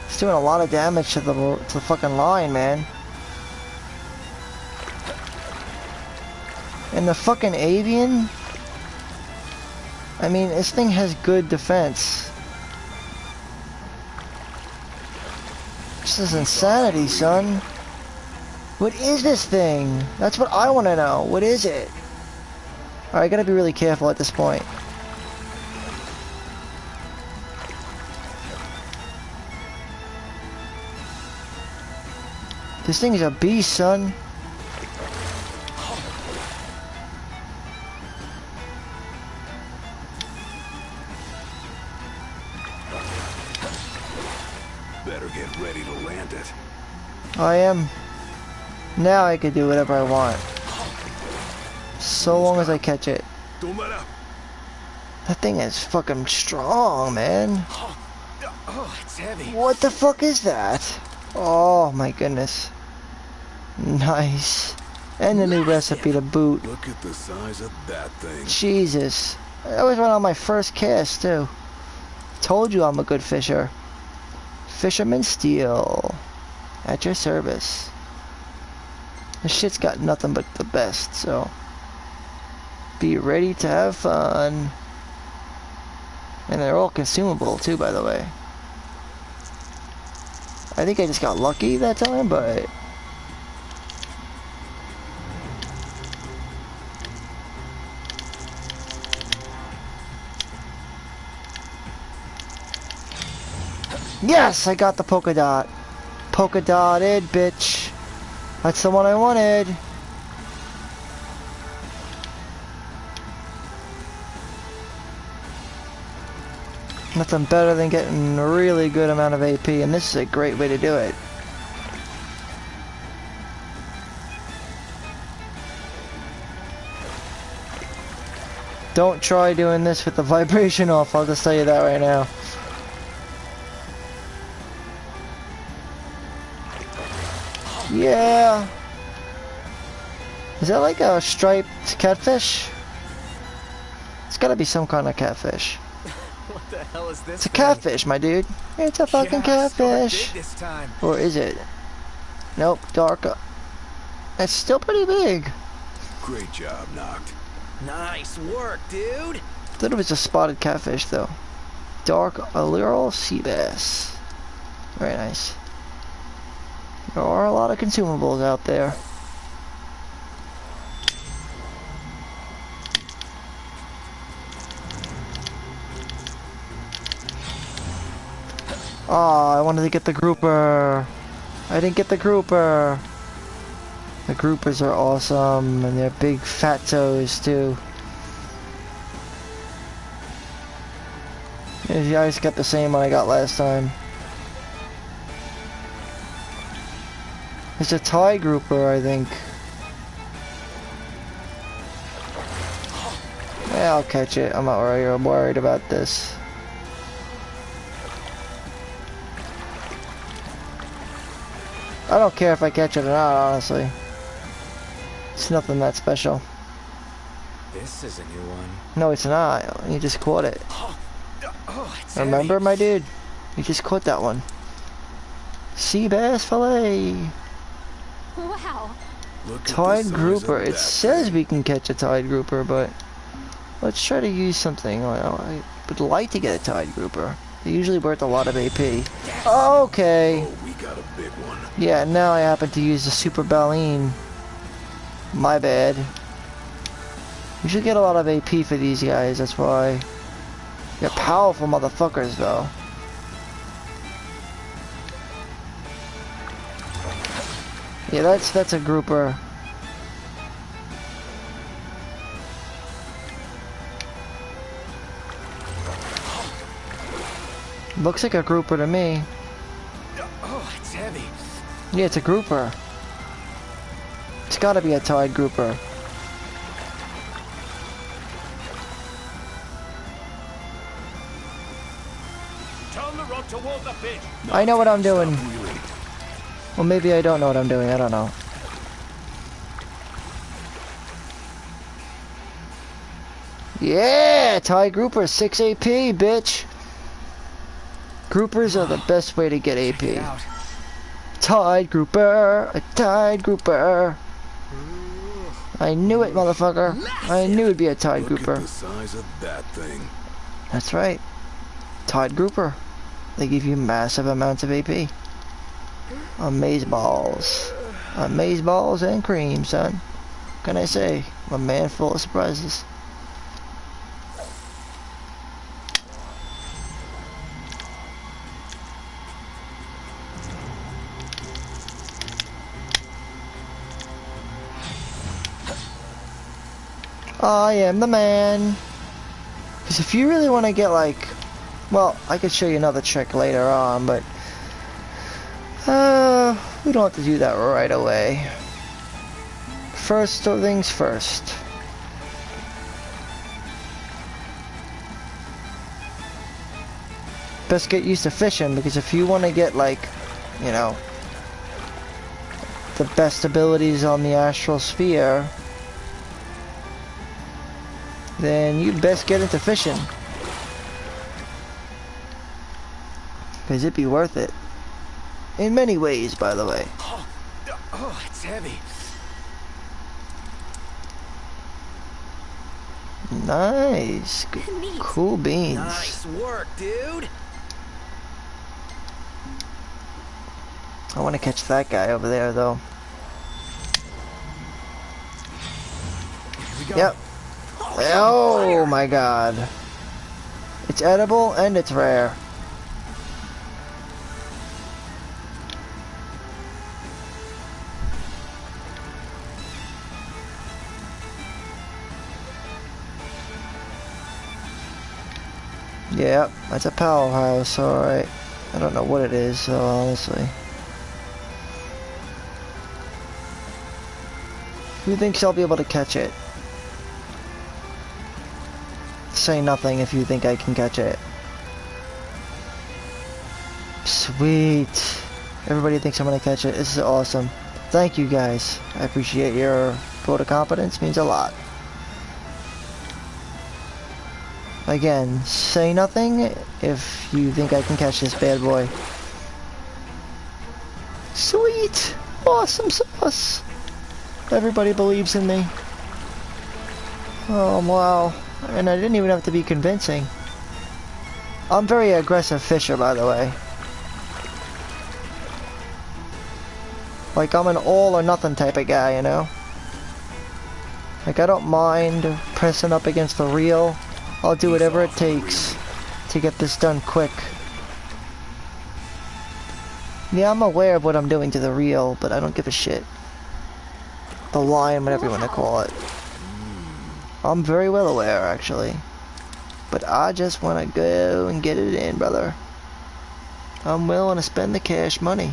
It's doing a lot of damage to the fucking line, man. And the fucking avian? I mean, this thing has good defense. This is insanity, son. What is this thing? That's what I want to know. What is it? Alright, I gotta be really careful at this point. This thing is a beast, son. Better get ready to land it. I am. Now I can do whatever I want. So long as I catch it. That thing is fucking strong, man. Oh, it's heavy. What the fuck is that? Oh my goodness. Nice. And the new recipe to boot. Look at the size of that thing. Jesus. I always went on my first cast too. Told you I'm a good fisher. Fisherman Steel. At your service. This shit's got nothing but the best, so be ready to have fun. And they're all consumable too, by the way. I think I just got lucky that time, but yes, I got the polka dot. Polka dotted, bitch. That's the one I wanted. Nothing better than getting a really good amount of AP, and this is a great way to do it. Don't try doing this with the vibration off, I'll just tell you that right now. Yeah. Is that like a striped catfish? It's gotta be some kind of catfish. What the hell is this? It's a catfish, my dude. It's a fucking catfish. Big this time. Or is it? Nope, dark. It's still pretty big. Great job, Noct. Nice work, dude. Thought it was a spotted catfish though. Dark allural sea bass. Very nice. There are a lot of consumables out there. Oh, I wanted to get the grouper. I didn't get the grouper. The groupers are awesome, and they're big fat toes too. Yeah, I just got the same one I got last time. It's a Thai grouper, I think. Yeah, I'll catch it. I'm not worried about this. I don't care if I catch it or not, honestly. It's nothing that special. This is a new one. No, it's not. You just caught it. Oh, it's Remember, heavy. my dude? You just caught that one. Sea bass fillet. Wow. Look at the Tide size grouper. of It that says thing. we can catch a tide grouper, but let's try to use something. I would like to get a tide grouper. They're usually worth a lot of AP. Okay. Oh, we got a big one. Yeah, now I happen to use the super baleen. My bad. You should get a lot of AP for these guys, that's why. They're powerful motherfuckers, though. Yeah, that's a grouper. Looks like a grouper to me. Oh, it's heavy. Yeah, it's a grouper. It's gotta be a tide grouper. Turn the rod toward the fish. I know what I'm doing. Stop wheeling. Well, maybe I don't know what I'm doing. I don't know. Yeah, tide grouper, 6 AP, bitch. Groupers are the best way to get Get AP. out. Tide grouper, a tide grouper. I knew it, motherfucker. I knew it'd be a tide Look grouper. at the size of that thing. That's right. Tide grouper. They give you massive amounts of AP. Amaze balls. Amaze balls and cream, son. What can I say? I'm a man full of surprises. I am the man. Because if you really want to get like, well, I could show you another trick later on, but we don't have to do that right away. First things first. best get used to fishing, because if you want to get, like, you know, the best abilities on the astral sphere, then you best get into fishing. Because it'd be worth it. In many ways, by the way. Oh, it's heavy. Nice. Neat. Cool beans. Nice work, dude. I want to catch that guy over there, though. Here we go. Yep. Oh my god. It's edible and it's rare. Yep, that's a powerhouse, alright. I don't know what it is, so honestly. Who thinks I'll be able to catch it? Say nothing if you think I can catch it. Sweet. Everybody thinks I'm gonna catch it. This is awesome. Thank you guys. I appreciate your vote of confidence. Means a lot. Again, say nothing if you think I can catch this bad boy. Sweet! Awesome sauce! Everybody believes in me. Oh, wow. And I didn't even have to be convincing. I'm very aggressive fisher, by the way. Like, I'm an all or nothing type of guy, you know? Like, I don't mind pressing up against the reel. I'll do whatever it takes to get this done quick. Yeah, I'm aware of what I'm doing to the reel, but I don't give a shit. The line, whatever you want to call it. I'm very well aware, actually. But I just want to go and get it in, brother. I'm willing to spend the cash money.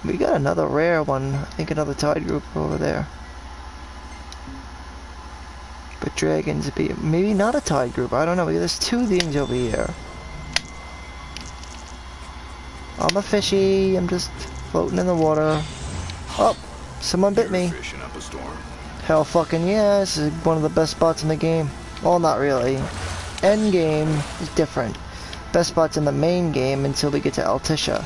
We got another rare one. I think another tide group over there. But dragons, maybe not a tide group. I don't know. There's two things over here. I'm a fishy. I'm just floating in the water. Oh, someone bit me. Fishing up a storm. Hell fucking yeah. This is one of the best spots in the game. Well, not really. End game is different. Best spots in the main game until we get to Altissia.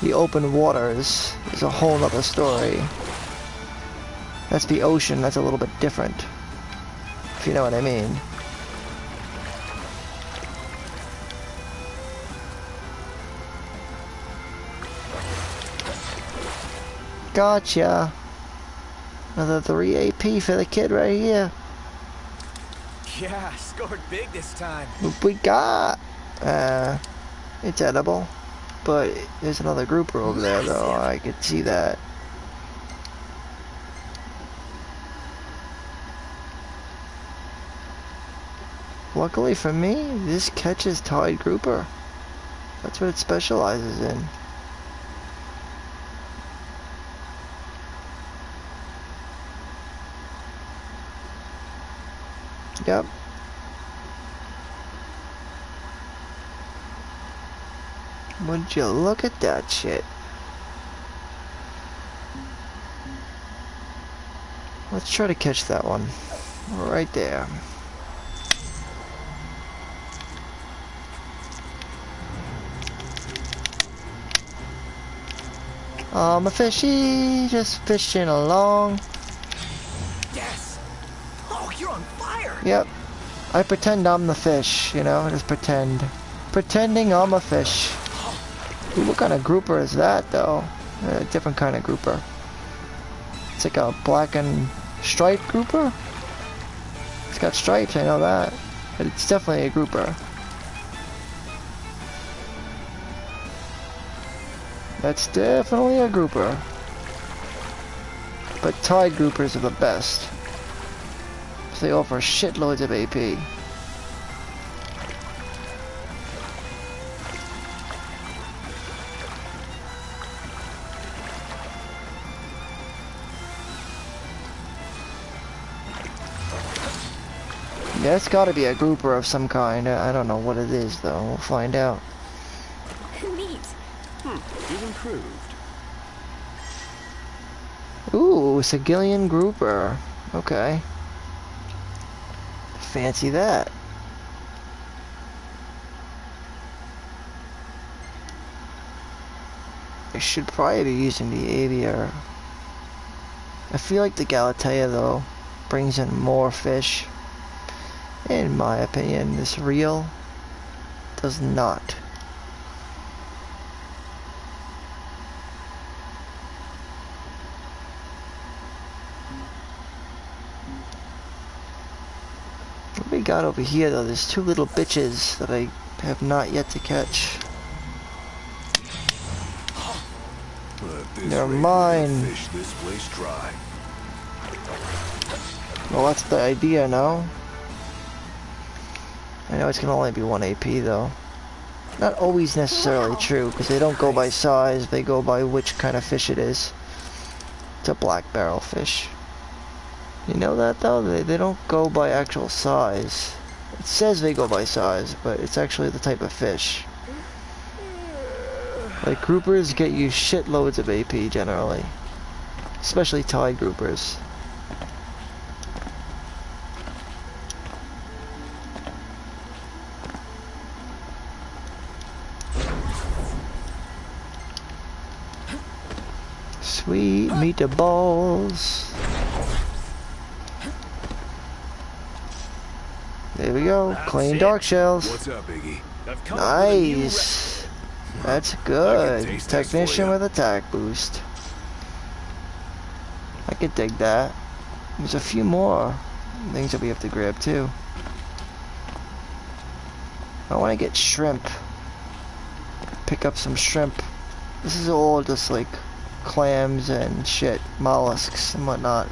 The open waters is a whole nother story. That's the ocean, that's a little bit different. If you know what I mean. Gotcha. Another 3 AP for the kid right here. Yeah, scored big this time. What we got? It's edible. But there's another grouper over there though, I could see that. Luckily for me, this catches tide grouper. That's what it specializes in. Yep. Would you look at that shit? Let's try to catch that one. Right there. I'm a fishy, just fishing along. Yes. Oh, you're on fire. Yep. I pretend I'm the fish, you know, just pretend. Pretending I'm a fish. Ooh, what kind of grouper is that, though? A different kind of grouper. It's like a black and striped grouper. It's got stripes, I know that. But it's definitely a grouper. That's definitely a grouper. But tide groupers are the best. They offer shitloads of AP. Yeah, it's gotta be a grouper of some kind. I don't know what it is, though. We'll find out. Neat. You've improved. Ooh, Sigillian grouper. Okay. Fancy that. I should probably be using the Aviar. I feel like the Galatea, though, brings in more fish. In my opinion, this reel does not. What we got over here, though? There's two little bitches that I have not yet to catch. They're mine. Fish this place dry. Well, that's the idea, no? I know it's gonna only be 1 AP, though. Not always necessarily true, because they don't go by size, they go by which kind of fish it is. It's a black barrel fish. You know that, though? They don't go by actual size. It says they go by size, but it's actually the type of fish. Like, groupers get you shitloads of AP, generally. Especially tide groupers. Sweet meatballs. There we go. Clean dark shells. What's up, Iggy? I've come up with a new Nice. That's I can good. taste this for Technician ya. with attack boost. I could dig that. There's a few more things that we have to grab too. I want to get shrimp. Pick up some shrimp. This is all just like clams and shit, mollusks and whatnot.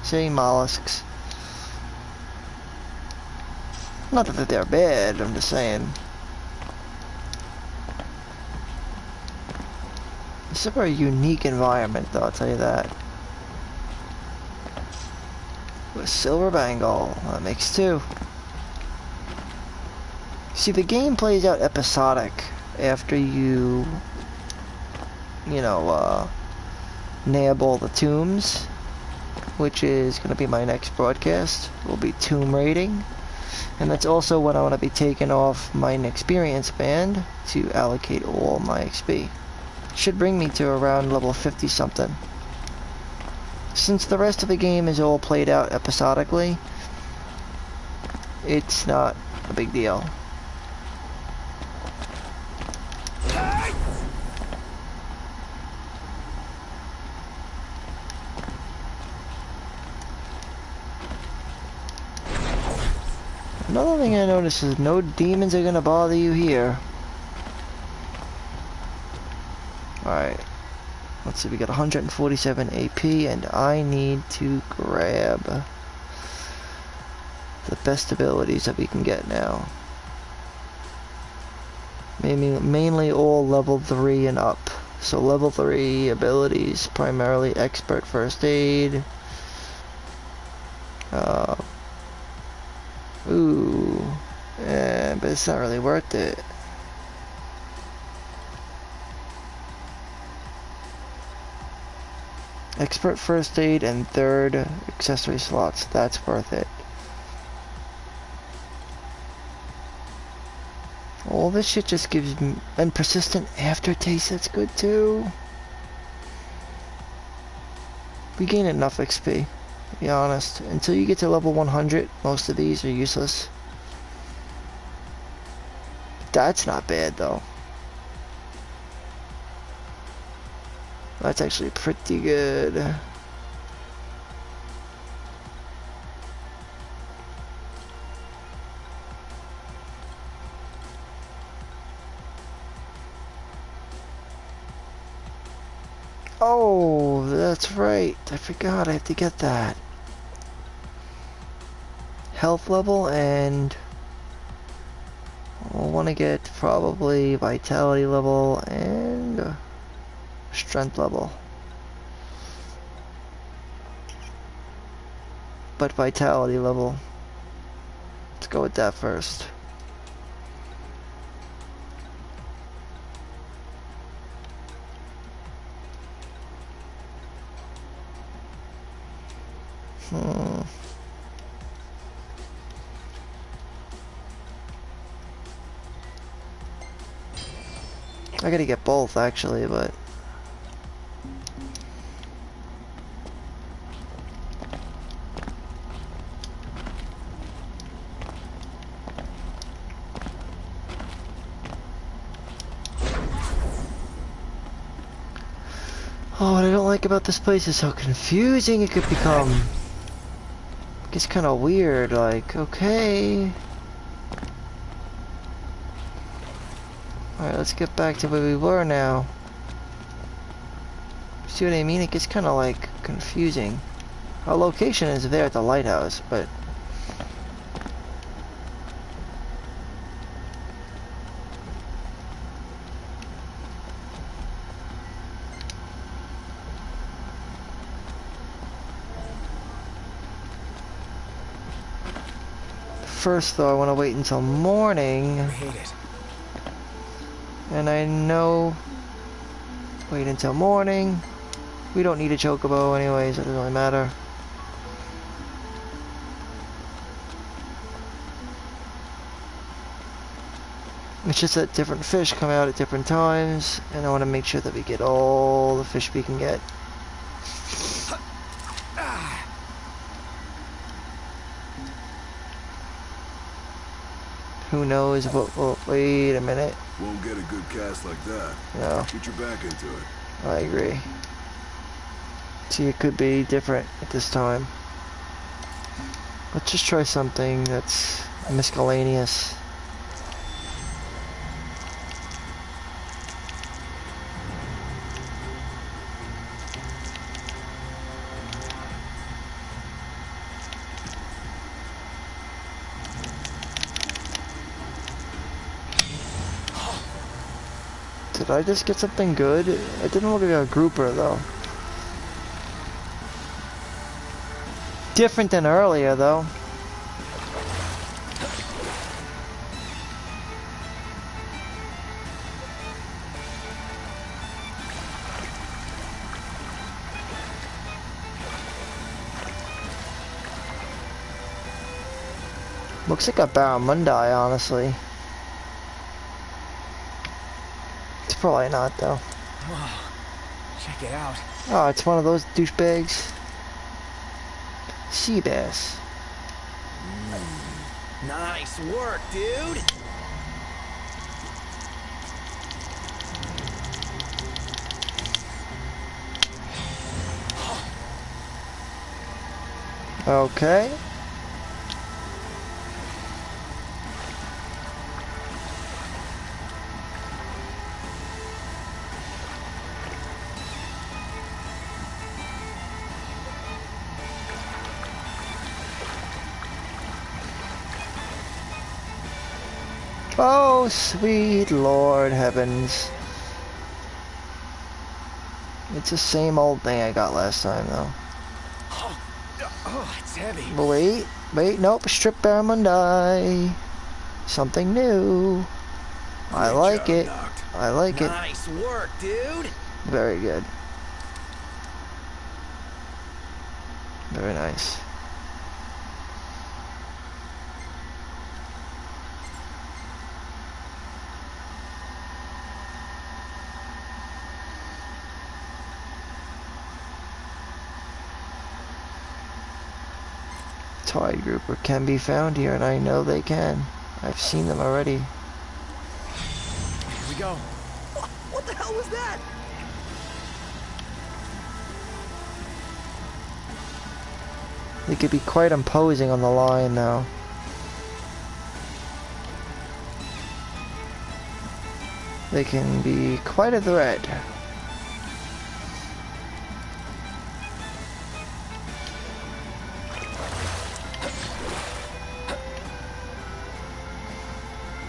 Say mollusks. Not that they're bad, I'm just saying. It's a very unique environment, though, I'll tell you that. With silver bangle, that makes 2. See, the game plays out episodic after you nab all the tombs, which is going to be my next broadcast. Will be tomb raiding, and that's also when I want to be taking off my experience band to allocate all my XP. Should bring me to around level 50 something. Since the rest of the game is all played out episodically, it's not a big deal. Another thing I noticed is no demons are gonna bother you here. Alright. Let's see, we got 147 AP, and I need to grab the best abilities that we can get now. Mainly all level 3 and up. So level 3 abilities, primarily expert first aid. But it's not really worth it. Expert first aid and 3rd accessory slots, that's worth it. All this shit just gives me, and persistent aftertaste, that's good too. We gain enough XP, to be honest. Until you get to level 100, most of these are useless. That's not bad though. That's actually pretty good. Oh, that's right. I forgot I have to get that. Health level, and I'll want to get probably vitality level and strength level. But vitality level. Let's go with that first. I gotta get both actually, but oh, what I don't like about this place is how confusing it could become. It gets kind of weird, like, okay. Alright, let's get back to where we were now. See what I mean? It gets kind of like confusing. Our location is there at the lighthouse, but first though I want to wait until morning. I hate it. And I know, wait until morning. We don't need a chocobo anyways, it doesn't really matter. It's just that different fish come out at different times, and I want to make sure that we get all the fish we can get. Who knows what, well, wait a minute. Won't get a good cast like that. No, Get your back into it. I agree. See, it could be different at this time. Let's just try something that's miscellaneous. Did I just get something good? It didn't look like a grouper though. Different than earlier though. Looks like a barramundi, honestly. It's probably not though. Whoa. Check it out. Oh, it's one of those douchebags. Sea bass. Nice work, dude. Okay. Oh, sweet Lord heavens. It's the same old thing I got last time, though. Oh, it's heavy. But wait, nope, strip barramundi. Something new. I Great like job, it. Noct. I like it. Nice work, dude. Very good. Very nice. Tide grouper can be found here, and I know they can. I've seen them already. Here we go. What the hell was that? They could be quite imposing on the line, though. They can be quite a threat.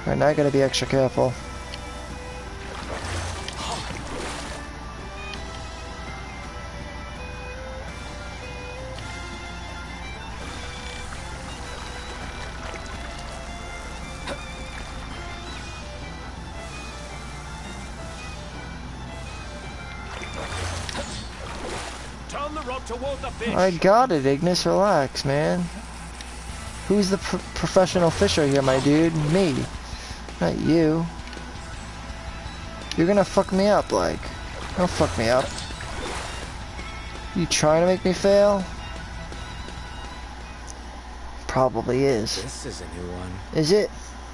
Alright, now I gotta be extra careful. rope toward the fish. I got it, Ignis. Relax, man. Who's the professional fisher here, my dude? Me. Not you. You're gonna fuck me up, like. Don't fuck me up. You trying to make me fail? Probably is. This is a new one. Is it?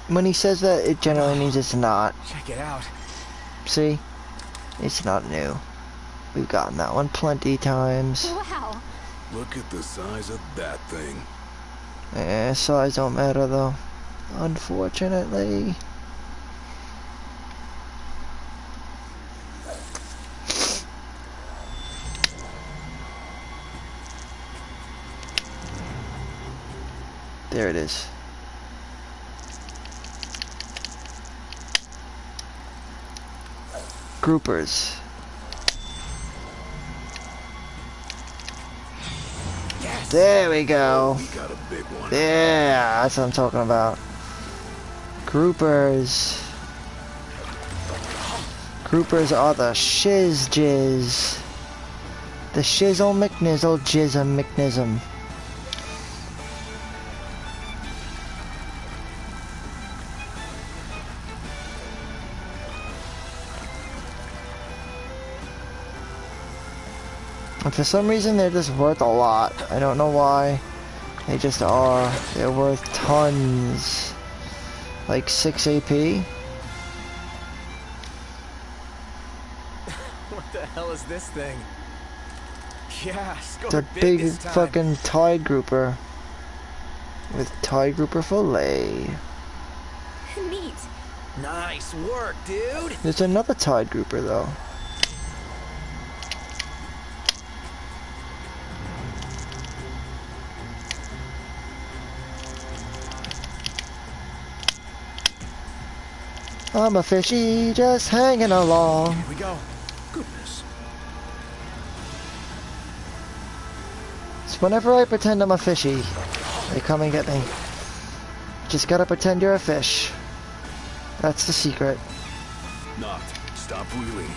When he says that, it generally means it's not. Check it out. See? It's not new. We've gotten that one plenty times. Wow. Look at the size of that thing. Size don't matter though. Unfortunately. There it is. Groupers. There we go. We got a big one. Yeah, that's what I'm talking about. Groupers. Groupers are the shiz jizz. The shizzle McNizzle jism McNism. And for some reason they're just worth a lot. I don't know why. They just are. They're worth tons. Like 6 AP. What the hell is this thing? Yeah, scored The big big this time. fucking tide grouper. With tide grouper fillet. Neat. Nice work, dude. There's another tide grouper though. I'm a fishy just hanging along. Here we go. Goodness. So whenever I pretend I'm a fishy, they come and get me. Just gotta pretend you're a fish. That's the secret. Not. Stop reeling.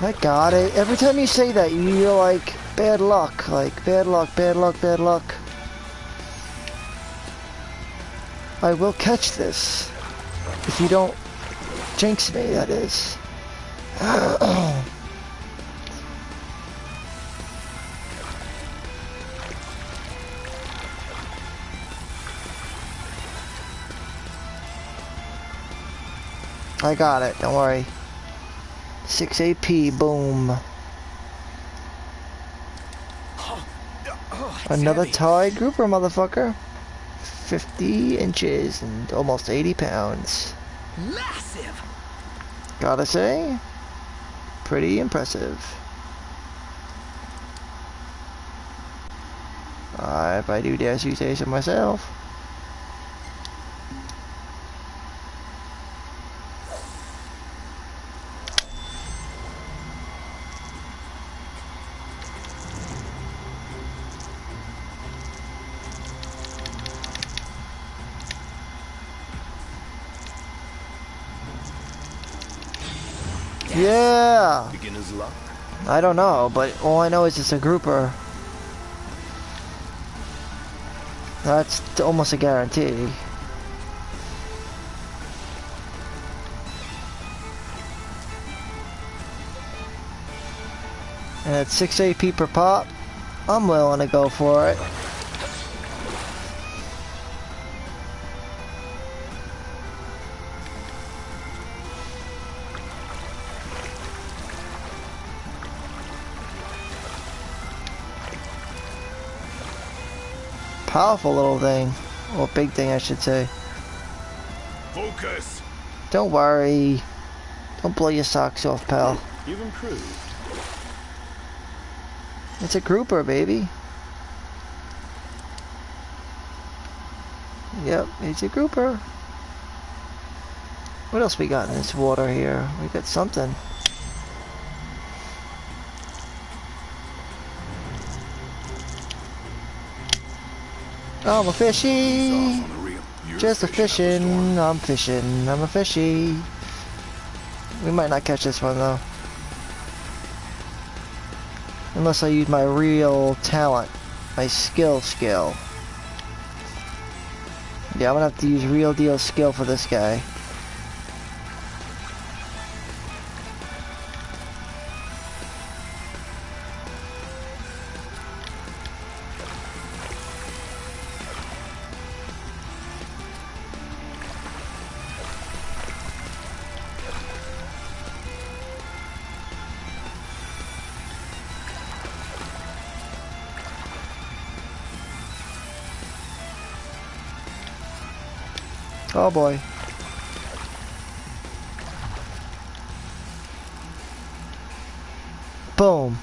I got it. Every time you say that, you're like, bad luck. Like, bad luck, bad luck, bad luck. I will catch this. If you don't jinx me, that is. I got it, don't worry. 6 AP, boom. Another tide grouper, motherfucker. 50 inches and almost 80 pounds. Massive. Gotta say, pretty impressive. If I do dare to say so myself. Yeah! Beginner's luck. I don't know, but all I know is it's a grouper. That's almost a guarantee. And at 6 AP per pop, I'm willing to go for it. Powerful little thing. Or big thing, I should say. Focus. Don't worry. Don't blow your socks off, pal. You've improved. It's a grouper, baby. Yep, it's a grouper. What else we got in this water here? We got something. Oh, I'm a fishy. Off on the reel. You're Just a fishing up fishing. I'm fishing. I'm a fishy. We might not catch this one though. Unless I use my real talent. My skill. Yeah, I'm gonna have to use real deal skill for this guy. Oh boy. Boom.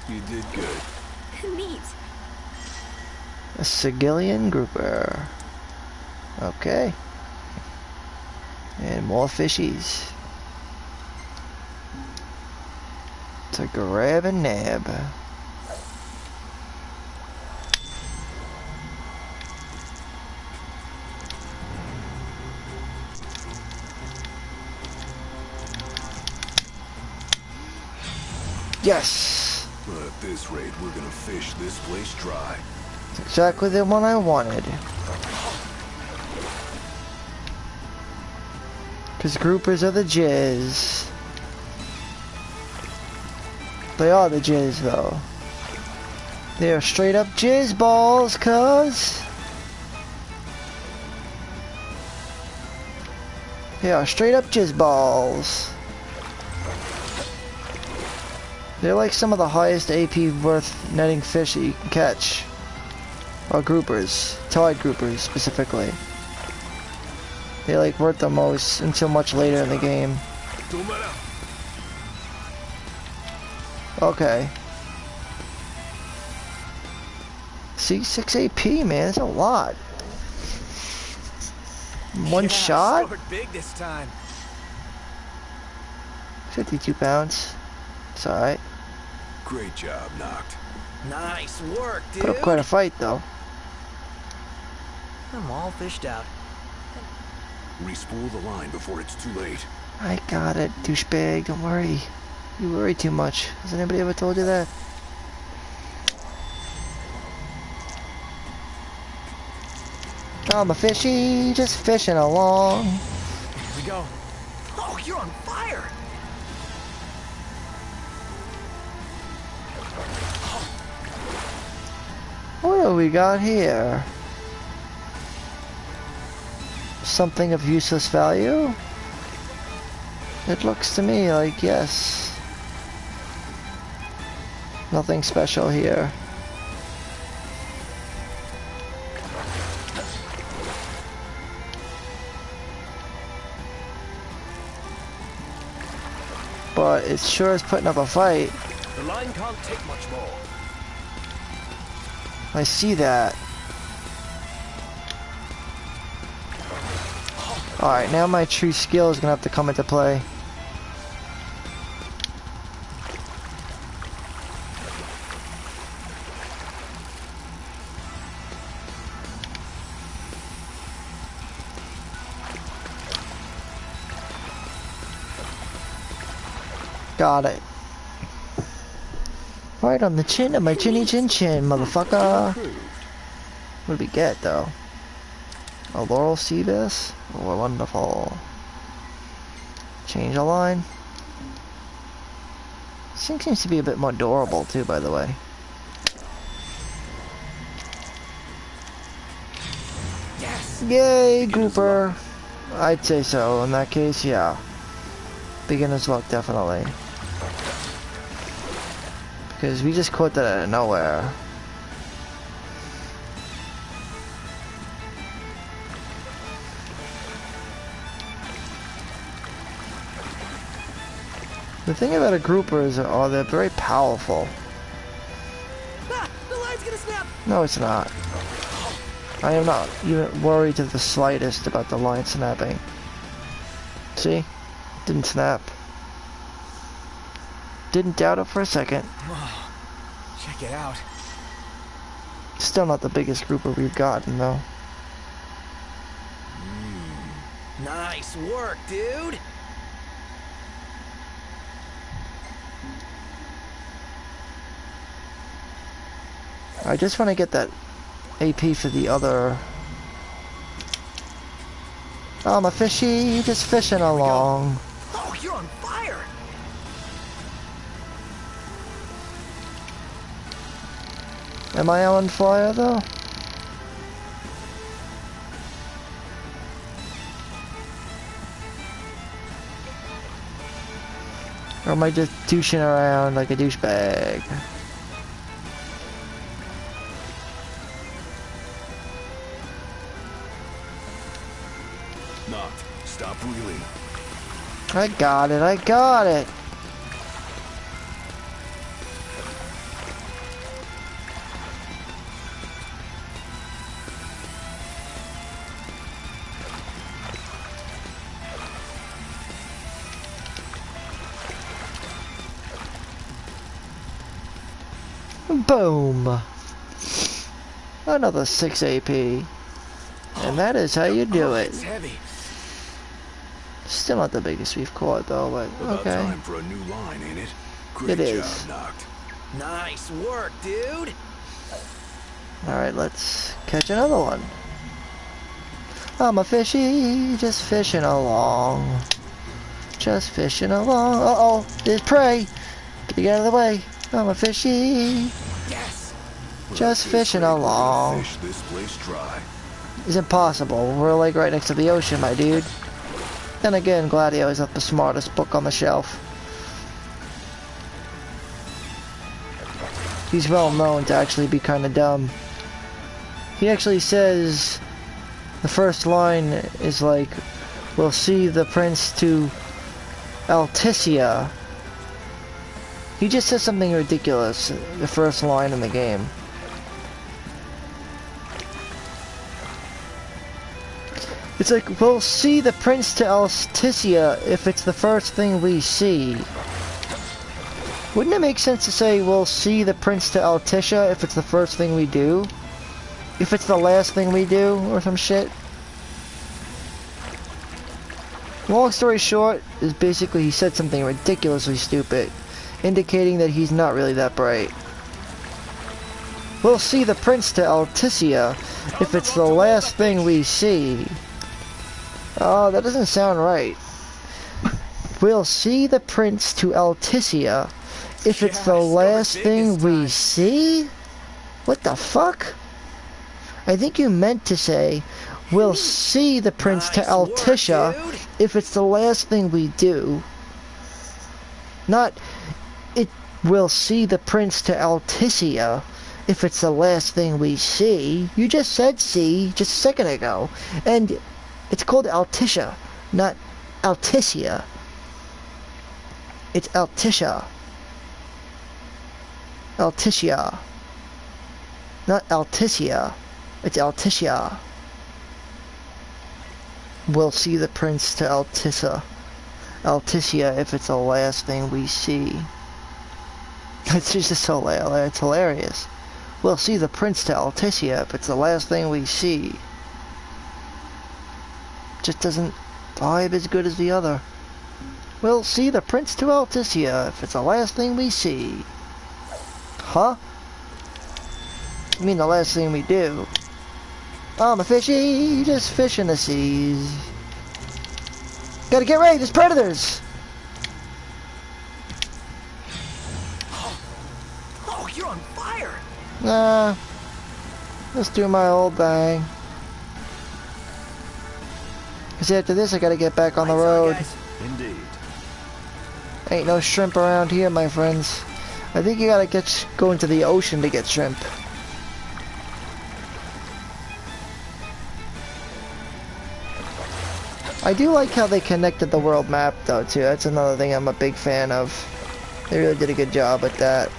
You did good. Neat. A Sigillian grouper. Okay. And more fishies. To grab and nab. Yes! Well, at this rate, we're gonna fish this place dry. That's exactly the one I wanted. Because groupers are the jizz. They are the jizz, though. They are straight up jizz balls, cuz. They are straight up jizz balls. They're like some of the highest AP worth netting fish that you can catch. Or groupers. Tide groupers, specifically. They like worth the most until much later in the game. Okay. See, 6 AP, man, that's a lot. One shot? Scored big this time. 52 pounds. It's alright. Great job, Noct. Nice work, dude. Put up quite a fight, though. I'm all fished out. Respool the line before it's too late. I got it, douchebag. Don't worry. You worry too much. Has anybody ever told you that? I'm a fishy, just fishing along. Here we go. Oh, you're on fire. What do we got here? Something of useless value? It looks to me like yes. Nothing special here. But it sure is putting up a fight. The line can't take much more. I see that. Alright, now my true skill is gonna have to come into play. Got it. Right on the chin of my chinny chin chin, motherfucker. What did we get, though? A Laurel Sea Bass? Oh, wonderful. Change the line. This thing seems to be a bit more durable, too, by the way. Yes. Yay, grouper. I'd say so. In that case, yeah. Beginner's luck, definitely. Because we just caught that out of nowhere. The thing about a grouper is, oh, they're very powerful. Ah, the line's gonna snap. No, it's not. I am not even worried to the slightest about the line snapping. See? Didn't snap. Didn't doubt it for a second. Check it out. Still not the biggest grouper we've gotten, though. Nice work, dude. I just want to get that AP for the other... Oh, my fishy, just fishing along. Oh, you're on fire! Am I on fire, though? Or am I just douching around like a douchebag? Knocked. Stop reeling. I got it, I got it! Boom! Another 6 AP. And that is how you do it. It's heavy. Still not the biggest we've caught though, but About okay. time for a new line, ain't it? Great It job, is. Knocked. Nice work, dude. Alright, let's catch another one. I'm a fishy, just fishing along. Just fishing along. Uh-oh, there's prey. Get out of the way. I'm a fishy. Yes. Just fishing along. Fish this place dry. It's impossible. We're like right next to the ocean, my dude. Then again, Gladio is not the smartest book on the shelf. He's well known to actually be kind of dumb. He actually says the first line is like, we'll see the prince to Alticia. He just says something ridiculous, the first line in the game. It's like, we'll see the prince to Alticia if it's the first thing we see. Wouldn't it make sense to say, we'll see the prince to Alticia if it's the first thing we do? If it's the last thing we do, or some shit? Long story short, is basically he said something ridiculously stupid, indicating that he's not really that bright. We'll see the prince to Alticia if it's the last thing we see. Oh, that doesn't sound right. We'll see the prince to Alticia if it's the last thing we see? What the fuck? I think you meant to say, we'll see the prince to Alticia if it's the last thing we do. Not, it will see the prince to Alticia if it's the last thing we see. You just said see just a second ago. And it's called Alticia, not Alticia. It's Alticia. Alticia. Not Alticia. It's Alticia. We'll see the prince to Alticia. Alticia if it's the last thing we see. It's just so it's hilarious. We'll see the prince to Alticia if it's the last thing we see. Just doesn't vibe as good as the other. We'll see the prince to Alticia if it's the last thing we see. Huh? I mean the last thing we do. Oh, I'm a fishy, just fish in the seas. Gotta get ready, there's predators! Oh, you're on fire! Nah. Let's do my old thing. Cause after this I gotta get back on the road. Indeed. Ain't no shrimp around here, my friends. I think you gotta go into the ocean to get shrimp. I do like how they connected the world map though too. That's another thing I'm a big fan of. They really did a good job at that.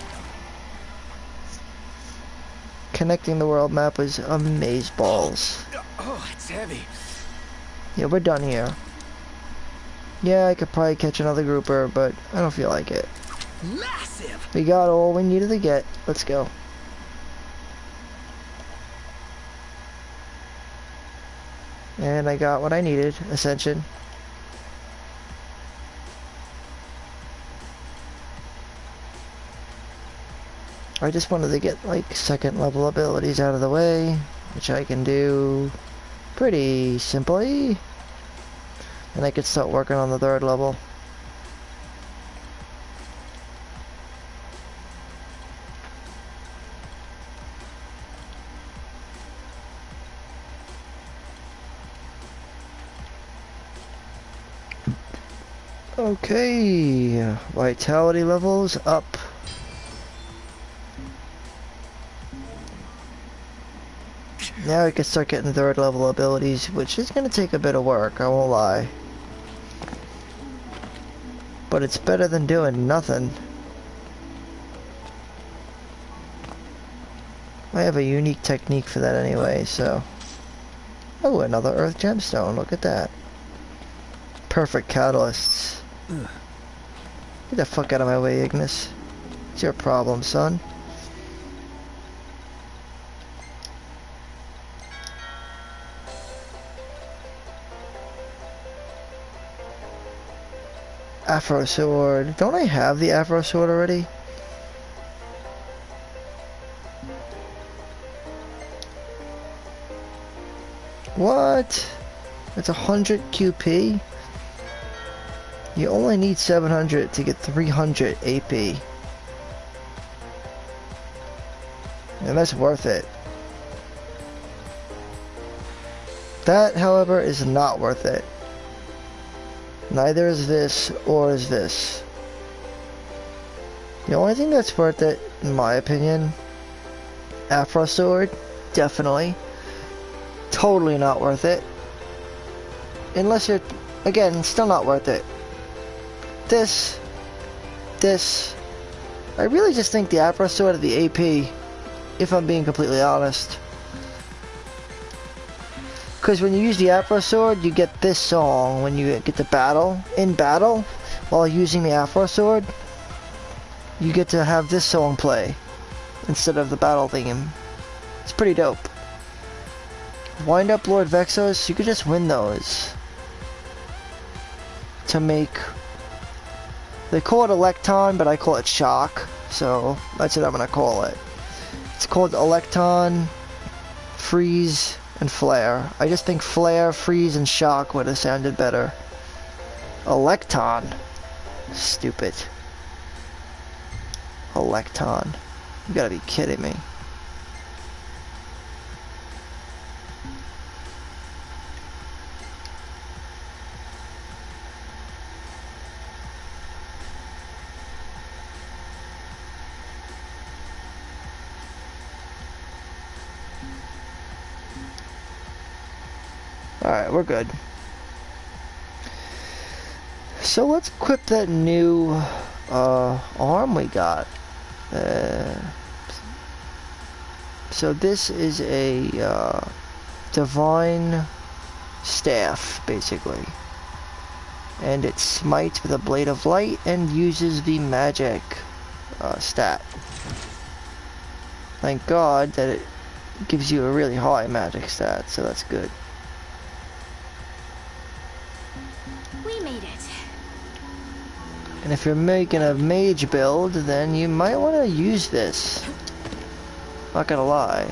Connecting the world map was amazeballs. Oh, it's heavy. Yeah, we're done here. Yeah, I could probably catch another grouper, but I don't feel like it. Massive! We got all we needed to get. Let's go. And I got what I needed, Ascension. I just wanted to get like second level abilities out of the way, which I can do pretty simply. And I could start working on the third level. Okay, vitality levels up. Now I can start getting third level abilities, which is going to take a bit of work, I won't lie. But it's better than doing nothing. I have a unique technique for that anyway, so... Oh, another earth gemstone, look at that. Perfect catalysts. Get the fuck out of my way, Ignis. It's your problem, son. Afro sword. Don't I have the Afro sword already? What? It's 100 QP? You only need 700 to get 300 AP. And that's worth it. That, however, is not worth it. Neither is this, or is this. The only thing that's worth it, in my opinion, Afro Sword, definitely. Totally not worth it. Unless you're, again, still not worth it. This, I really just think the Afro Sword of the AP, if I'm being completely honest. Because when you use the Afro Sword, you get this song when you get to battle. In battle, while using the Afro Sword, you get to have this song play instead of the battle theme. It's pretty dope. Wind Up Lord Vexos, you could just win those. To make... They call it Electon, but I call it Shock. So, that's what I'm gonna call it. It's called Electon, Freeze, and Flare. I just think Flare, Freeze, and Shock would have sounded better. Electon. Stupid. Electon. You gotta be kidding me. Alright, we're good. So let's equip that new arm we got. So this is a divine staff, basically. And it smites with a blade of light and uses the magic stat. Thank God that it gives you a really high magic stat, so that's good. And if you're making a mage build, then you might want to use this. Not gonna lie.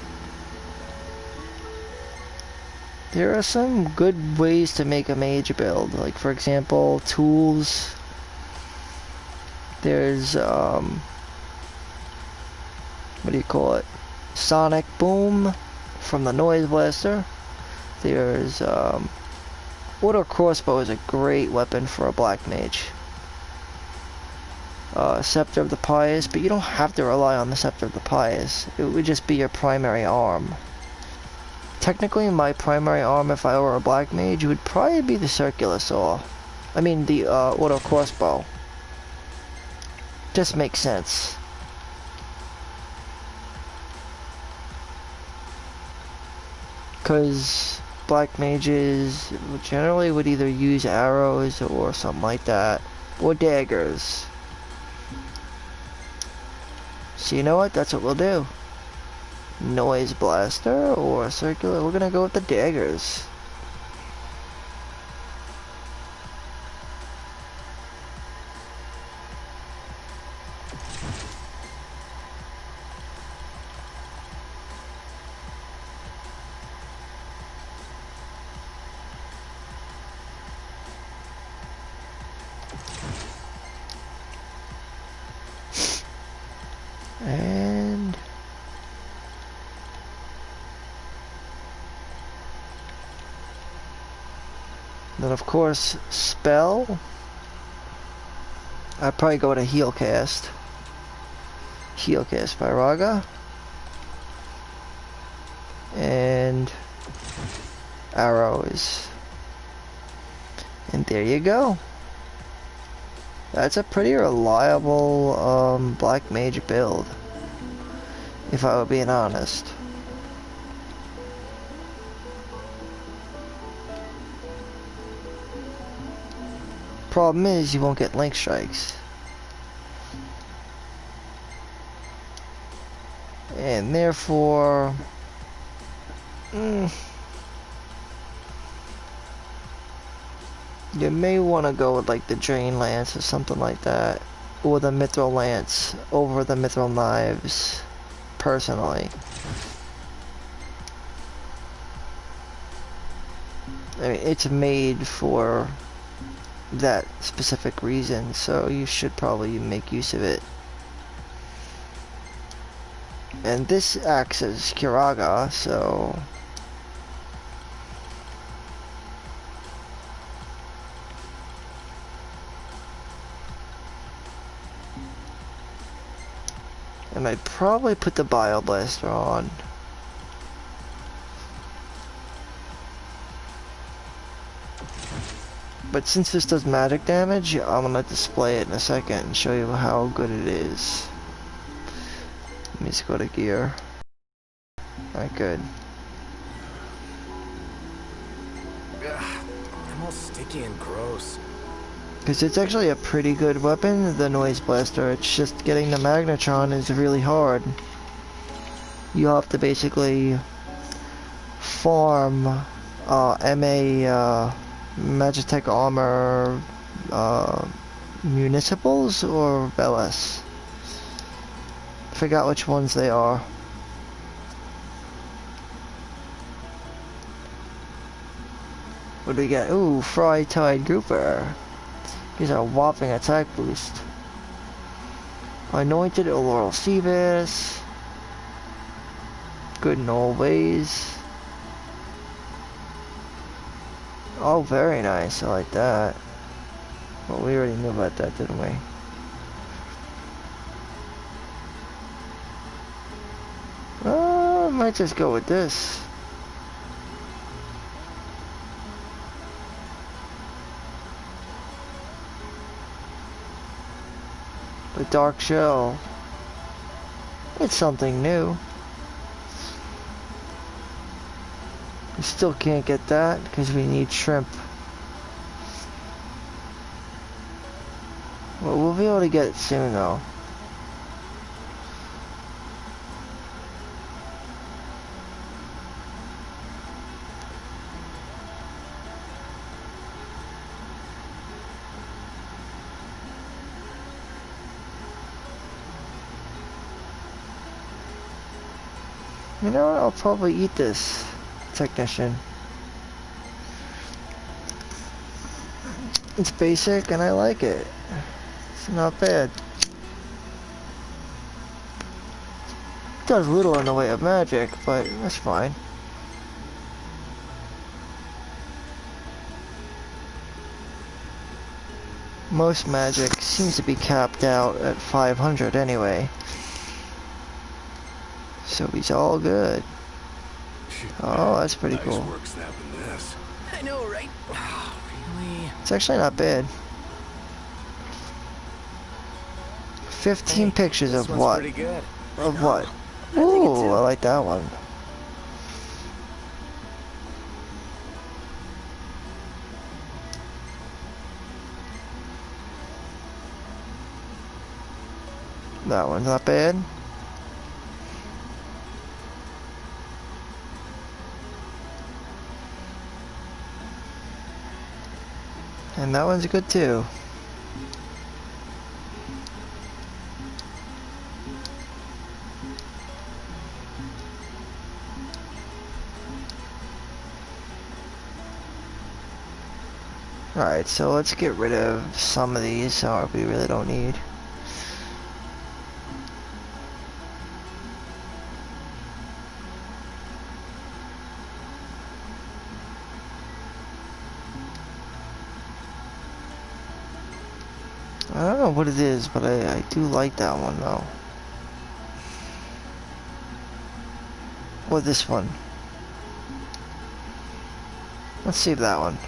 There are some good ways to make a mage build. Like, for example, tools. There's, what do you call it? Sonic Boom from the Noise Blaster. There's, Auto Crossbow is a great weapon for a black mage. Scepter of the Pious, but you don't have to rely on the Scepter of the Pious. It would just be your primary arm. Technically, my primary arm, if I were a black mage, would probably be the Circular Saw. I mean, the Auto Crossbow. Just makes sense. Because black mages generally would either use arrows or something like that, or daggers. So you know what? That's what we'll do. Noise Blaster or Circular. We're gonna go with the daggers. And then of course spell. I'd probably go to Healcast. Healcast Firaga. And arrows. And there you go. That's a pretty reliable black mage build, if I were being honest. Problem is, you won't get link strikes. And therefore, you may want to go with like the Drain Lance or something like that, or the Mithril Lance over the Mithril Knives, personally. I mean, it's made for that specific reason, so you should probably make use of it. And this acts as Curaga, so and I'd probably put the Bioblaster on. But since this does magic damage, I'm gonna display it in a second and show you how good it is. Let me just go to gear. Alright, good. I'm all sticky and gross. Because it's actually a pretty good weapon, the Noise Blaster. It's just getting the Magnetron is really hard. You have to basically farm Magitech Armor Municipals or LS. Forgot which ones they are. What do we get? Ooh, Fry Tide Grouper. Gives a whopping attack boost. Anointed Auroral Seabass. Good in all ways. Oh, very nice. I like that. Well, we already knew about that, didn't we? I might just go with this. The Dark Shell. It's something new. We still can't get that because we need shrimp. Well, we'll be able to get it soon though. You know what? I'll probably eat this, Technician. It's basic and I like it. It's not bad. It does little in the way of magic, but that's fine. Most magic seems to be capped out at 500 anyway. So he's all good. Oh, that's pretty cool. Nice work snapping this. I know, right? Oh, really? It's actually not bad. 15 pictures This of one's what? pretty good. Of what? I think it Ooh, too. I like that one. That one's not bad. And that one's good too. Alright, so let's get rid of some of these we really don't need. I don't know what it is, but I do like that one though. Or this one. Let's save that one.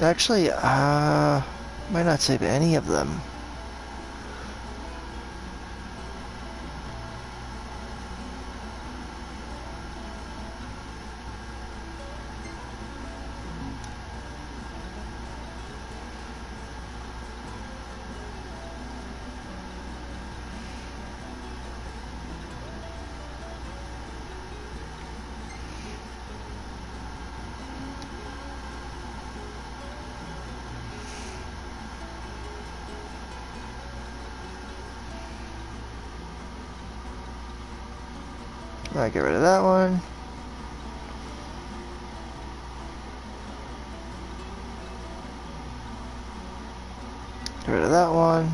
Actually, might not save any of them. Alright, get rid of that one. Get rid of that one.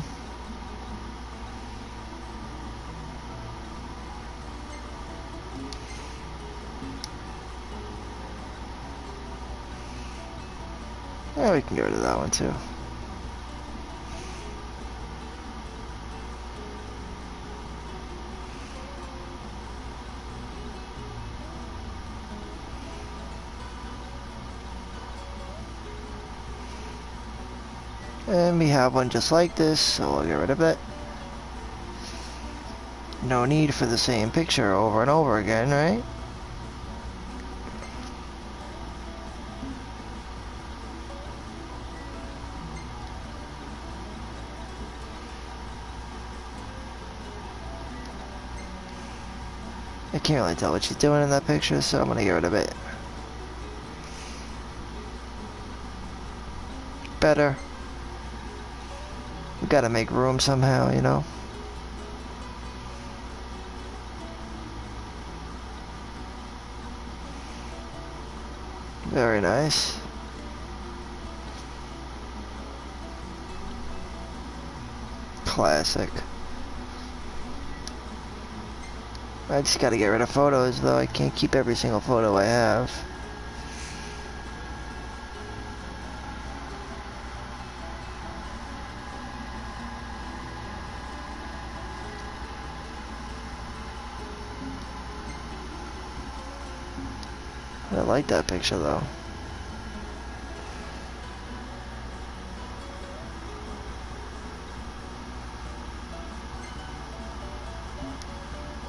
Yeah, we can get rid of that one too. And we have one just like this, so we'll get rid of it. No need for the same picture over and over again, right? I can't really tell what she's doing in that picture, so I'm gonna get rid of it. Better. We gotta make room somehow, you know? Very nice. Classic. I just gotta get rid of photos, though. I can't keep every single photo I have. I like that picture, though.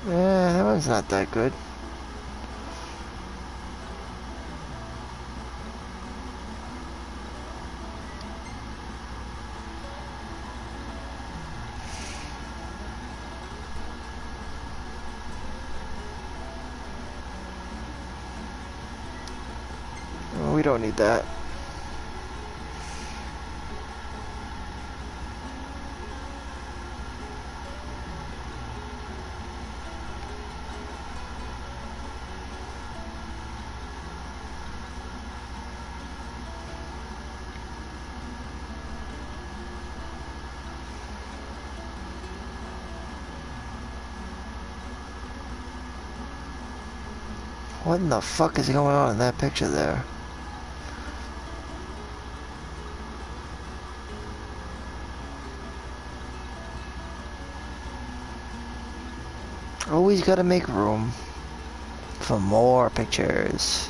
Yeah, that one's not that good. Well, we don't need that. What in the fuck is going on in that picture there? Always gotta make room for more pictures.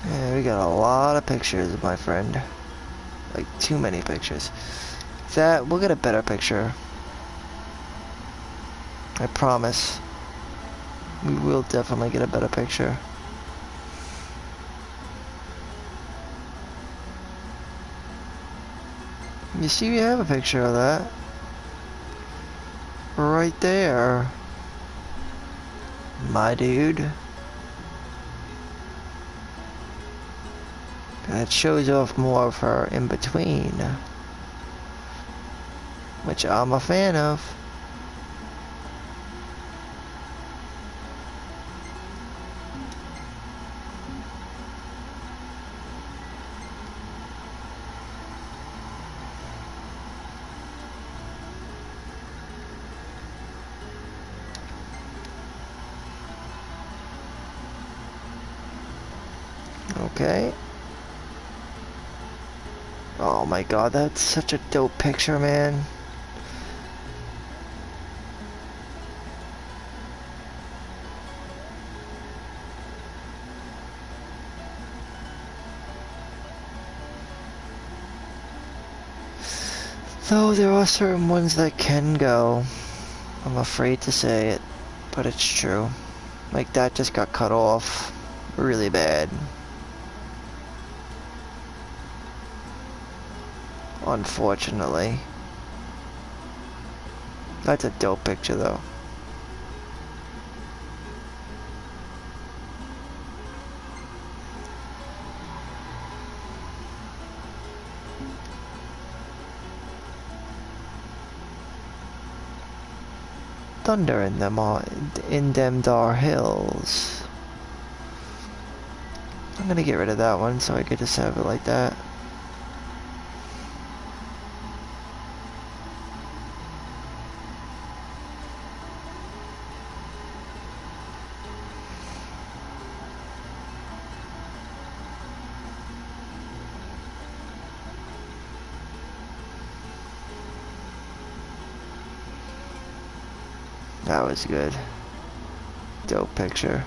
Yeah, we got a lot of pictures, my friend. Like, too many pictures. We'll get a better picture. I promise. We will definitely get a better picture. You see, we have a picture of that. right there. My dude. That shows off more of her in between, which I'm a fan of. Okay. Oh my god, that's such a dope picture, man. Though there are certain ones that can go. I'm afraid to say it, but it's true. Like that just got cut off really bad. Unfortunately. That's a dope picture though. Thunder in them dar hills. I'm gonna get rid of that one so I could just have it like that. That was good. Dope picture.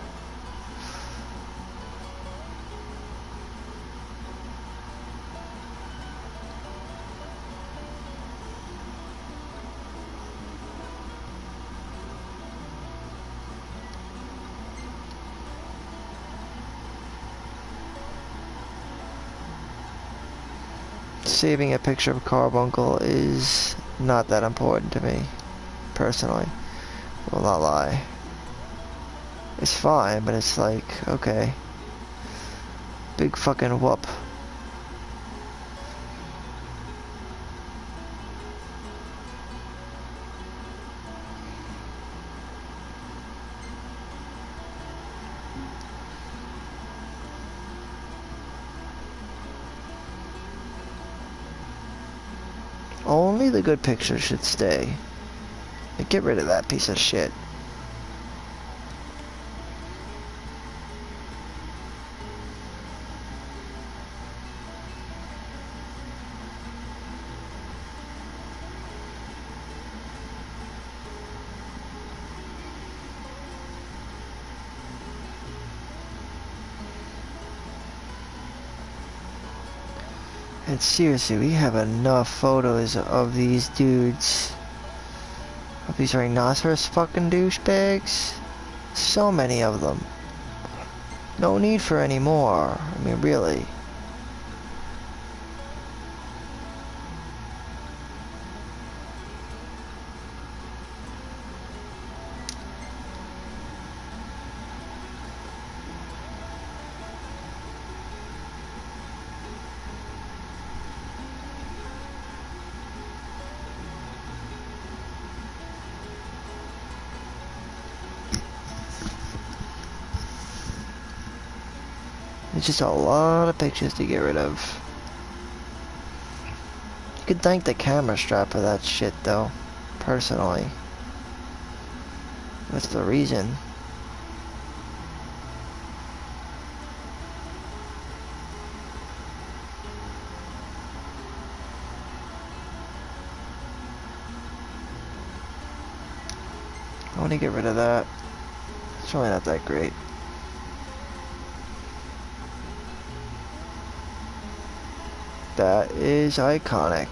Saving a picture of Carbuncle is not that important to me, personally. Will not lie. It's fine, but it's like, okay. Big fucking whoop. Only the good pictures should stay. Get rid of that piece of shit. And seriously, we have enough photos of these dudes. Of these rhinoceros fucking douchebags. So many of them. No need for any more. I mean, really. It's just a lot of pictures to get rid of. You could thank the camera strap for that shit though, personally. That's the reason. I want to get rid of that. It's really not that great. That is iconic.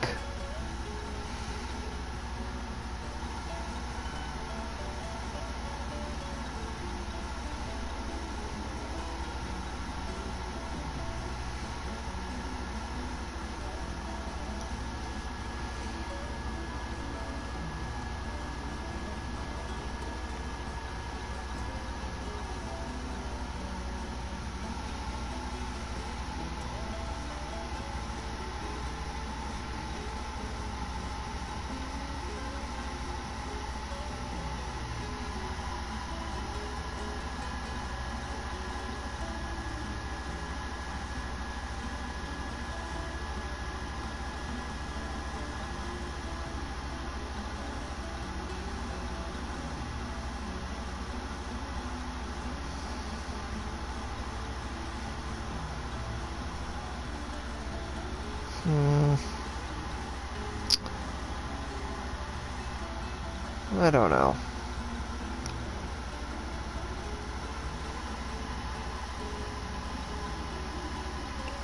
I don't know.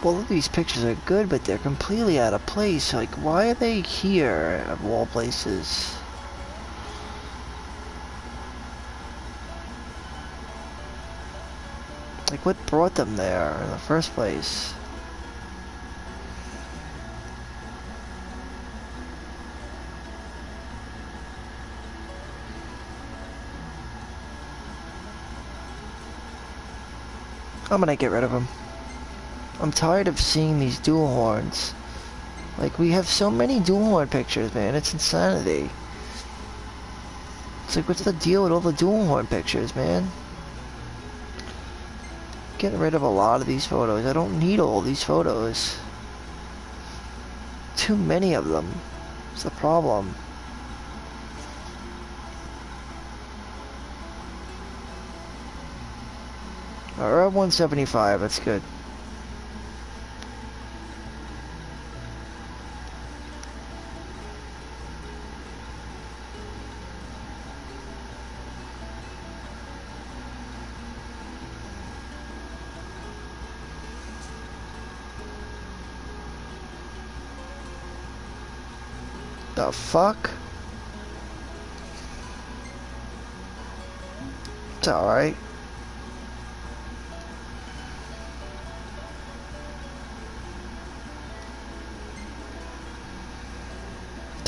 All of these pictures are good, but they're completely out of place. Like, why are they here, of all places? Like, what brought them there in the first place? I'm gonna get rid of them. I'm tired of seeing these dual horns. Like, we have so many dual horn pictures, man. It's insanity. It's like, what's the deal with all the dual horn pictures, man? Get rid of a lot of these photos. I don't need all these photos. Too many of them. It's the problem. We're at 175, that's good. The fuck? It's alright.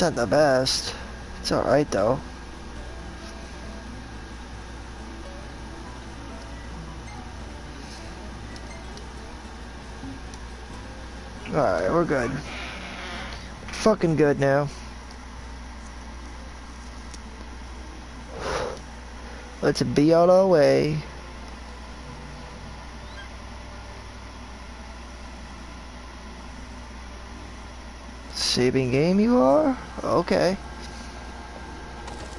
It's not the best. It's alright though. Alright, we're good. Fucking good now. Let's be on our way. Saving game you are? Okay.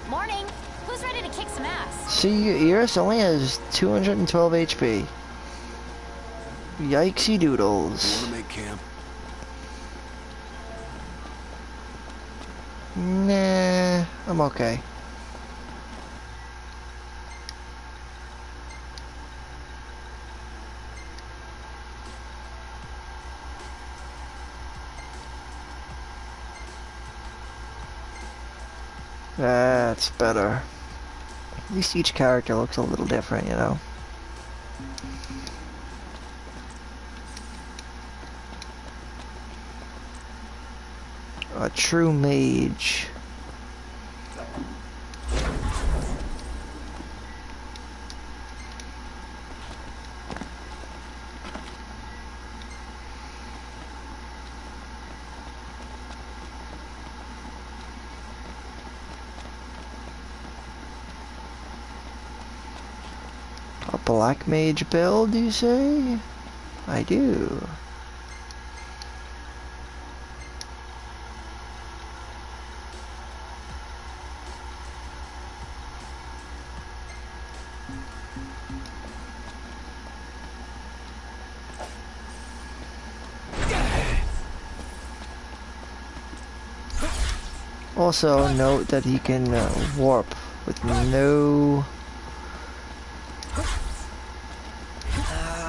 Morning. Who's ready to kick some ass? See, Iris only has 212 HP. Yikesy doodles. Wanna make camp? Nah, I'm okay. That's better. At least each character looks a little different, you know? A true mage. A black mage build, you say? I do. Also, note that he can warp with no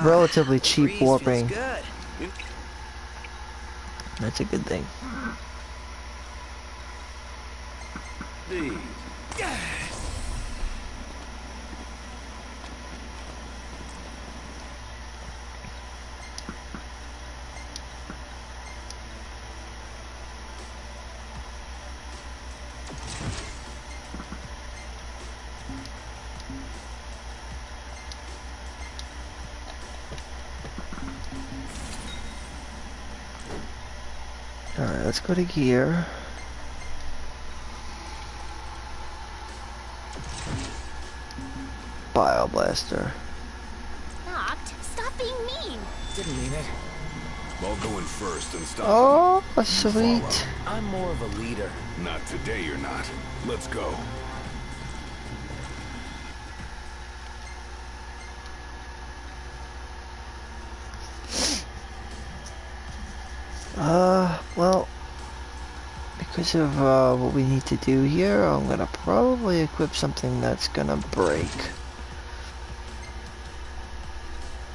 relatively cheap Breeze feels warping. good. That's a good thing. These. Alright, let's go to gear. Bioblaster. Knocked. Stop being mean. Didn't mean it. I'll go in first and stop Oh, sweet. I'm more of a leader. them. Not today, you're not. Let's go. Well, Because of what we need to do here, I'm gonna probably equip something that's gonna break.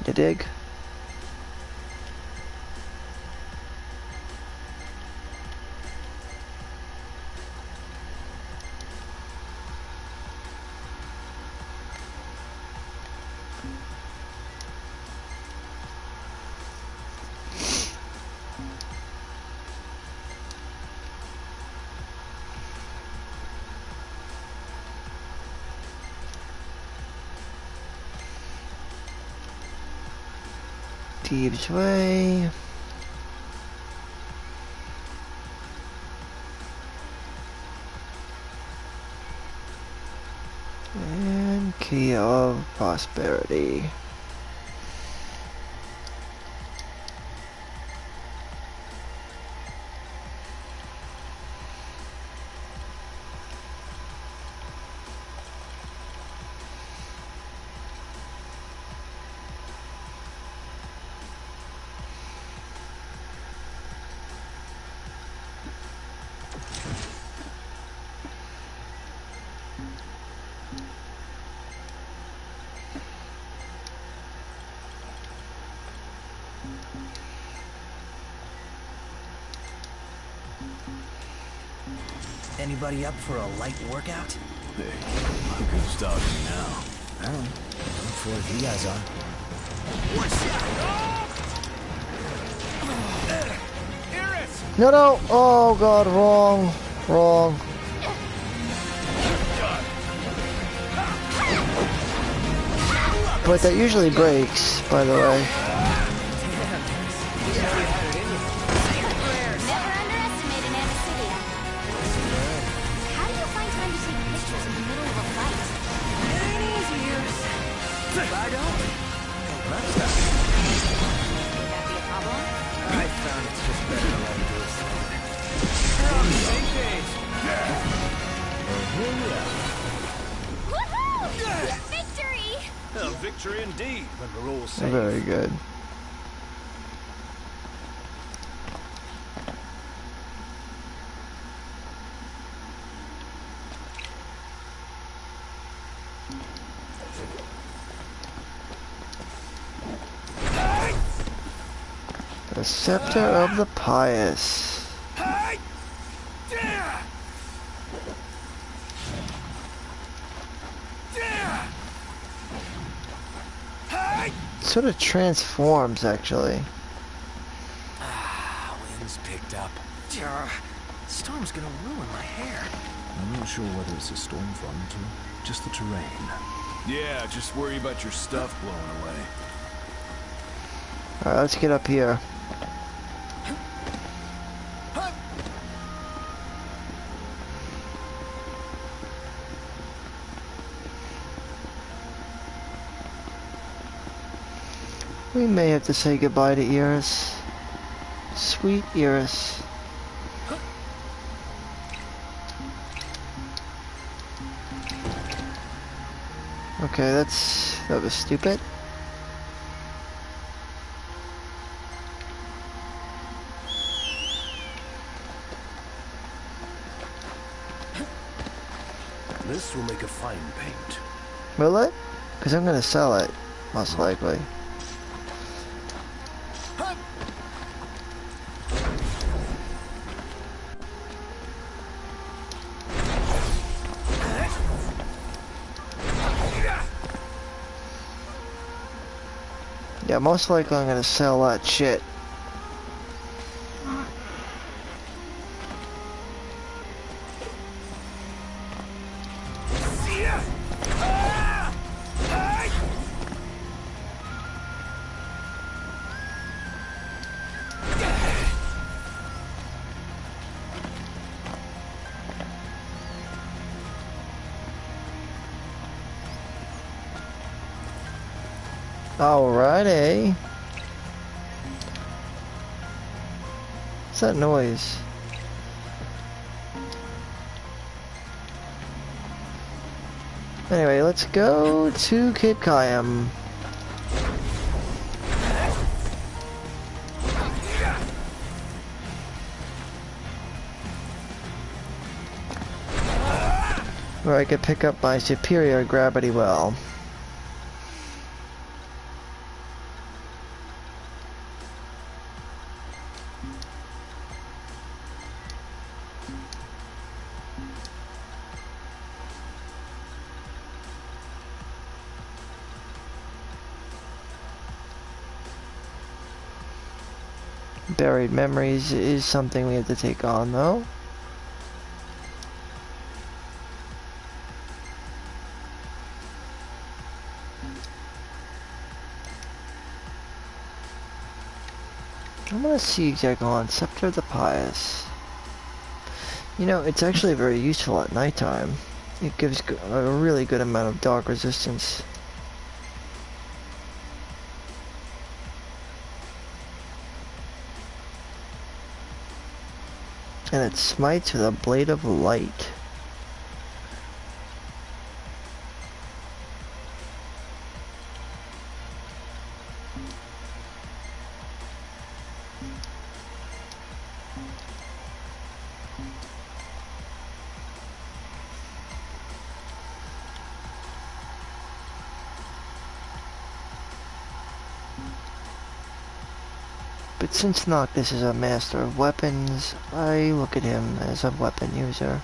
You dig? Thieves Way. And Key of Prosperity. Anybody up for a light workout? Hey, I'm good starting now. I don't know. Look forward to you guys are. No, no! Oh god, wrong. Wrong. But that usually breaks, by the way. Never underestimate an anesthesia. How do you find time to take pictures in the middle of a fight? I don't. Would that be a problem? I found it's just better to let him do it. We're on the same page. Woohoo! Victory! A victory indeed, when we're all safe. Very good. The Scepter of the Pious. Sort of transforms, actually. Wind's picked up. Storm's gonna ruin my hair. I'm not sure whether it's a storm front or just the terrain. Yeah, just worry about your stuff blowing away. Alright, let's get up here. We may have to say goodbye to Iris. Sweet Iris. Okay, that was stupid. This will make a fine paint. Will it? Because I'm gonna sell it, most likely. Yeah, most likely I'm gonna sell that shit. Alrighty. What's that noise? Anyway, let's go to Cape Kayam. where I could pick up my superior gravity well. Buried memories is something we have to take on, though. I'm gonna see exactly on Scepter of the Pious. You know, it's actually very useful at nighttime. It gives a really good amount of dark resistance. And it smites with a blade of light. But since Noctis is a master of weapons, I look at him as a weapon user.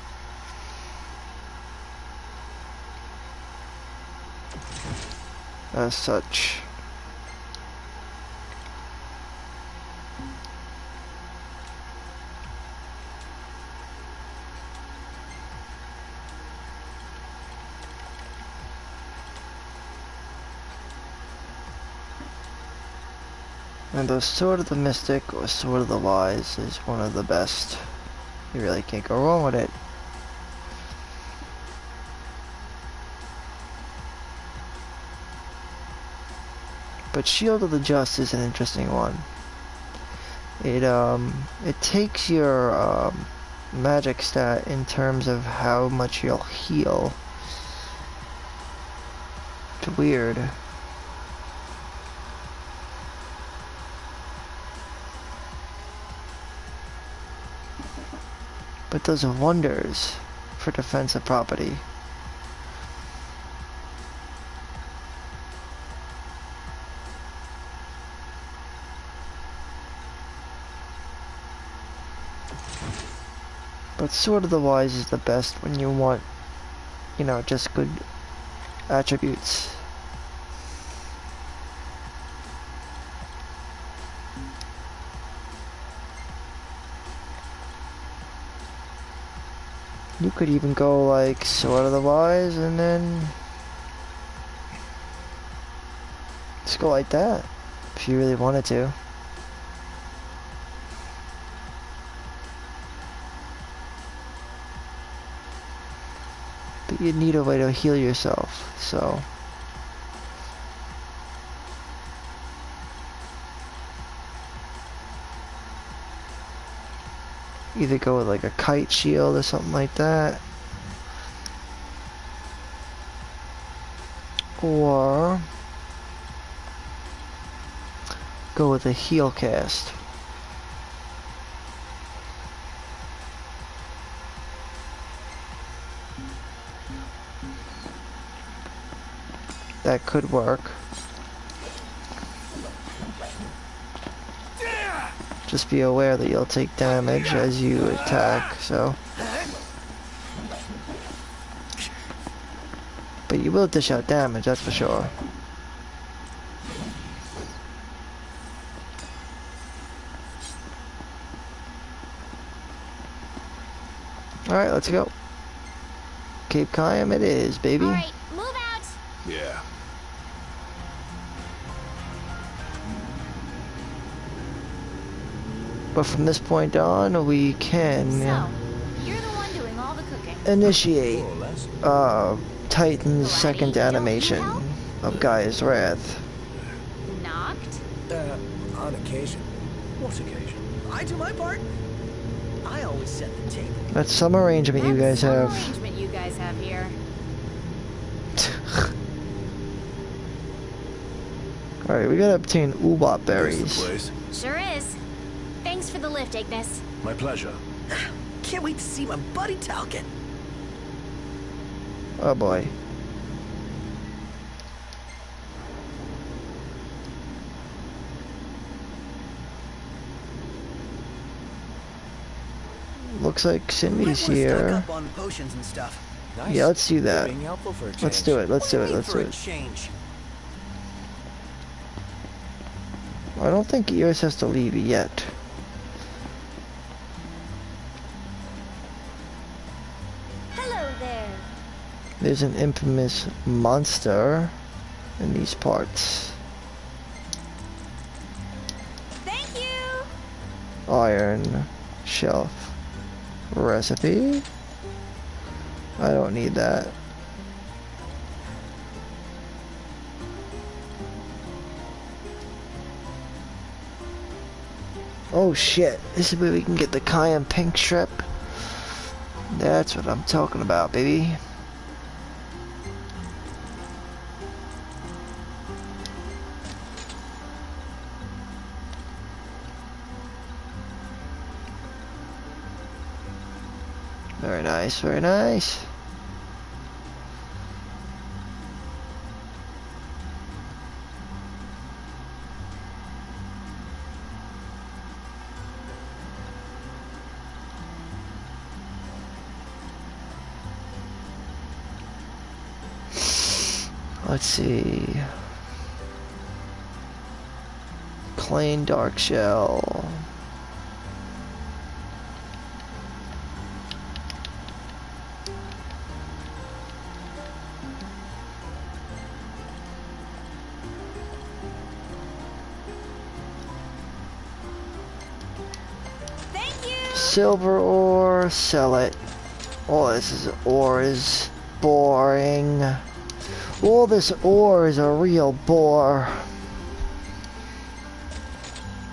As such. And the Sword of the Mystic or Sword of the Wise is one of the best. You really can't go wrong with it. But Shield of the Just is an interesting one. It takes your magic stat in terms of how much you'll heal. It's weird. But does wonders for defensive property. But Sword of the Wise is the best when you want, you know, just good attributes. You could even go like Sword of the Wise and then just go like that if you really wanted to. But you'd need a way to heal yourself, so. Either go with like a kite shield or something like that. Or go with a heal cast. That could work. Just be aware that you'll take damage as you attack, so. But you will dish out damage, that's for sure. Alright, let's go. Cape Cayam it is, baby. Alright, move out! Yeah. But from this point on, we can So, you're the one doing all the cooking. initiate More or less. Titan's second animation of Gaia's Wrath. Knocked? On occasion. What occasion? I do my part. I always set the table. That's some arrangement you guys That's some have. arrangement you guys have here. Alright, we gotta obtain Ubop There's berries. the place. Sure is. Thanks for the lift, Ignis. My pleasure. Can't wait to see my buddy Talcott. Oh boy. Looks like Cindy's Stock here. up on potions and stuff. Nice. Yeah, let's do that. Being helpful for a Let's change. do it. Let's do it. What Let's do do you mean for a it. change? I don't think Iris has to leave yet. Hello there. There's an infamous monster in these parts. Thank you. Iron shelf recipe. I don't need that. Oh shit, this is where we can get the cayenne pink strip. That's what I'm talking about, baby. Very nice, very nice. Let's see. Plain dark shell. Thank you. Silver ore, sell it. All this ore is boring. All this ore is a real bore.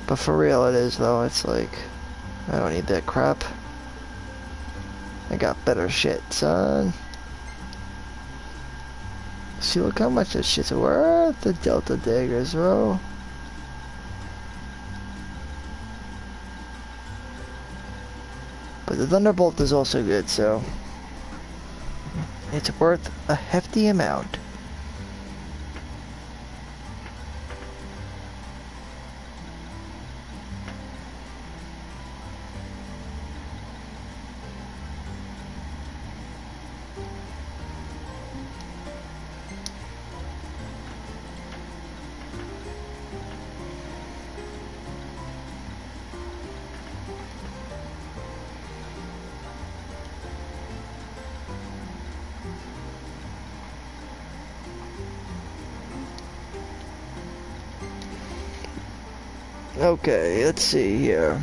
But for real it is though, it's like, I don't need that crap. I got better shit, son. See, look how much this shit's worth, the Delta Daggers, bro. But the Thunderbolt is also good, so it's worth a hefty amount. Okay, let's see here.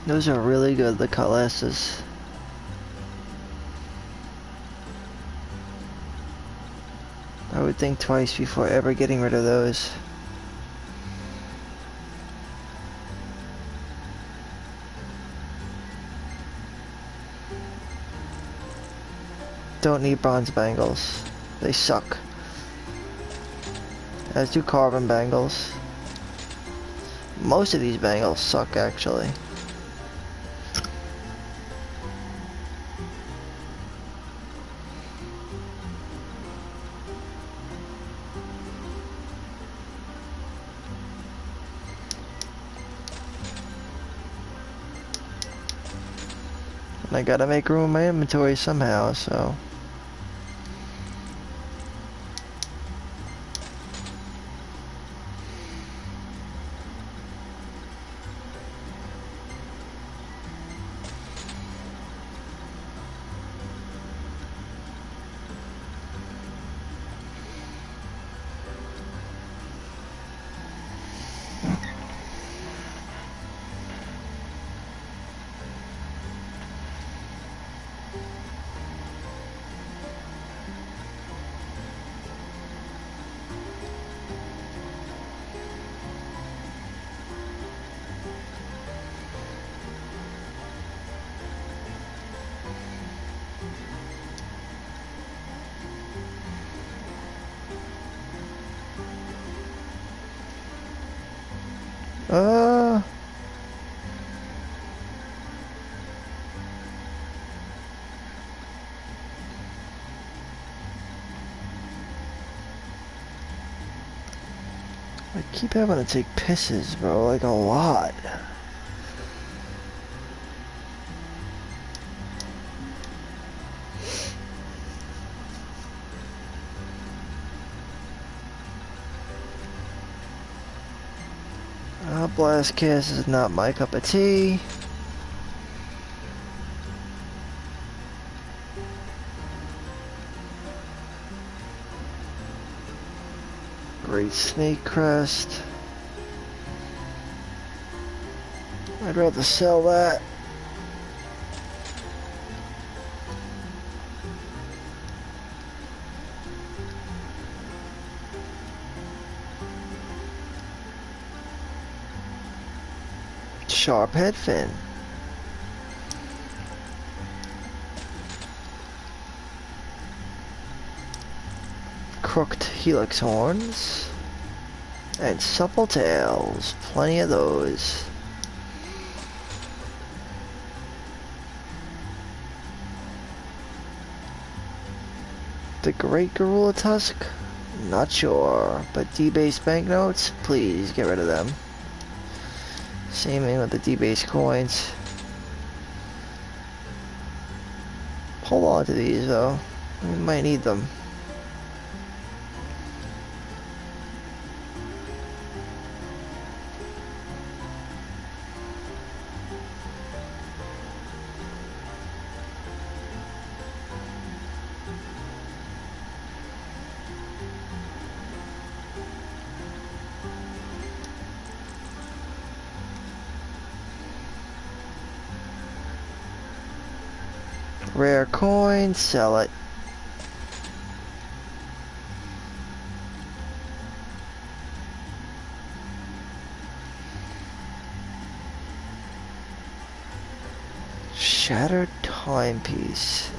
Those are really good, the cutlasses. I would think twice before ever getting rid of those. Don't need bronze bangles. They suck. As do carbon bangles. Most of these bangles suck, actually. And I gotta make room in my inventory somehow, so... Uh... I keep having to take pisses, bro, like a lot. Blast Cast is not my cup of tea. Great Snake Crest. I'd rather sell that. Sharp head fin. Crooked helix horns. And supple tails. Plenty of those. The Great Gorilla Tusk? Not sure. But D-base banknotes? Please get rid of them. Same thing with the D-base coins. Hold on to these though. We might need them. Rare coin, sell it. Shattered timepiece.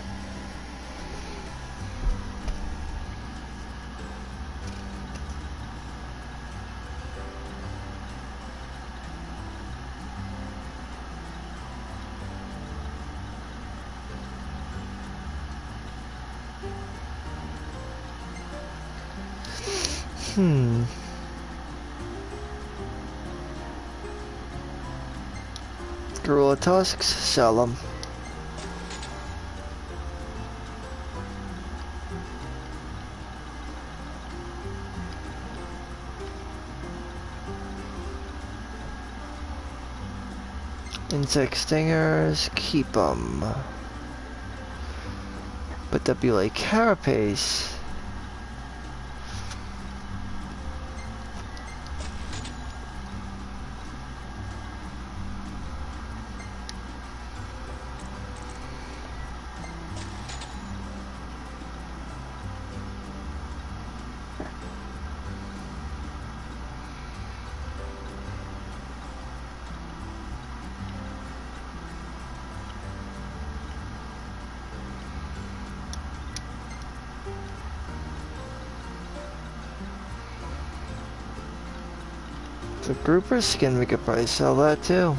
Gorilla tusks, sell them. Insect stingers, keep them. But that'd be like carapace. The grouper skin, we could probably sell that too.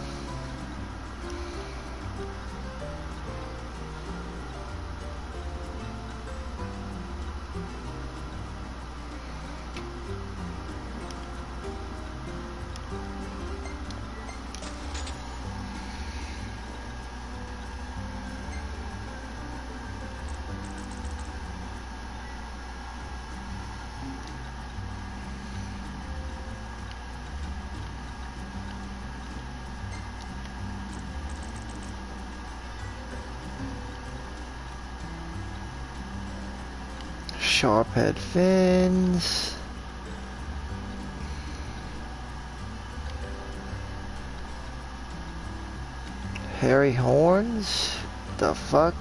Sharp head fins. Hairy horns? The fuck?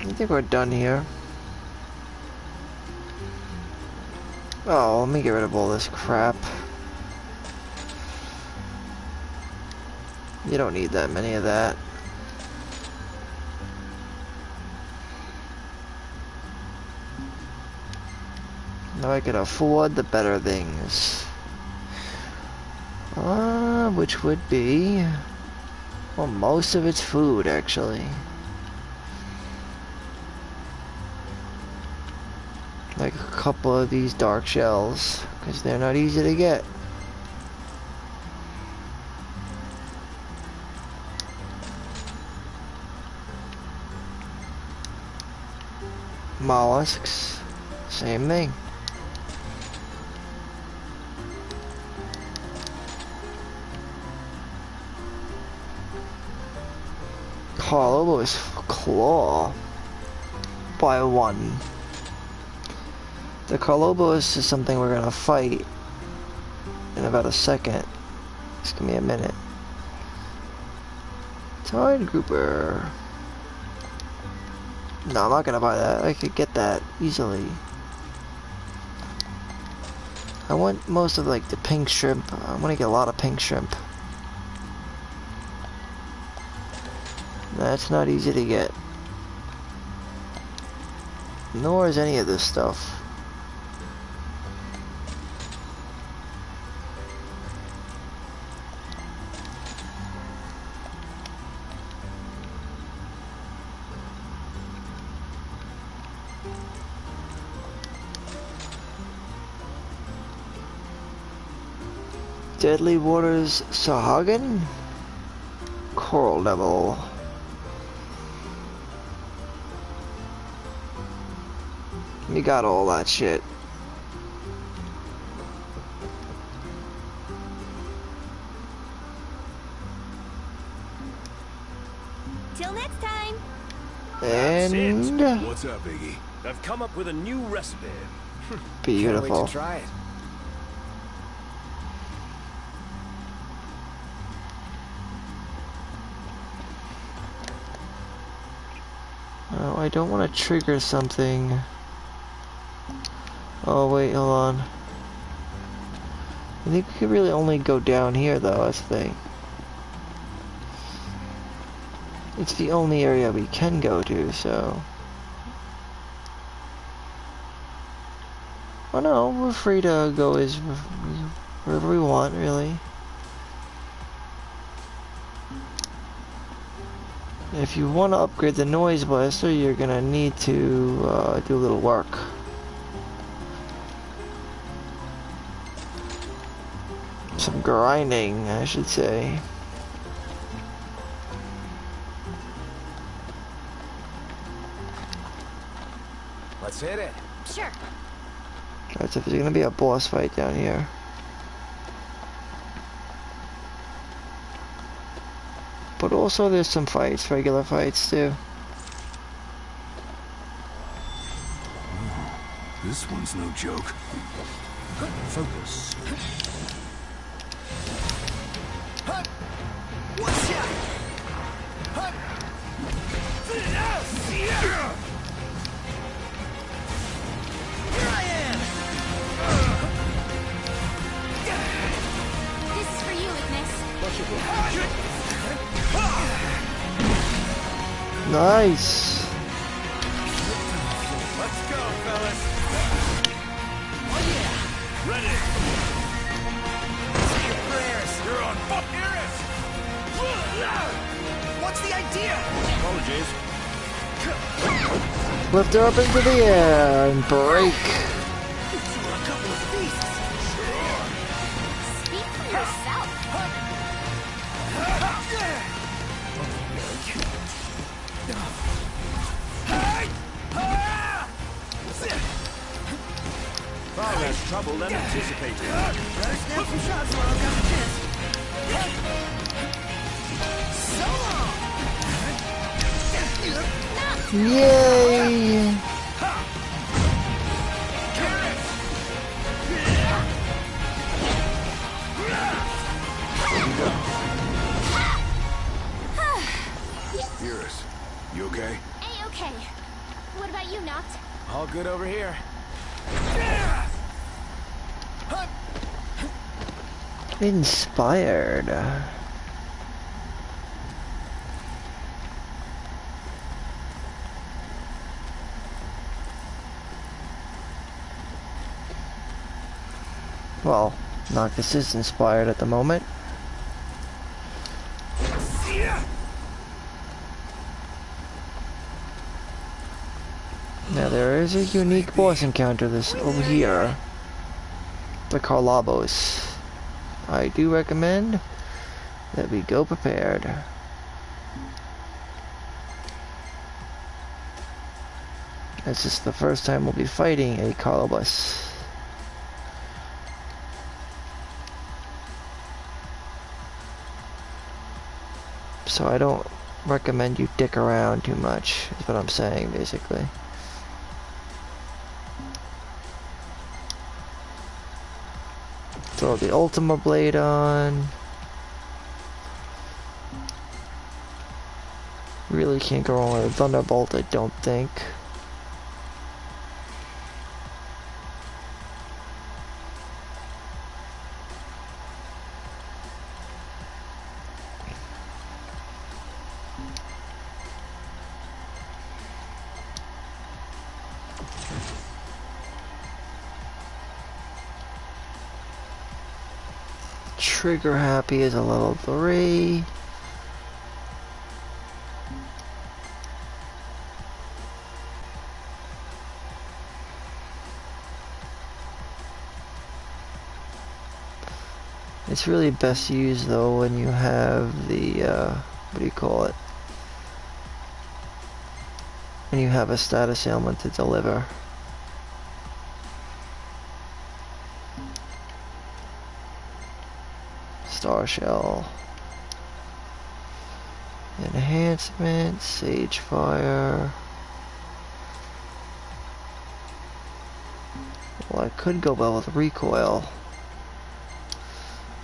I think we're done here. Oh, let me get rid of all this crap. You don't need that many of that. Now I can afford the better things. Which would be... well, most of it's food, actually. Like a couple of these dark shells, because they're not easy to get. Mollusks, same thing. Carlobos claw by 1. The Carlobos is something we're gonna fight in about a second. Just give me a minute. Tide grouper. No, I'm not gonna buy that. I could get that easily. I want most of like the pink shrimp. I want to get a lot of pink shrimp. That's not easy to get. Nor is any of this stuff. Deadly Waters Sahagan? Coral level. We got all that shit. Till next time. And What's up, Iggy? I've come up with a new recipe. Can't wait beautiful. to try it. Oh, I don't want to trigger something. Oh wait, hold on. I think we could really only go down here though, that's the thing. It's the only area we can go to, so... oh no, we're free to go wherever we want, really. If you want to upgrade the Noise Blaster, you're gonna need to do a little work. Some grinding, I should say. Let's hit it. Sure. Alright, so there's gonna be a boss fight down here. But also there's some fights, regular fights too. This one's no joke. Focus. This is for you, Ignis. Nice! Let's go, fellas. Oh yeah. Ready. Say your prayers. You're on fuck nearest. What's the idea? Apologies. Lift her up into the air and break. A couple of feasts. Speak for yourself. Far less trouble than anticipated. Better snap some shots while I've got the chance. So long! Yay! Iris, you okay? A-okay. What about you, Noct? All good over here. Inspired. Well, Noctis is inspired at the moment. Now there is a unique boss encounter this over here. The Karlabos. I do recommend that we go prepared. This is the first time we'll be fighting a Karlabos. So I don't recommend you dick around too much, is what I'm saying, basically. Throw the Ultima Blade on. Really can't go wrong with a Thunderbolt, I don't think. Trigger happy is a level 3. It's really best used though when you have the, what do you call it? When you have a status ailment to deliver. Star Shell. Enhancement, Sage Fire. Well, I could go well with Recoil.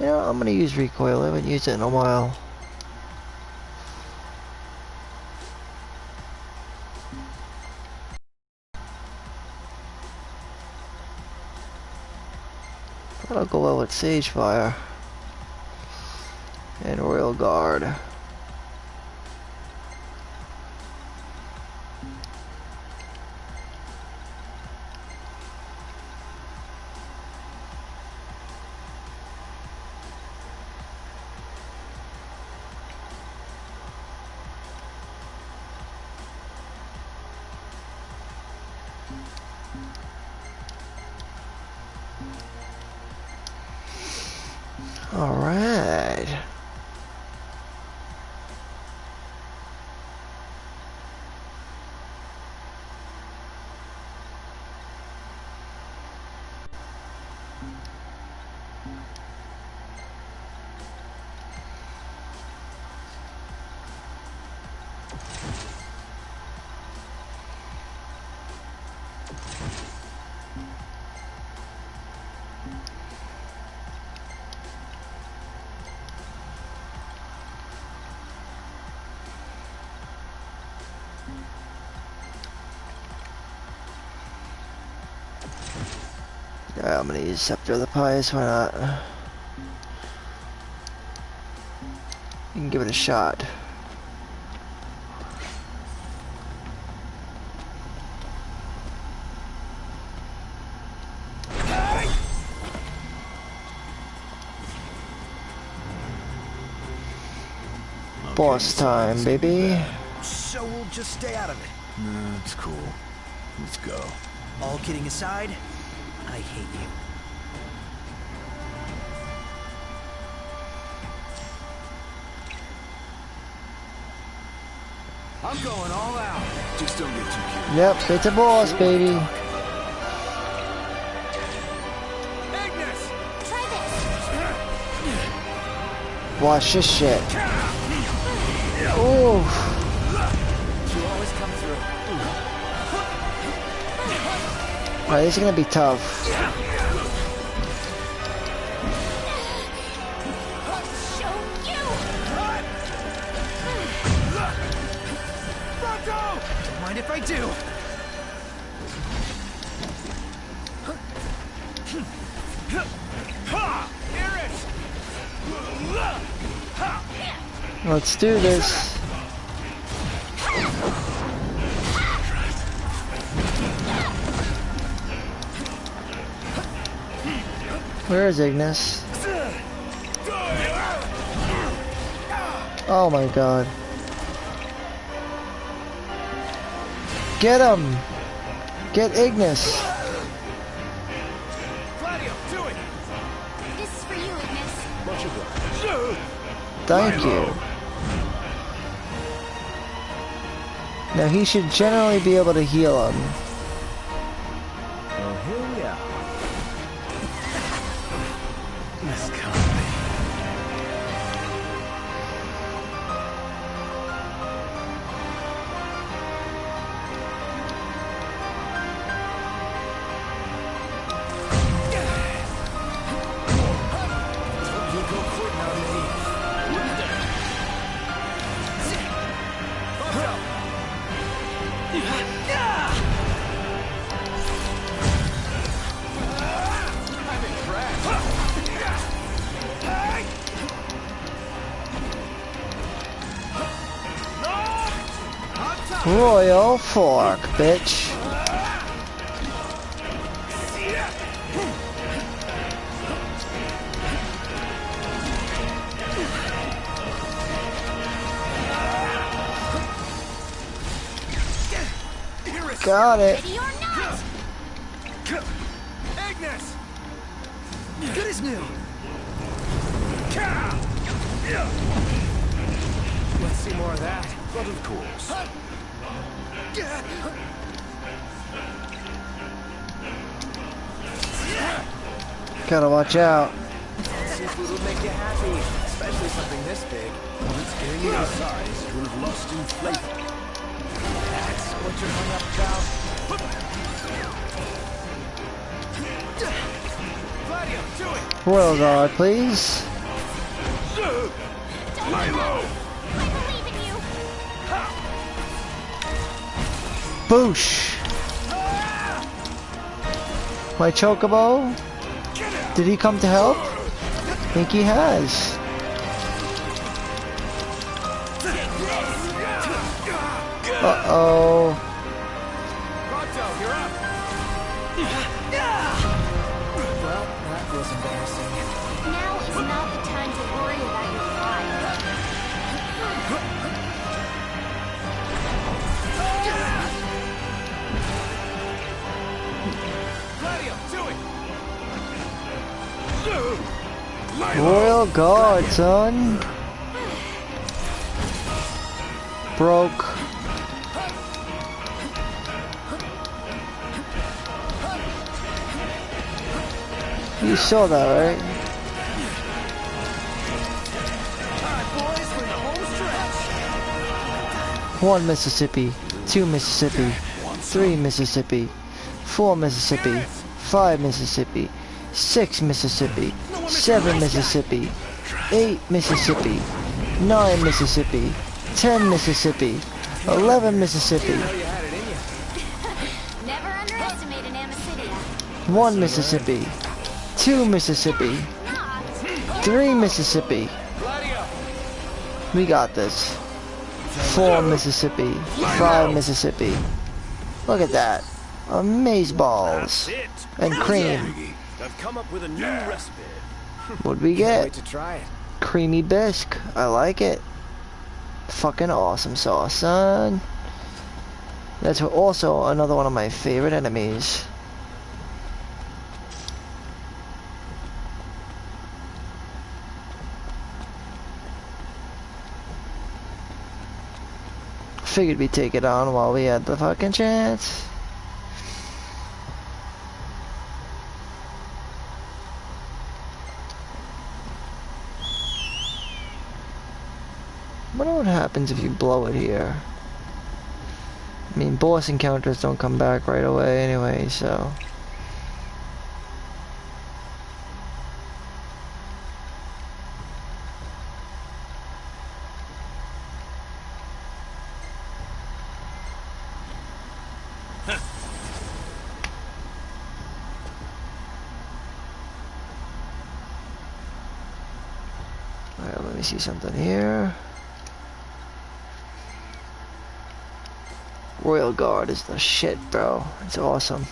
You know, I'm gonna use Recoil. I haven't used it in a while. I'll go well with Sage Fire. And Royal Guard. All right. I'm gonna use Scepter of the Pious, why not? You can give it a shot. Boss time, baby. So we'll just stay out of it. Nah, it's cool. Let's go. All kidding aside, I hate you. I'm going all out. Just don't get too cute. Yep, it's a boss, baby. Ignis! Try this. Watch this shit. Ooh. You always come through. Alright, this is gonna be tough. Show you. Don't mind if I do. Let's do this. Where is Ignis? Oh my god. Get him! Get Ignis! This is for you, Ignis. Much obliged. Thank you. Now he should generally be able to heal him. Well, here we are. Miss Conley. You go quick now, lady. Royal Fork, bitch. Got it. Ready or not! Ignis! Good as new. Let's see more of that. But of course. Gotta watch out. Seafood would make you happy, especially something this big. When it's gained in size, it will have lost in flavor. That's what you're hung up about. Gladio, do it! Royal Guard, please. Milo! I believe in you! Boosh. My Chocobo? Did he come to help? I think he has. Uh-oh. Ronto, you're up! Well, that was embarrassing. Now is not the time to worry about your pride. Gladio, do it! Royal Guard, son. Broke. You saw that, right? Alright, boys, we're in the home stretch. 1 Mississippi, 2 Mississippi, 3 Mississippi, 4 Mississippi, 5 Mississippi, 6 Mississippi, 7 Mississippi, 8 Mississippi, 9 Mississippi, 10 Mississippi, 11 Mississippi, You had it in you. Never underestimate an Amicidia. 1 Mississippi, 2 Mississippi, Not. 3 Mississippi. Gladio! We got this. 4 Mississippi, 5 Mississippi. Look at that. Amaze balls. That's it. And cream. I've come up with a new recipe. What'd we Can't get? wait to try it. Creamy bisque. I like it. Fucking awesome sauce, son. That's also another one of my favorite enemies. Figured we'd take it on while we had the fucking chance. Wonder what happens if you blow it here. I mean, boss encounters don't come back right away anyway, so... me see something here. Royal Guard is the shit, bro. It's awesome.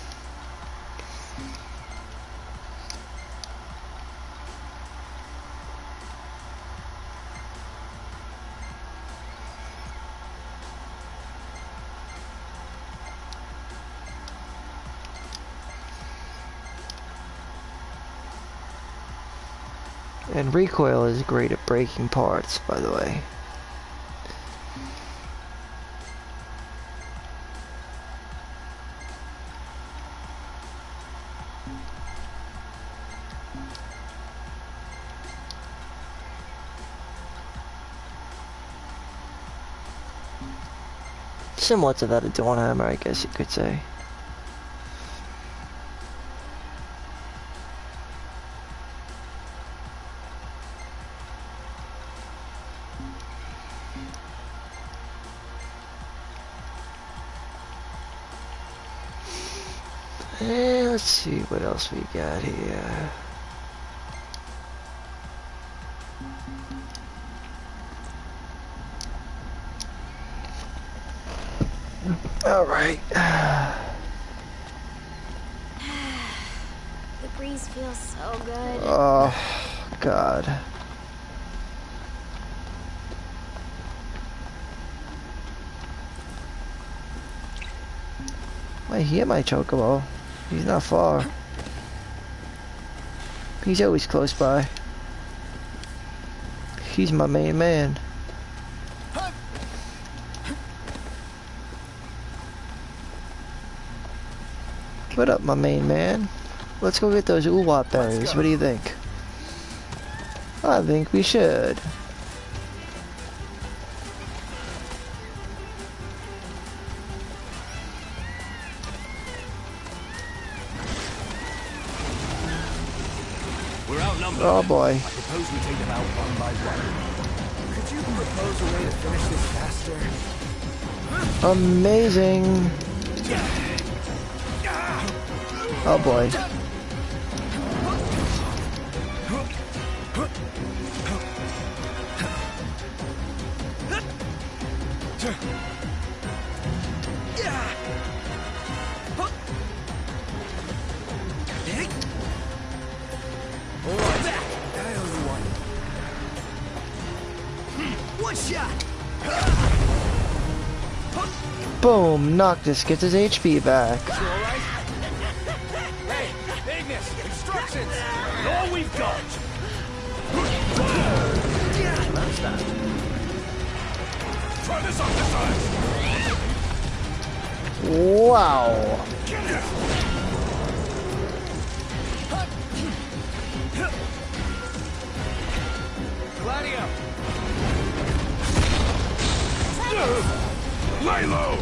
And recoil is great at breaking parts, by the way. Similar to that of Dawn Hammer, I guess you could say. Let's see what else we got here. All right. The breeze feels so good. Oh, God. I hear my Chocobo. He's not far. He's always close by. He's my main man. What up, my main man? Let's go get those Uwat berries. What do you think? I think we should. We're outnumbered. Oh boy. I propose we take them out one by one. Could you propose a way to finish this faster? Amazing. Oh boy. One shot. Boom. Noctis gets his HP back. You all right? Hey, Ignis, instructions. All we've got. That's that. Try this on this side. Wow. Gladio. Lay low!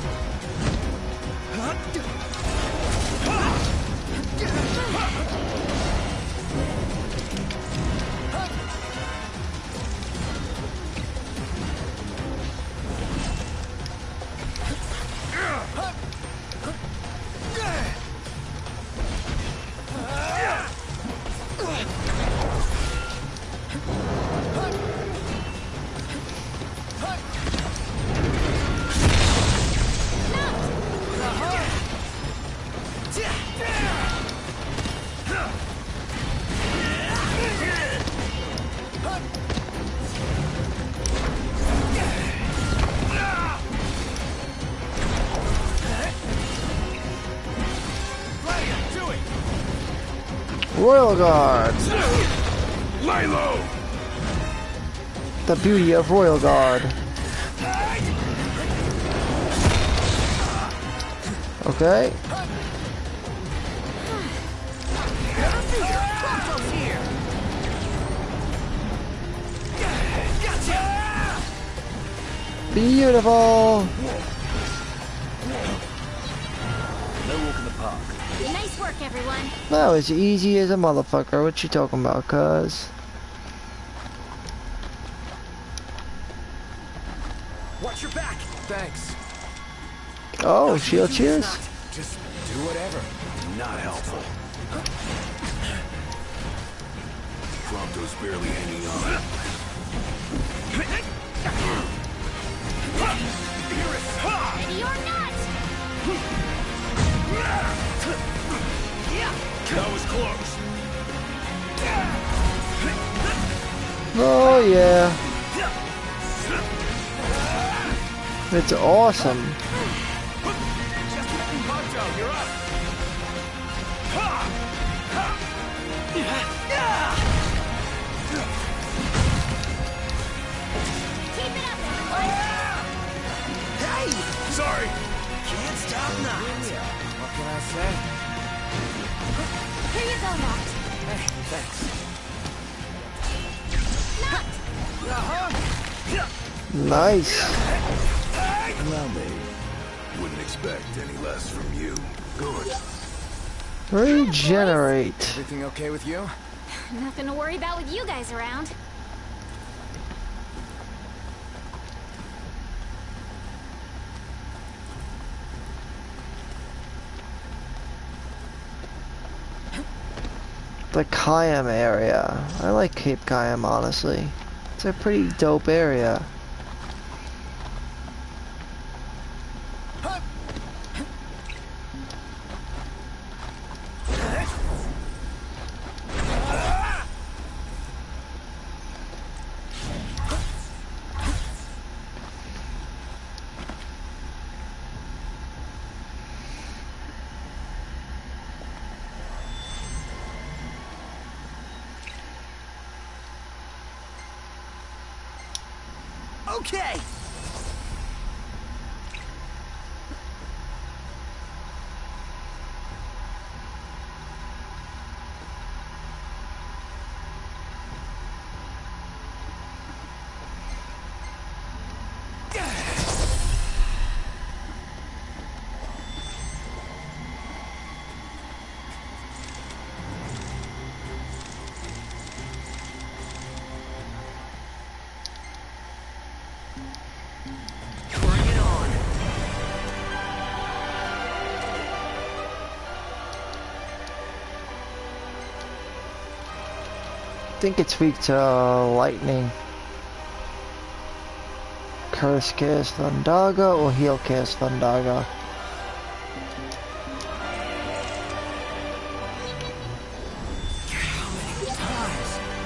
Royal Guard. Lay low! The beauty of Royal Guard. Okay. Beautiful. No walk in the park. Nice work, everyone. That was easy as a motherfucker. What you talking about, cuz? Watch your back. Thanks. Oh, shield cheers. Just do whatever. Not helpful. Prompto's barely hanging on. Ready or not! That was close. Oh yeah. It's awesome. Poncho, you're up. Keep it up, everyone! Hey! Sorry. Can't stop now. What can I say? Here you go, Noct. Hey, thanks. Noct! Nice. Allow me. Wouldn't expect any less from you. Good. Regenerate. Everything okay with you? Nothing to worry about with you guys around. The Kayam area. I like Cape Kayam, honestly. It's a pretty dope area. Okay! Bring it on! I think it's weak to lightning. Curse cast Thundaga or heal cast Thundaga.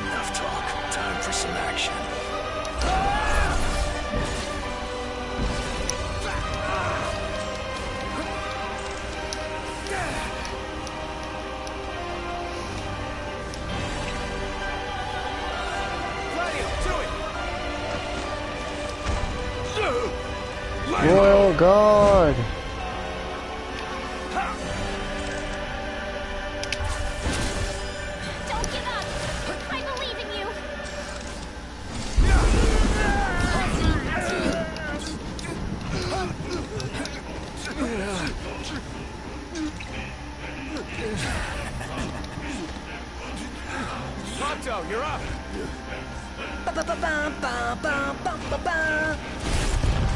Enough talk. Time for some action. Royal Guard! Don't give up! I believe in you! Poncho, you're up! Ba-ba-ba-ba-ba-ba-ba-ba.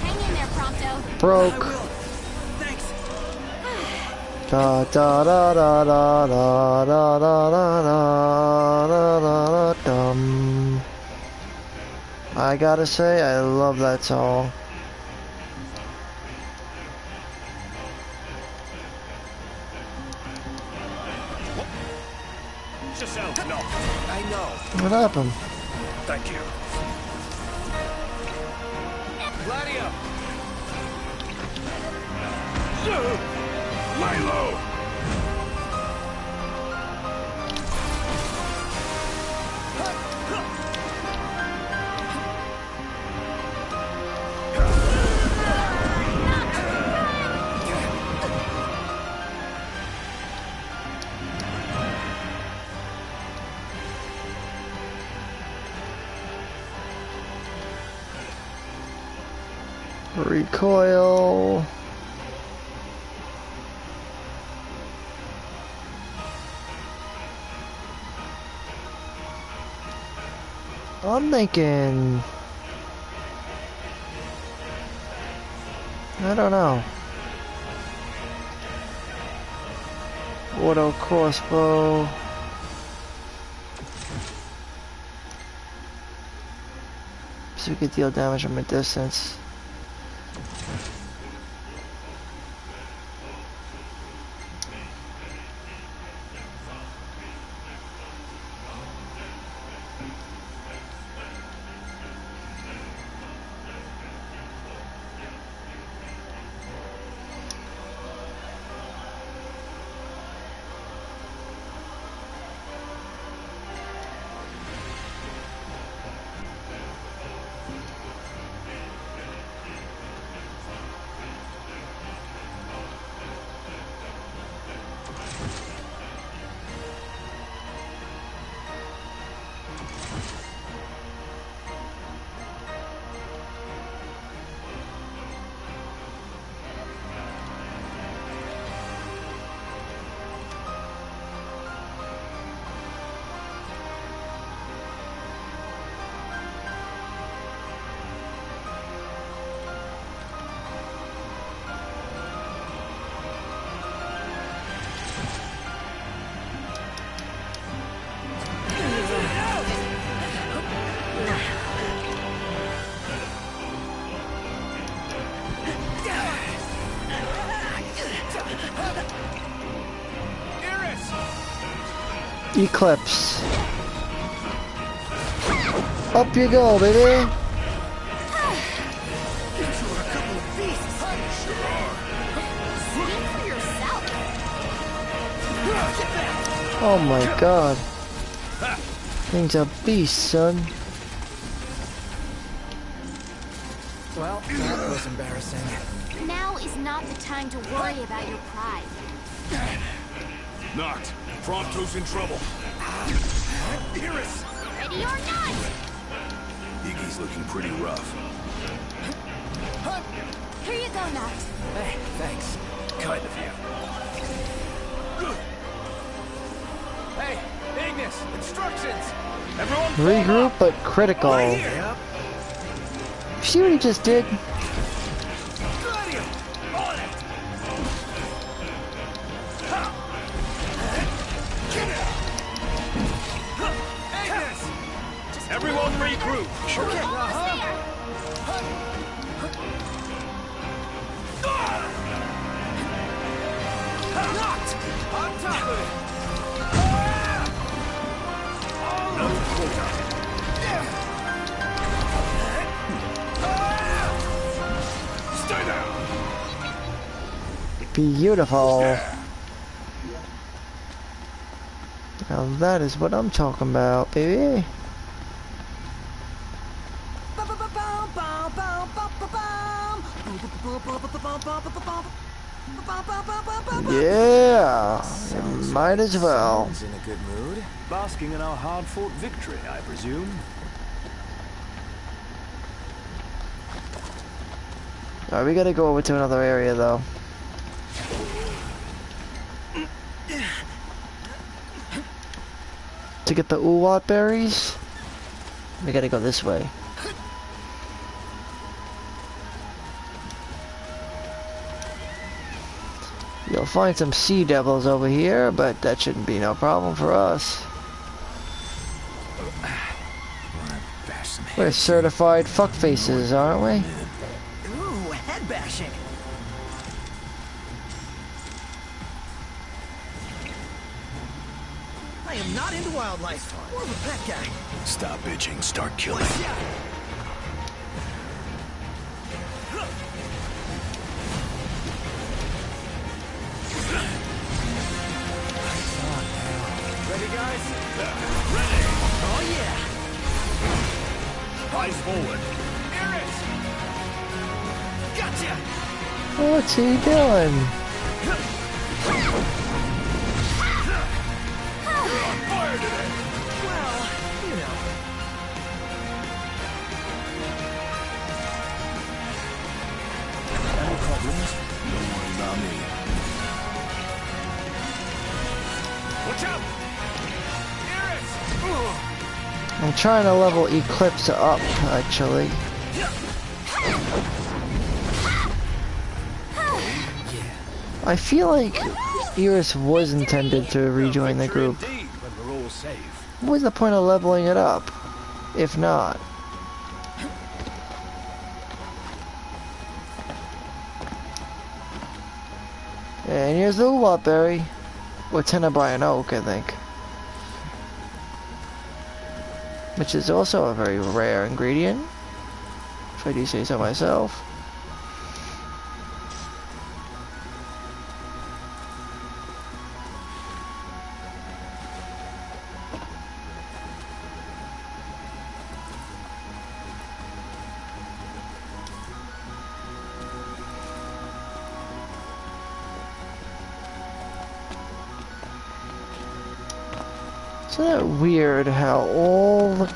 Hang in there, Prompto. I Broke. will. Thanks. Da da da da da da da da da da da dum. I gotta say, I love that song. Giselle, no. I know. What happened? Thank you. Gladio! Lay low. Recoil. I'm thinking, I don't know. Auto crossbow. so we could deal damage from a distance. Eclipse. Up you go, baby. Oh my god. Thing's a beast, son. Well, that was embarrassing. Now is not the time to worry about your pride. Knocked. Prompto's in trouble. Iris! Ready or not! Iggy's looking pretty rough. Here you go, Noct. Hey, thanks. Kind of you. Hey, Ignis, instructions! Everyone Regroup, but critical. Right here. Yep. See what he just did? Gladium! On it! Ignis! Everyone regroup. Sure. Almost there! Knocked! On top of it! Stay down. Beautiful. Now that is what I'm talking about, baby. Yeah, might as well. Someone's in a good mood. Basking in our hard-fought victory, I presume. Alright, we gotta go over to another area though. To get the Uwat berries, we gotta go this way. You'll find some sea devils over here, but that shouldn't be no problem for us. We're certified fuckfaces, aren't we? Ooh, head bashing. I am not into wildlife. More of a pet guy. Stop bitching, start killing. Yeah. Ready, guys? Ready! Oh, yeah. Eyes forward. Iris! Gotcha! What's he doing? You're on fire today! Well, you know. Any problems? Don't worry about me. Watch out! Iris! I'm trying to level Eclipse up, actually. I feel like Iris was intended to rejoin the group. Indeed, when we're all safe. What's the point of leveling it up, if not? And here's the Lulot Berry. Or Tenebrian Oak, I think. Which is also a very rare ingredient, if I do say so myself. Isn't that weird how all the...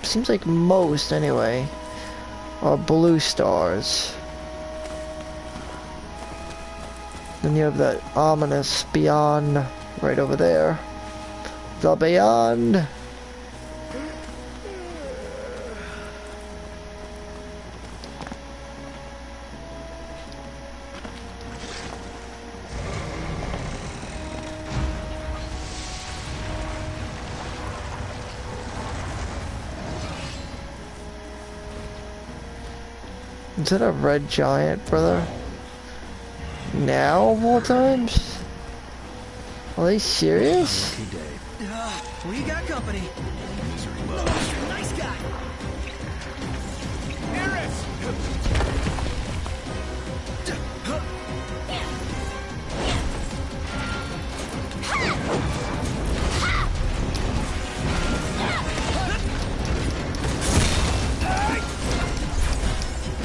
seems like most, anyway, are blue stars. Then you have that ominous Beyond right over there. The Beyond! Is that a red giant, brother? Now, of all times? Are they serious? We got company. Nice guy. Eris!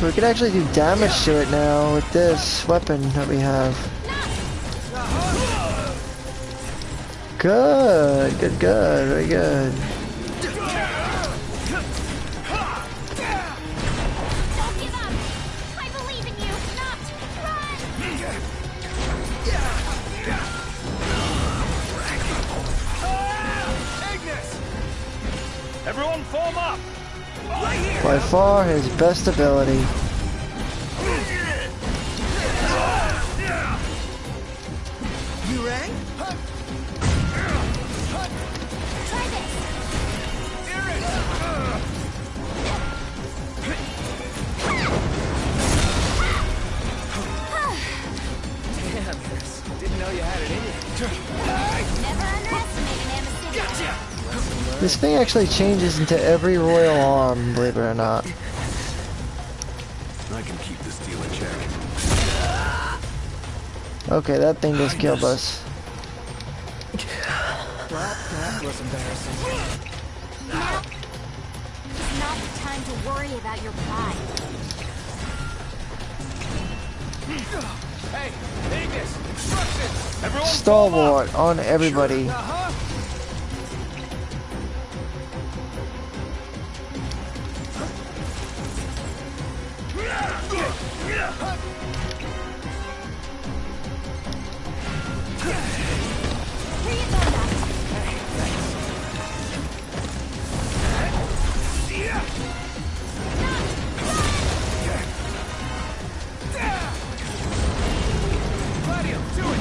We can actually do damage to it now with this weapon that we have. Good, good, good, very good. Don't give up! I believe in you! Not run! Ignis! Everyone form up! Right here! By far his best ability. You rang? Try this! Damn, Eris. Didn't know you had it in you. Never underestimate an Amazonian. Gotcha! This thing actually changes into every royal arm, believe it or not. I can keep this deal in check. Okay, that thing just killed us. Well, that was embarrassing. Now is not the time to worry about your pride. Hey, Ignis! Instructions! Everyone Stalwart on everybody. Uh-huh. Here you go, Max. Gladio, do it!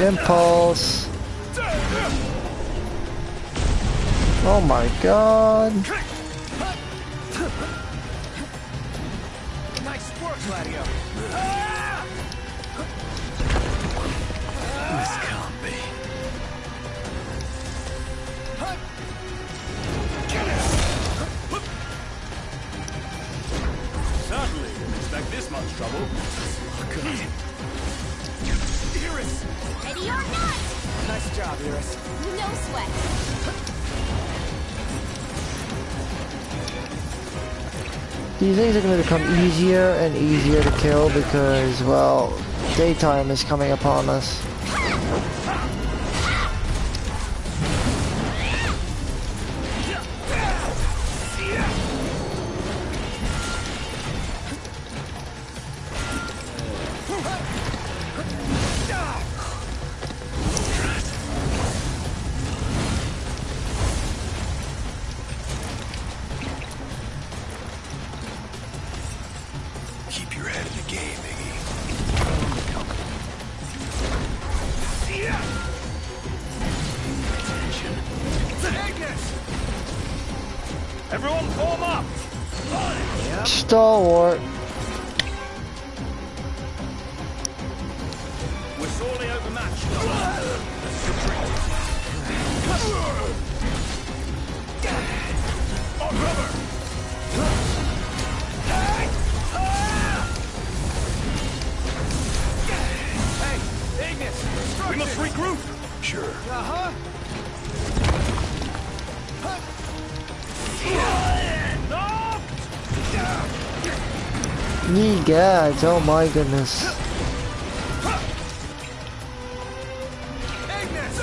Impulse. Oh my god. Nice work, Gladio. This can't be. Certainly didn't expect this much trouble. Iris! Ready or not! Nice job, Eris. No sweat. These things are going to become easier and easier to kill because, well, daytime is coming upon us. Keep your head in the game, Iggy. Ignis! Everyone form up! Stalwart. sorely overmatched. Let's retreat. On cover! Hey, Ignis! We must regroup! Sure. Uh-huh. Ye gods, oh my goodness. Ignis!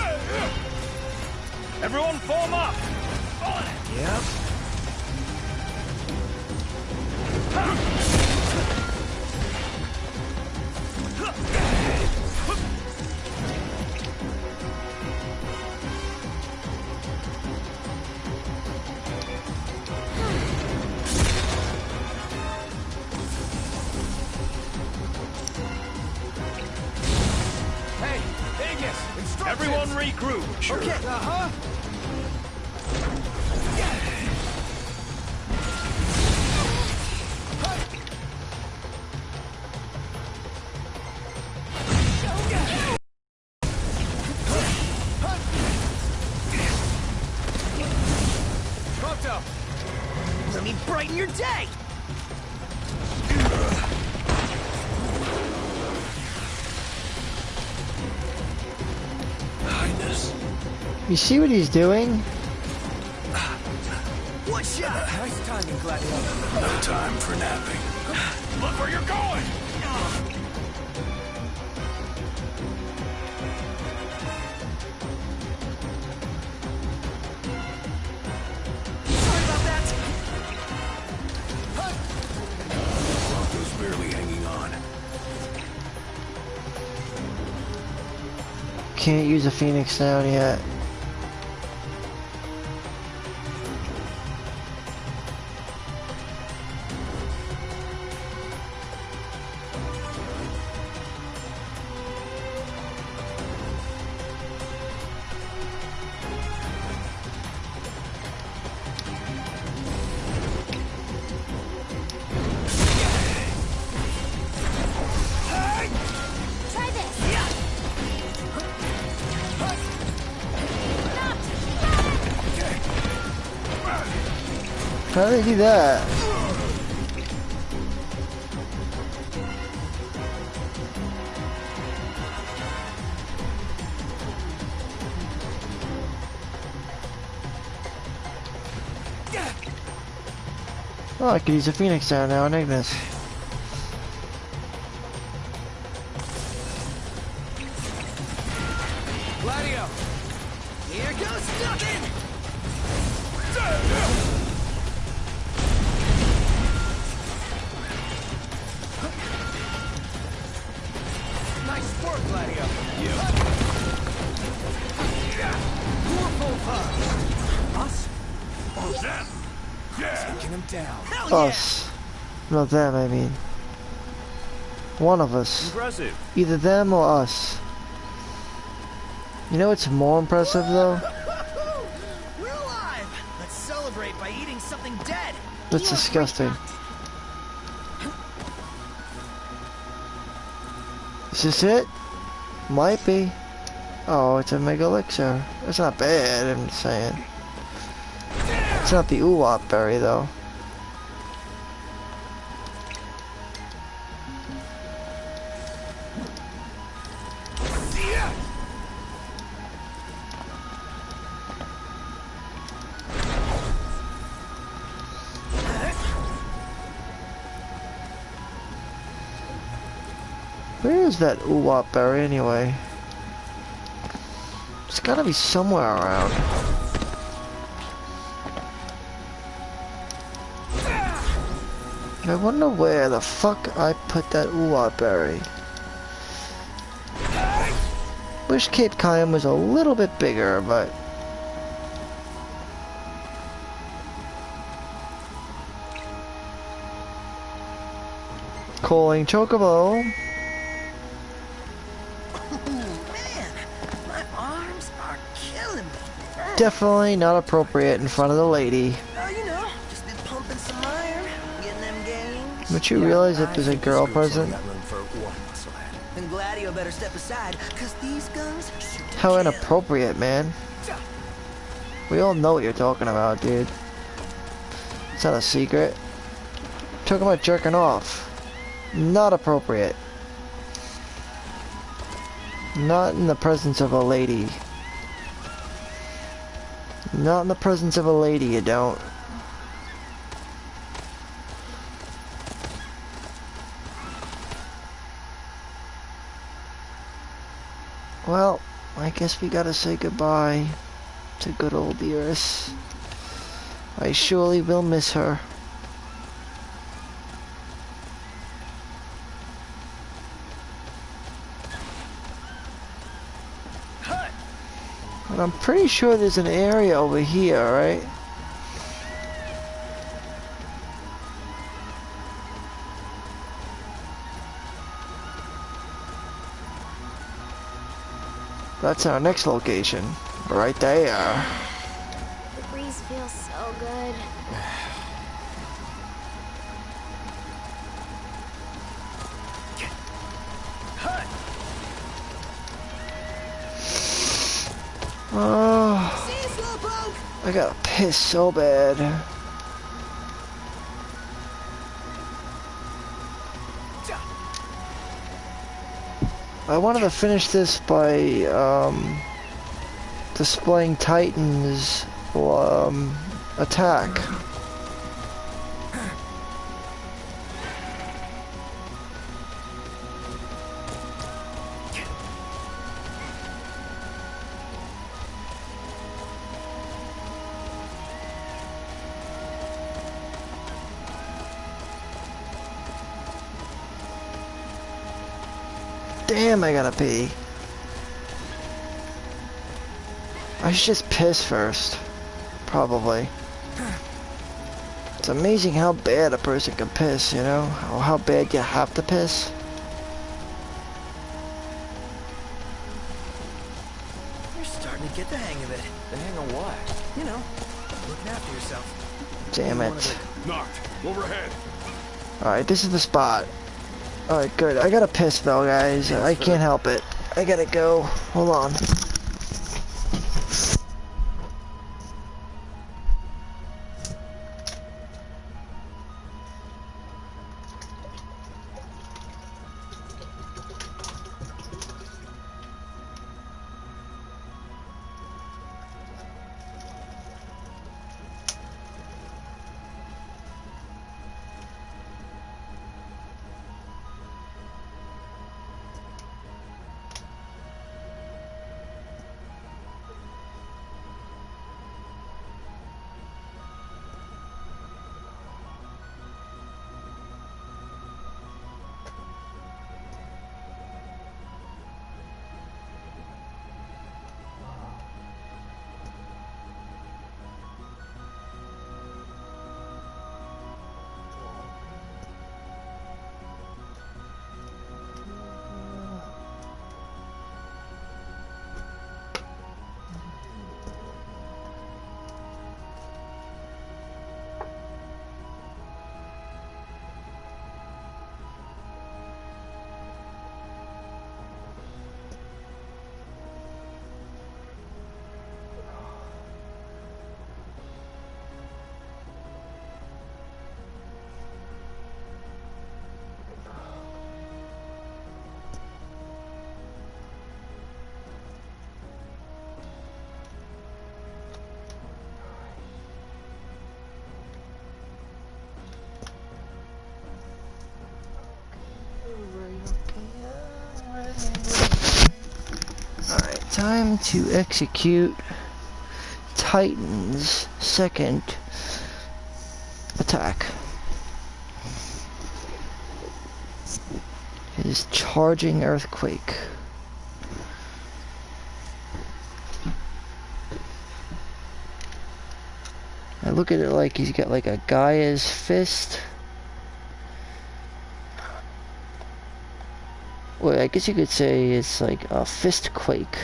Everyone form up! Yep. Hey, Ignis! Instructions! Everyone regroup! Sure. Okay, uh-huh. Proto! Let me brighten your day! Highness. You see what he's doing? One shot! Nice timing, Gladiator. No time for napping. Look where you're going! Sorry about that! Bronco's barely hanging on. Can't use a Phoenix down yet. Try this. How did they do that? Oh, I could use a Phoenix down now in Ignis. Gladio! Here goes nothing! Nice work, Gladio! Us? Or them? Yeah! Taking him down. Hell Us. Not them, I mean. One of us. Impressive. Either them or us. You know what's more impressive though? We're alive! Let's celebrate by eating something dead! That's disgusting. Is this it? Might be. Oh, it's a Mega Elixir. It's not bad, I'm just saying. It's not the Uwap berry though. Where is that Uwap berry anyway? It's gotta be somewhere around. I wonder where the fuck I put that Uwap berry. Wish Cape Kayam was a little bit bigger, but... Calling Chocobo. Definitely not appropriate in front of the lady. You know, just been pumping some iron, getting them gains. But you realize that there's a girl present? And Gladio Leo better step aside, cause these guns shoot to How kill. inappropriate, man. We all know what you're talking about, dude. It's not a secret. Talking about jerking off. Not appropriate. Not in the presence of a lady. Not in the presence of a lady, you don't. Well, I guess we gotta say goodbye to good old Iris. I surely will miss her. And I'm pretty sure there's an area over here, right? That's our next location. Right there. The breeze feels so good. Oh, I gotta piss so bad. I wanted to finish this by displaying Titan's attack. Damn, I gotta pee. I should just piss first. Probably. It's amazing how bad a person can piss, you know? Or how bad you have to piss. You're starting to get the hang of it. The hang of what? You know, looking after yourself. Damn it. Knocked. Overhead. Alright, this is the spot. Alright, good. I gotta piss though, guys. I can't help it. I gotta go. Hold on. Alright, time to execute Titan's second attack. His charging earthquake. I look at it like he's got like a Gaia's fist. Well, I guess you could say it's like a fist quake.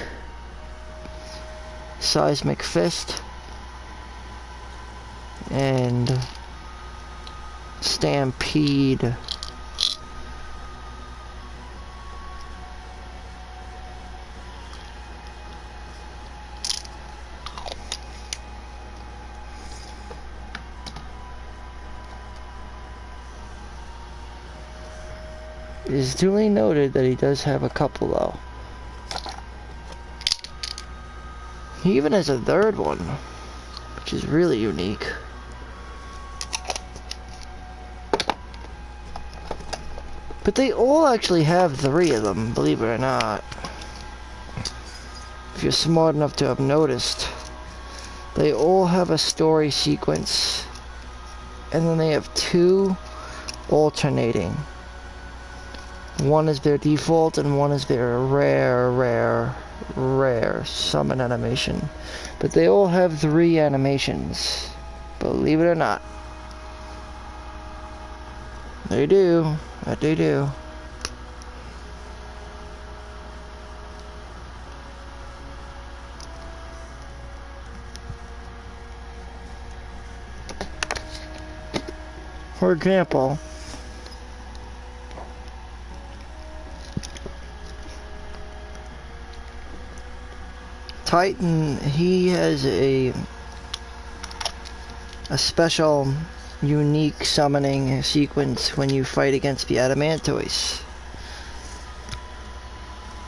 Seismic fist. And stampede. is duly noted that he does have a couple though. He even has a third one, which is really unique. But they all actually have 3 of them, believe it or not. If you're smart enough to have noticed. They all have a story sequence. And then they have 2 alternating. One is their default and one is their rare summon animation. But they all have 3 animations. Believe it or not. They do. That they do. For example, Titan, he has a special unique summoning sequence when you fight against the Adamantoise.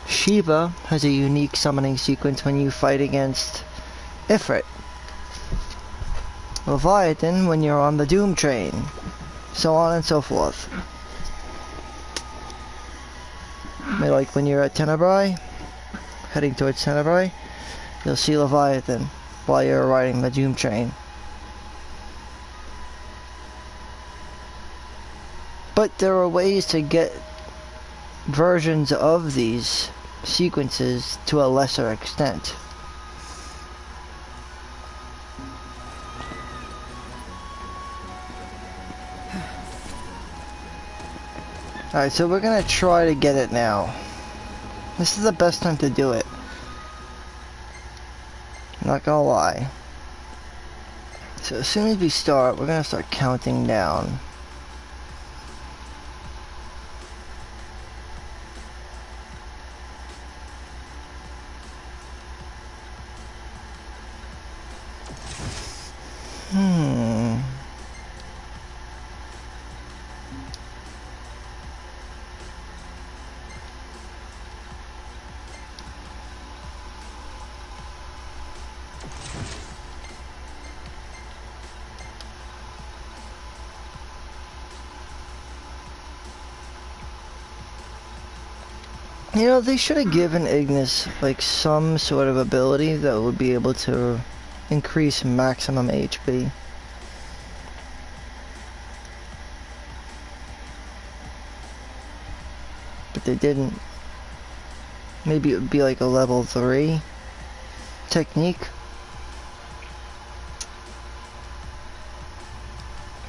Shiva has a unique summoning sequence when you fight against Ifrit. Leviathan when you're on the Doom Train. So on and so forth. Like when you're at Tenebrae, heading towards Tenebrae, you'll see Leviathan while you're riding the Doom Train. But there are ways to get versions of these sequences to a lesser extent. Alright, so we're gonna try to get it now. This is the best time to do it. Not gonna lie. So as soon as we start, we're gonna start counting down. You know, they should have given Ignis, like, some sort of ability that would be able to increase maximum HP. But they didn't. Maybe it would be like a level 3 technique.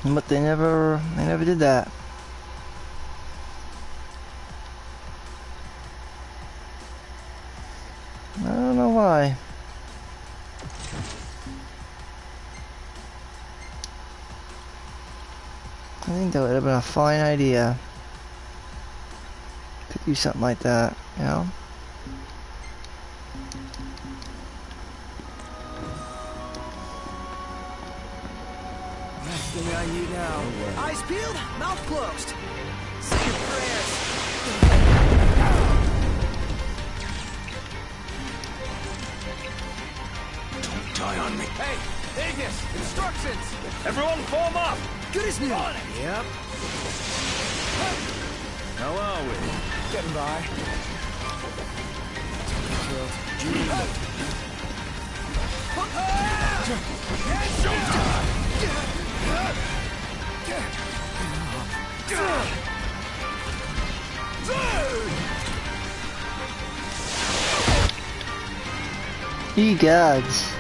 But they never did that. I don't know why. I think that would have been a fine idea to do something like that, you know? Last thing I need now. Eyes peeled, mouth closed. Say your prayers. Die on me. Hey, Ignis, instructions. Everyone form up! Good as new. Yep. How are we? Getting by. Ye gods.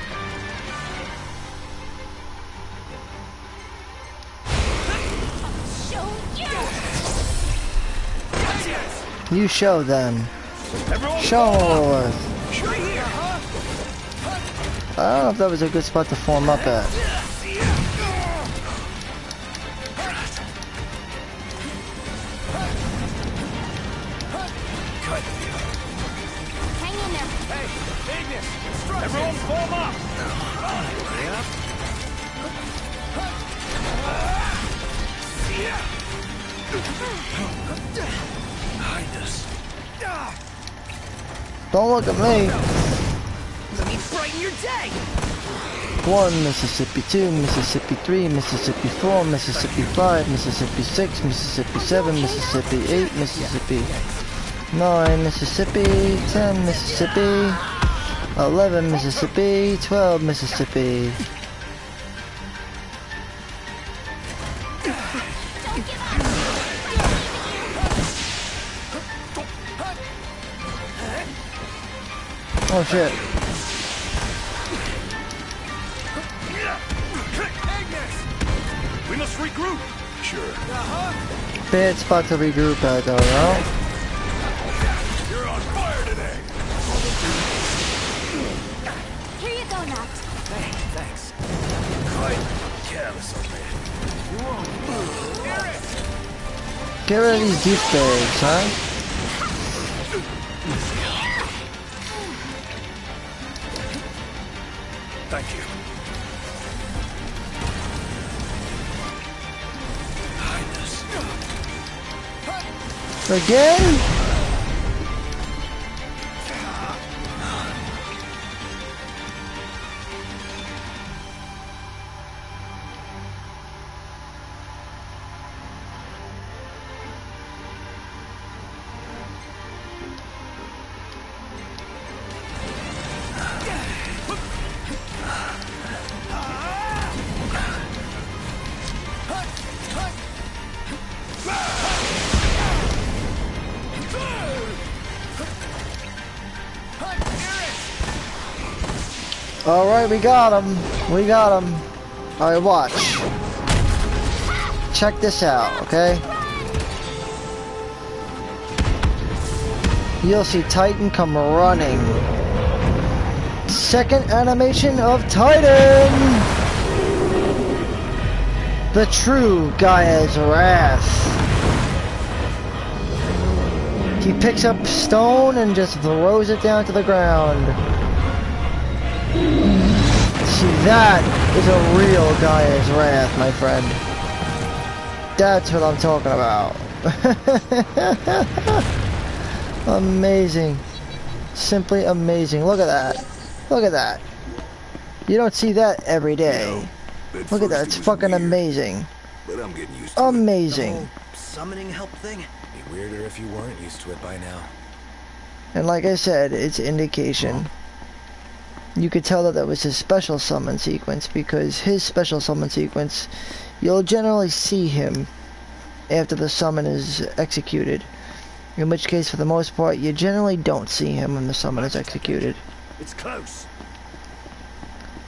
You show them. Show us. I don't know if that was a good spot to form up at. Hang in there. Hey, Ignis! Everyone form up! Highness. Don't look at me. Let me brighten your day! 1, Mississippi 2, Mississippi 3, Mississippi 4, Mississippi 5, Mississippi 6, Mississippi 7, Mississippi 8, Mississippi 9, Mississippi 10, Mississippi 11, Mississippi 12, Mississippi. Oh shit. We must regroup. Sure. Bad spot to regroup at though, no? You're on fire today. Here you go, Noct. Hey, thanks. Quite careless of me. Get rid of these douchebags, huh? Thank you. Highness. Again? Alright, we got him. We got him. Alright, watch. Check this out, okay? You'll see Titan come running. Second animation of Titan! The true Gaia's Wrath. He picks up stone and just throws it down to the ground. See, that is a real Gaia's Wrath, my friend. That's what I'm talking about. Amazing. Simply amazing. Look at that. Look at that. You don't see that every day. Look at that. It's fucking amazing. But I'm getting used to it. Amazing. Summoning help thing? Be weirder if you weren't used to it by now. And like I said, it's indication. You could tell that was his special summon sequence, because his special summon sequence, you'll generally see him after the summon is executed. In which case, for the most part, you generally don't see him when the summon is executed. It's close.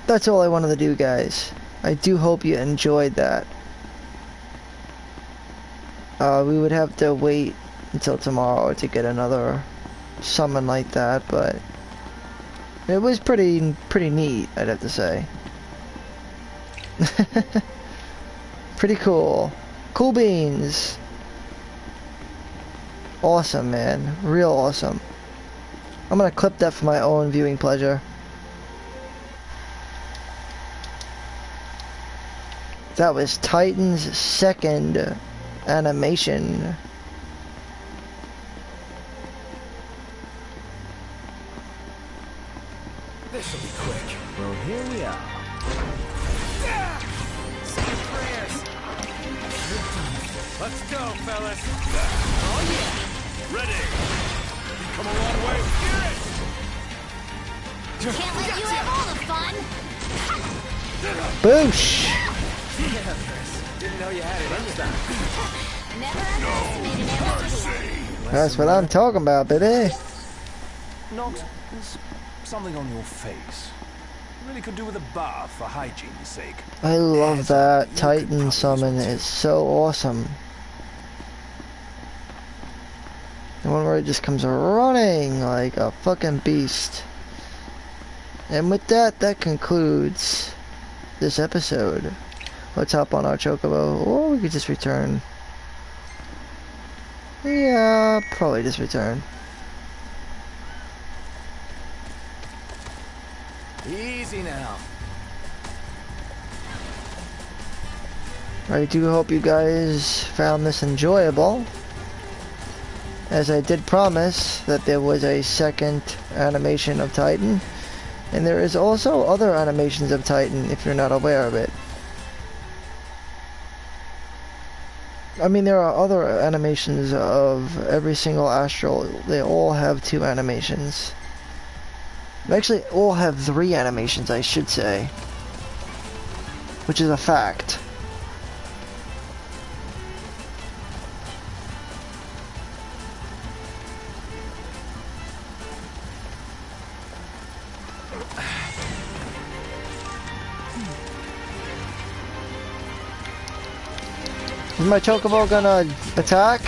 That's all I wanted to do, guys. I do hope you enjoyed that. We would have to wait until tomorrow to get another summon like that, but it was pretty neat, I'd have to say. Pretty cool. Cool beans. Awesome, man. Real awesome. I'm gonna clip that for my own viewing pleasure. That was Titan's second animation. This'll be quick. Well, here we are. Say your prayers. Let's go, fellas. Oh yeah. Ready. You come a long way. Hear it. Can't let you have all the fun. Boosh! Didn't know you had it in you. Never underestimated everything. That's what I'm talking about, baby. Noct, there's something on your face. Really could do with a bath for hygiene's sake. I love that Titan summon. It's so awesome. The one where it just comes running like a fucking beast. And with that, that concludes this episode. Let's hop on our Chocobo, or we could just return. Yeah, probably just return. Easy now. I do hope you guys found this enjoyable. as I did promise that there was a second animation of Titan, and there is also other animations of Titan if you're not aware of it. I mean, there are other animations of every single Astral. They all have 2 animations. Actually, all have 3 animations, I should say. Which is a fact. Is my Chocobo gonna attack?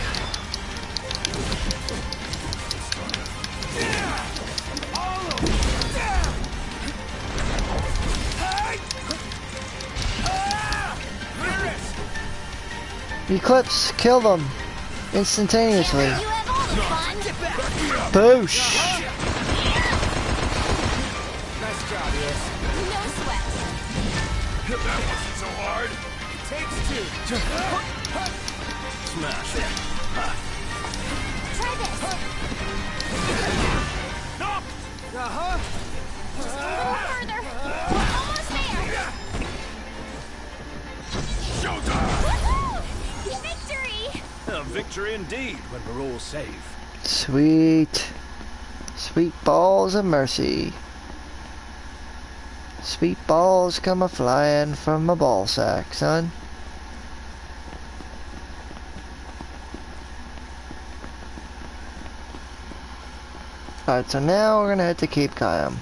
Eclipse, kill them instantaneously. You have all the fun. Boosh! Nice job, yes. No sweat. That wasn't so hard. Takes 2. Smash. Try this. Uh-huh. Further. Almost there. Showtime! Woohoo! Victory! A victory indeed when we're all safe. Sweet. Sweet balls of mercy. Sweet balls come a-flying from my ball sack, son. Alright, so now we're gonna head to Cape Cayam.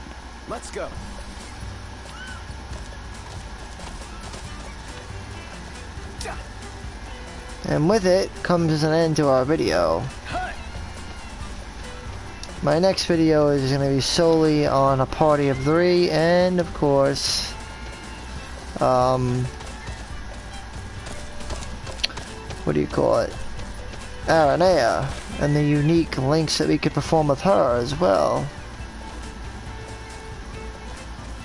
Let's go. And with it comes an end to our video. My next video is going to be solely on a party of 3 and of course what do you call it? Aranea and the unique links that we could perform with her as well.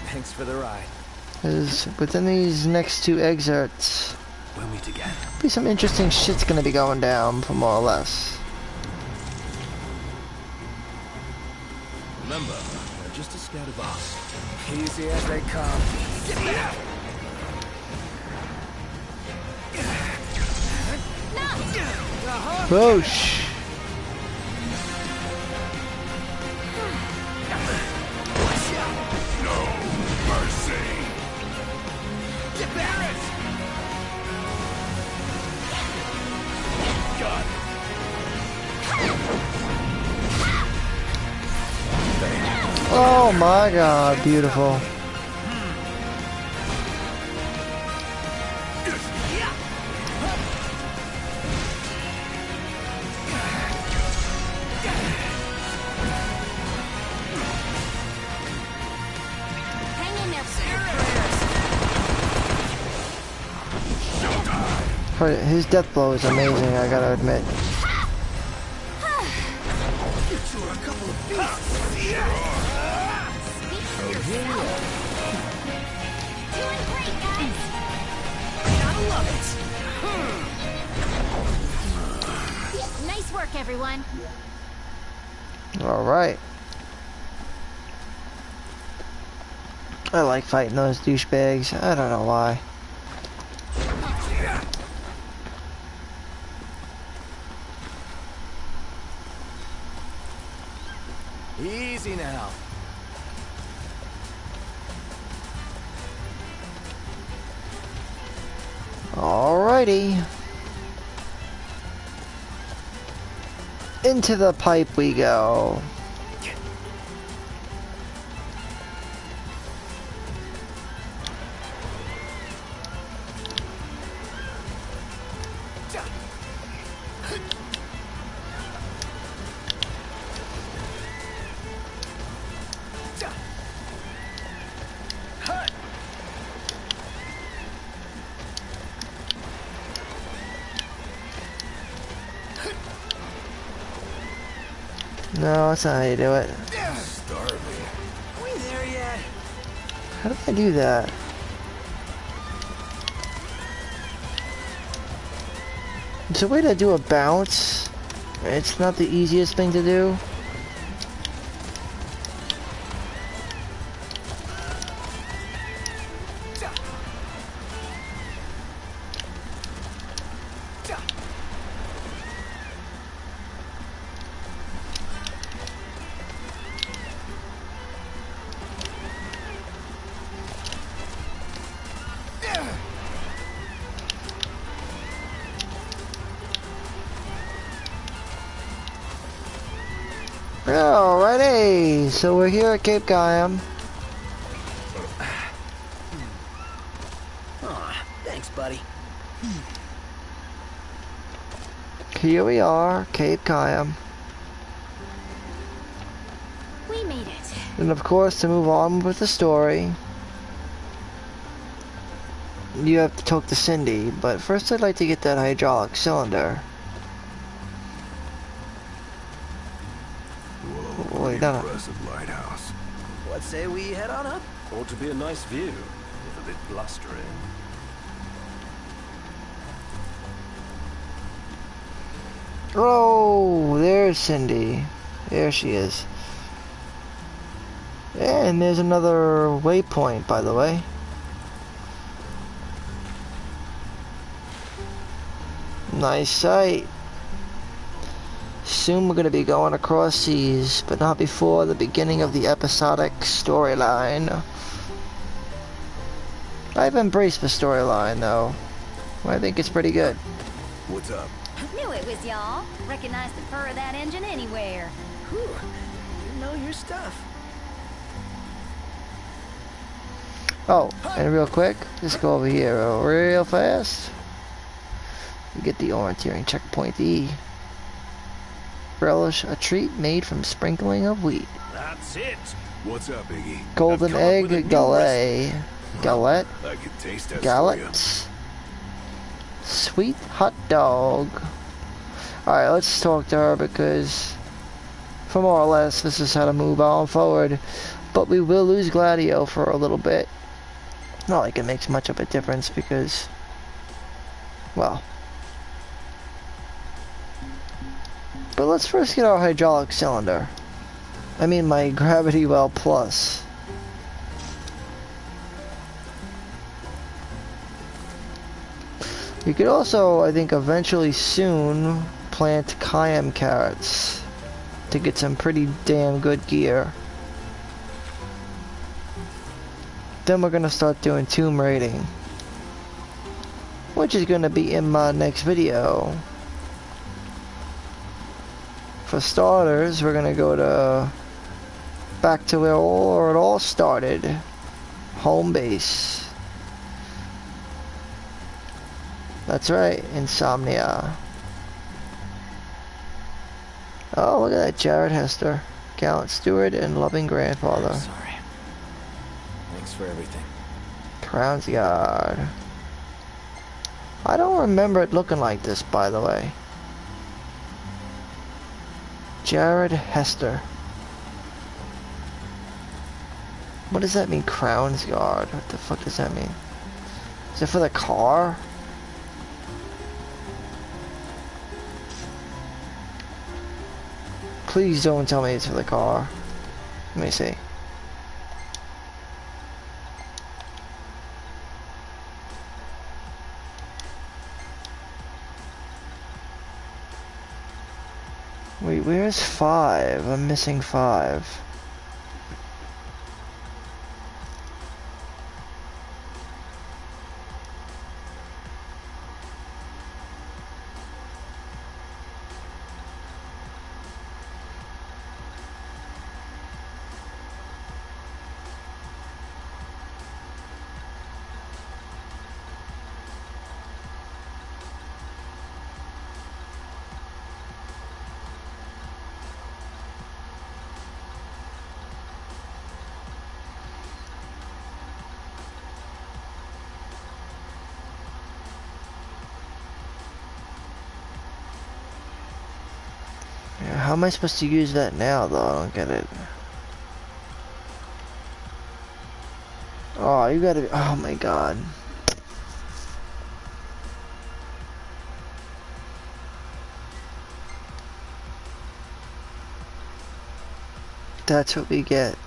Thanks for the ride. Because within these next 2 excerpts We'll meet again. be some interesting shit's gonna be going down, for more or less. Remember, they're just as scared of us. Easy as they come. Boosh! No mercy. Get back! God. Oh my god, beautiful. Hang in there, His death blow is amazing, I gotta admit. Doing great, guys. Gotta love it. Nice work, everyone. Alright. I like fighting those douchebags. I don't know why. Easy now. Alrighty. Into the pipe we go. No, that's not how you do it. Starving. Are we there yet? How do I do that? Is there a way to do a bounce? It's not the easiest thing to do. Alrighty, so we're here at Cape Cayam. Aw, thanks, buddy. Here we are, Cape Cayam. We made it. And of course, to move on with the story, you have to talk to Cindy, but first I'd like to get that hydraulic cylinder. Wait, no, no. Impressive lighthouse. What say we head on up? Ought to be a nice view, if a bit blustery. Oh, there's Cindy. There she is. And there's another waypoint, by the way. Nice sight. Soon we're going to be going across seas, but not before the beginning of the episodic storyline. I've embraced the storyline, though. I think it's pretty good. What's up? Knew it was y'all. Recognize the purr of that engine anywhere. Whew, you know your stuff. Oh, and real quick, just go over here real fast. We get the orienteering checkpoint E. Relish a treat made from sprinkling of wheat. That's it. What's up, Iggy? Golden I've come up with a egg new galette. Galette? I can taste that for you. Galette. Sweet hot dog. Alright, let's talk to her because, for more or less, this is how to move on forward. But we will lose Gladio for a little bit. Not like it makes much of a difference because, well. But let's first get our hydraulic cylinder. I mean my Gravity Well Plus. You could also, I think, eventually soon plant Cayam carrots to get some pretty damn good gear. Then we're gonna start doing tomb raiding, which is gonna be in my next video. For starters, we're gonna go to back to where it all started, home base. That's right, Insomnia. Oh, look at that, Jared Hester, gallant steward and loving grandfather. Sorry. Thanks for everything. Crown's Guard. I don't remember it looking like this, by the way. Jared Hester. What does that mean, Crown's Guard? What the fuck does that mean? Is it for the car? Please don't tell me it's for the car. Let me see. Wait, where's 5? I'm missing 5. How am I supposed to use that now, though? I don't get it. Oh, you gotta be... Oh, my God. That's what we get.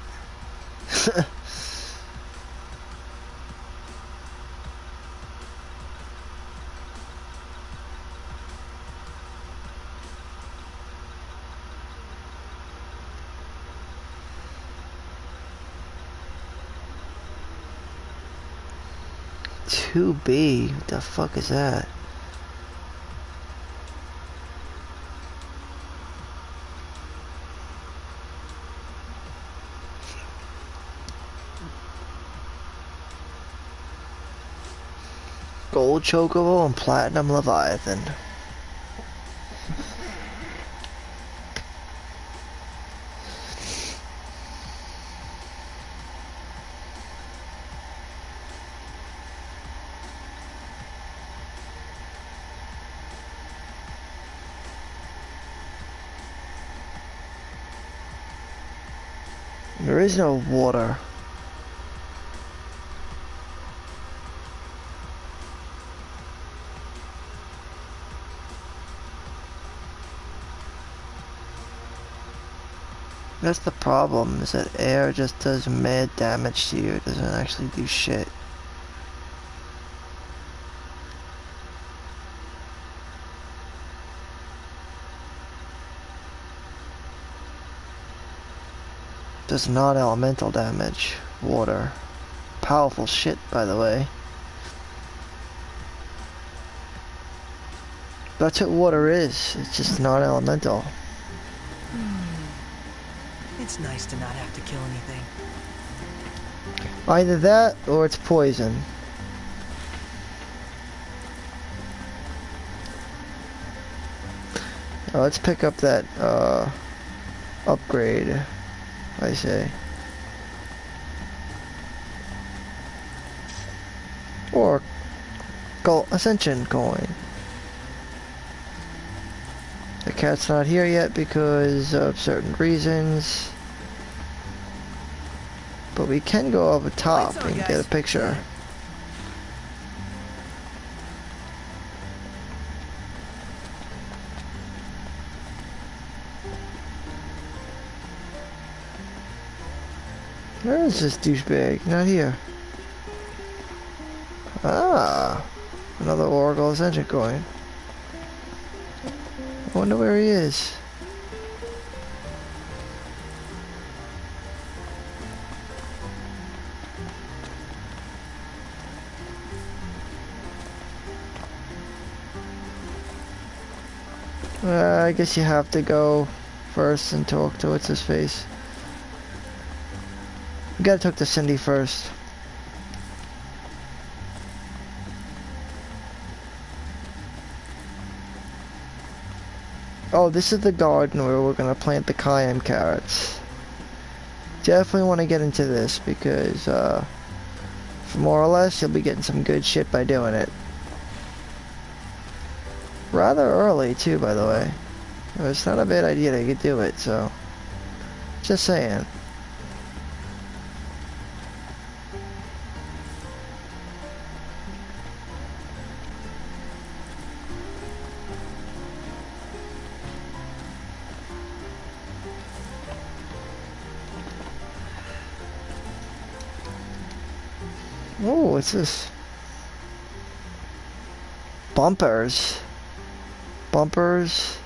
Two B, what the fuck is that? Gold Chocobo and Platinum Leviathan. There is no water. That's the problem, is that air just does mad damage to you. It doesn't actually do shit. Does not elemental damage. Water. Powerful shit, by the way. That's what water is. It's just not elemental. It's nice to not have to kill anything. Either that or it's poison. Now let's pick up that upgrade, I say. Or Gold Ascension coin. The cat's not here yet because of certain reasons. But we can go over top and get a picture. Where is this douchebag? Not here. Ah, another Oracle Ascension coin. I wonder where he is. I guess you have to go first and talk to what's his face. You gotta talk to Cindy first. Oh, this is the garden where we're gonna plant the cayenne carrots. Definitely want to get into this because, for more or less, you'll be getting some good shit by doing it. Rather early, too, by the way. It's not a bad idea to get do it, so... Just saying. Oh, what's this? Bumpers. Bumpers.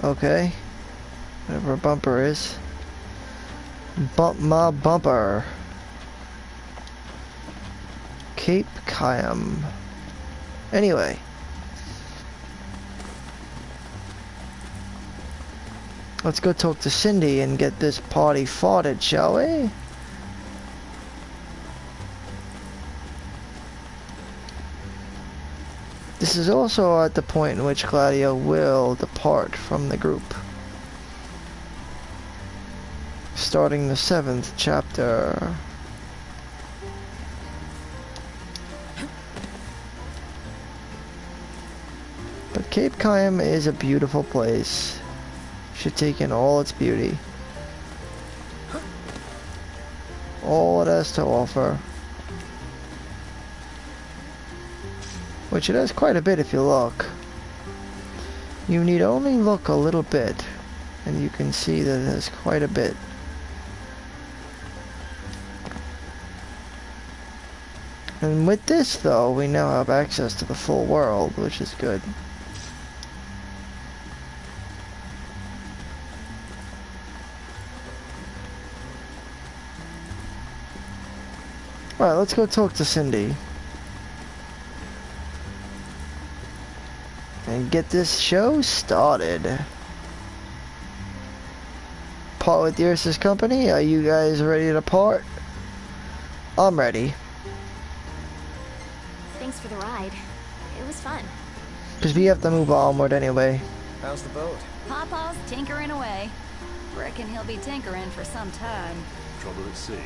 Okay. Whatever a bumper is. Bump my bumper. Cape Cayam. Anyway. Let's go talk to Cindy and get this party farted, shall we? This is also at the point in which Gladio will depart from the group. Starting the 7th chapter. But Cape Cayam is a beautiful place. Should take in all its beauty. All it has to offer. Which it has quite a bit if you look. You need only look a little bit And you can see that there's quite a bit. And with this, though, we now have access to the full world, which is good. Alright, let's go talk to Cindy. And get this show started. Part with Yrsa's company? Are you guys ready to part? I'm ready. Thanks for the ride. It was fun. Because we have to move onward anyway. How's the boat? Pawpaw's tinkering away. Reckon he'll be tinkering for some time. Trouble at sea.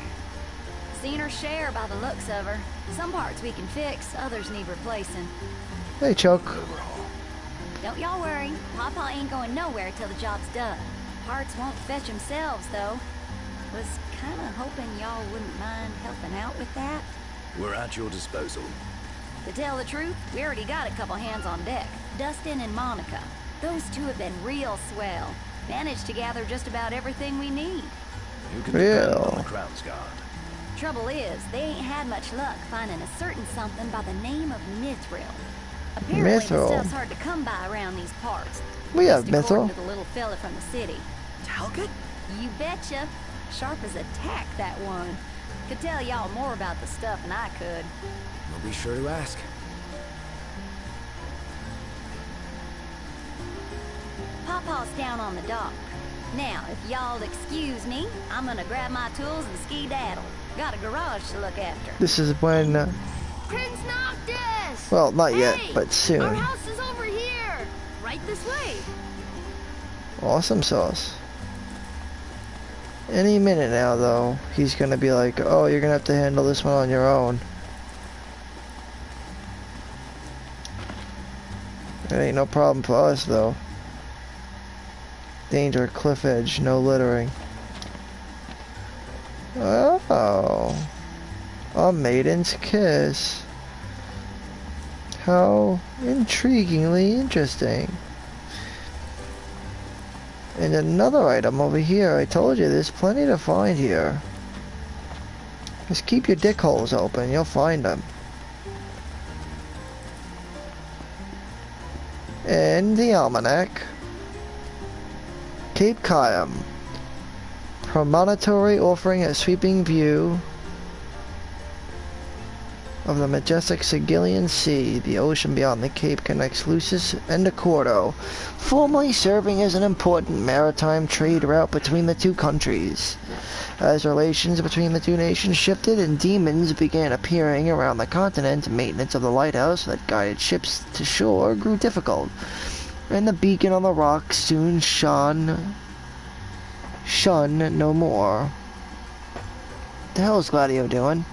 Seen her share by the looks of her. Some parts we can fix, others need replacing. Hey, Chuck. Don't y'all worry. Pawpaw ain't going nowhere till the job's done. Parts won't fetch themselves, though. Was kinda hoping y'all wouldn't mind helping out with that. We're at your disposal. To tell the truth, we already got a couple hands on deck. Dustin and Monica. Those two have been real swell. Managed to gather just about everything we need. You can depend on Real. the Crown's Guard. Trouble is, they ain't had much luck finding a certain something by the name of Mithril. Apparently Mithril. the stuff's hard to come by around these parts. We have At least according Mithril. to the little fella from the city. Talcott? You betcha. Sharp as a tack, that one. Could tell y'all more about the stuff than I could. We'll be sure to ask. Pawpaw's down on the dock. Now, if y'all excuse me, I'm gonna grab my tools and ski-daddle. Got a garage to look after. This is when, Prince Noctis! well, not yet, Hey, but soon. Our house is over here! Right this way! Awesome sauce. Any minute now, though, he's gonna be like, oh, you're gonna have to handle this one on your own. It ain't no problem for us, though. Danger, cliff edge, no littering. Oh. A maiden's kiss. How intriguingly interesting. And another item over here. I told you, there's plenty to find here. Just keep your dick holes open, you'll find them. And the almanac. Cape Kayam. Promontory offering a sweeping view of the majestic Sigillian Sea. The ocean beyond the cape connects Lucis and Accordo, formerly serving as an important maritime trade route between the two countries. As relations between the two nations shifted and demons began appearing around the continent, maintenance of the lighthouse that guided ships to shore grew difficult, and the beacon on the rock soon shone no more. The hell is Gladio doing?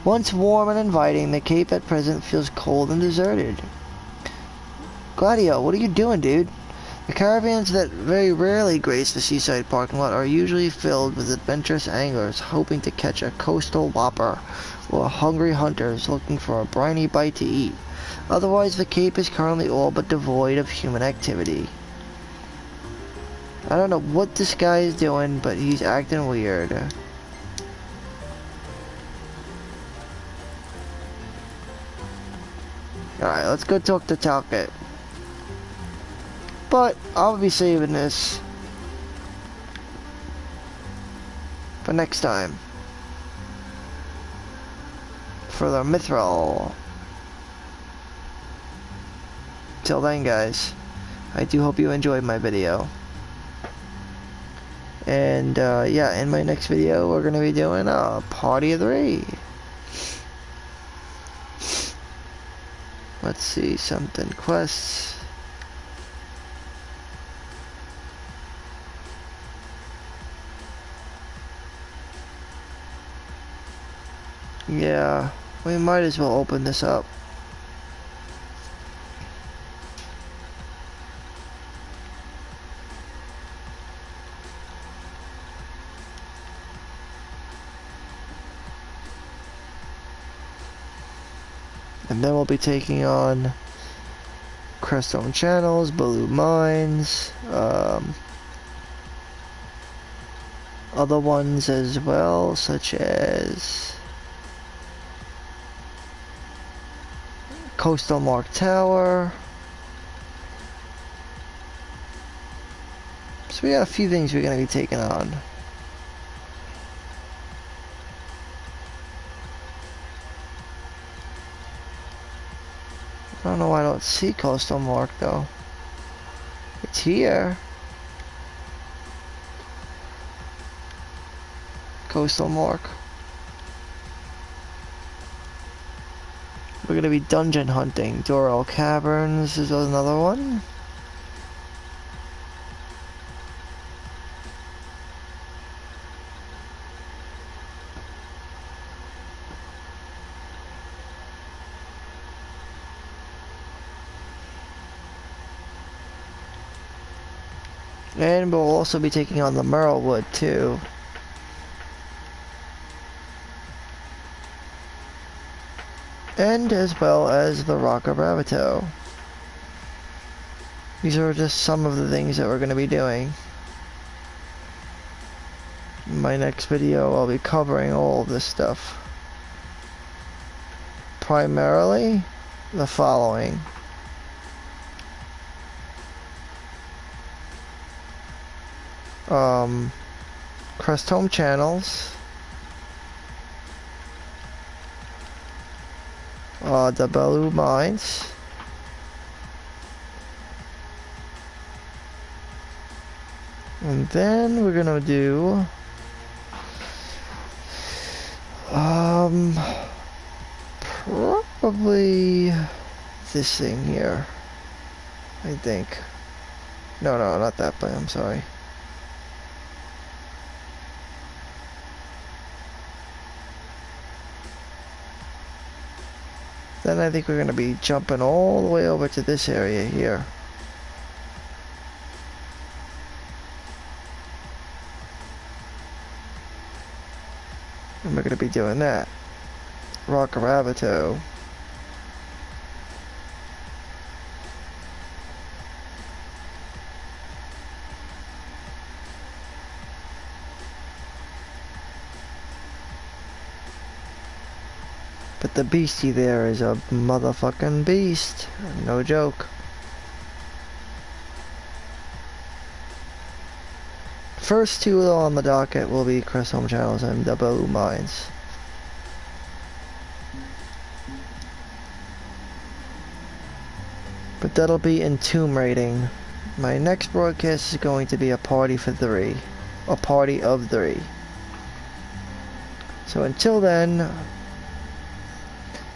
Once warm and inviting, the cape at present feels cold and deserted. Gladio, what are you doing, dude? The caravans that very rarely grace the seaside parking lot are usually filled with adventurous anglers hoping to catch a coastal whopper, or hungry hunters looking for a briny bite to eat. Otherwise, the cape is currently all but devoid of human activity. I don't know what this guy is doing, but he's acting weird. Alright, let's go talk to Talcott. But I'll be saving this for next time. For the Mithril. Till then, guys, I do hope you enjoyed my video. And yeah, in my next video we're gonna be doing a party of 3. Let's see, something quests. Yeah, we might as well open this up. And then we'll be taking on Crestone Channels, Baloo Mines, other ones as well, such as Coastal Mark Tower. So we got a few things we're going to be taking on. I don't know why I don't see Coastal Mark though. It's here. Coastal Mark. We're gonna be dungeon hunting. Doral Caverns is another one. And we'll also be taking on the Merlewood too. And as well as the Rock of Ravito. These are just some of the things that we're going to be doing. In my next video I'll be covering all of this stuff. Primarily the following. Crest Home Channels, the Bellu Mines, and then we're gonna do probably this thing here, I think. No, not that play, I'm sorry. Then I think we're going to be jumping all the way over to this area here. And we're going to be doing that. Rock of Ravito. But the beastie there is a motherfucking beast. No joke. First two on the docket will be Crest Home Channels and the Bellu Mines. But that'll be in Tomb Raiding. My next broadcast is going to be a party for 3. A party of 3. So until then,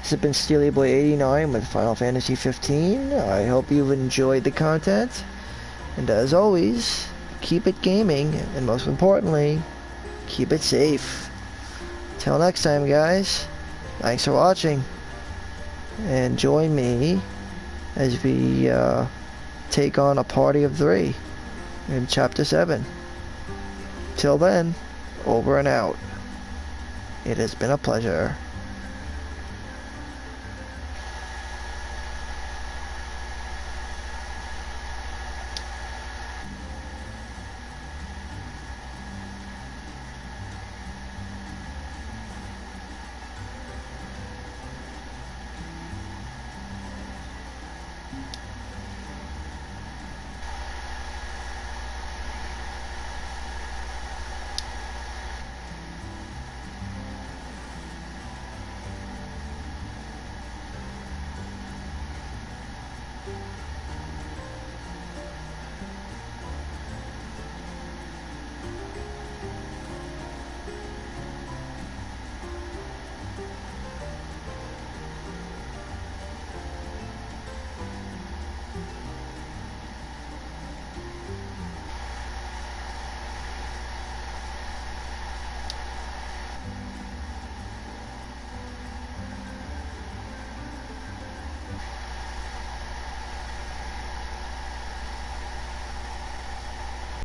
this has been SteelyBoy89 with Final Fantasy 15. I hope you've enjoyed the content. And as always, keep it gaming, and most importantly, keep it safe. Till next time, guys. Thanks for watching. And join me as we take on a party of 3 in Chapter 7. Till then, over and out. It has been a pleasure.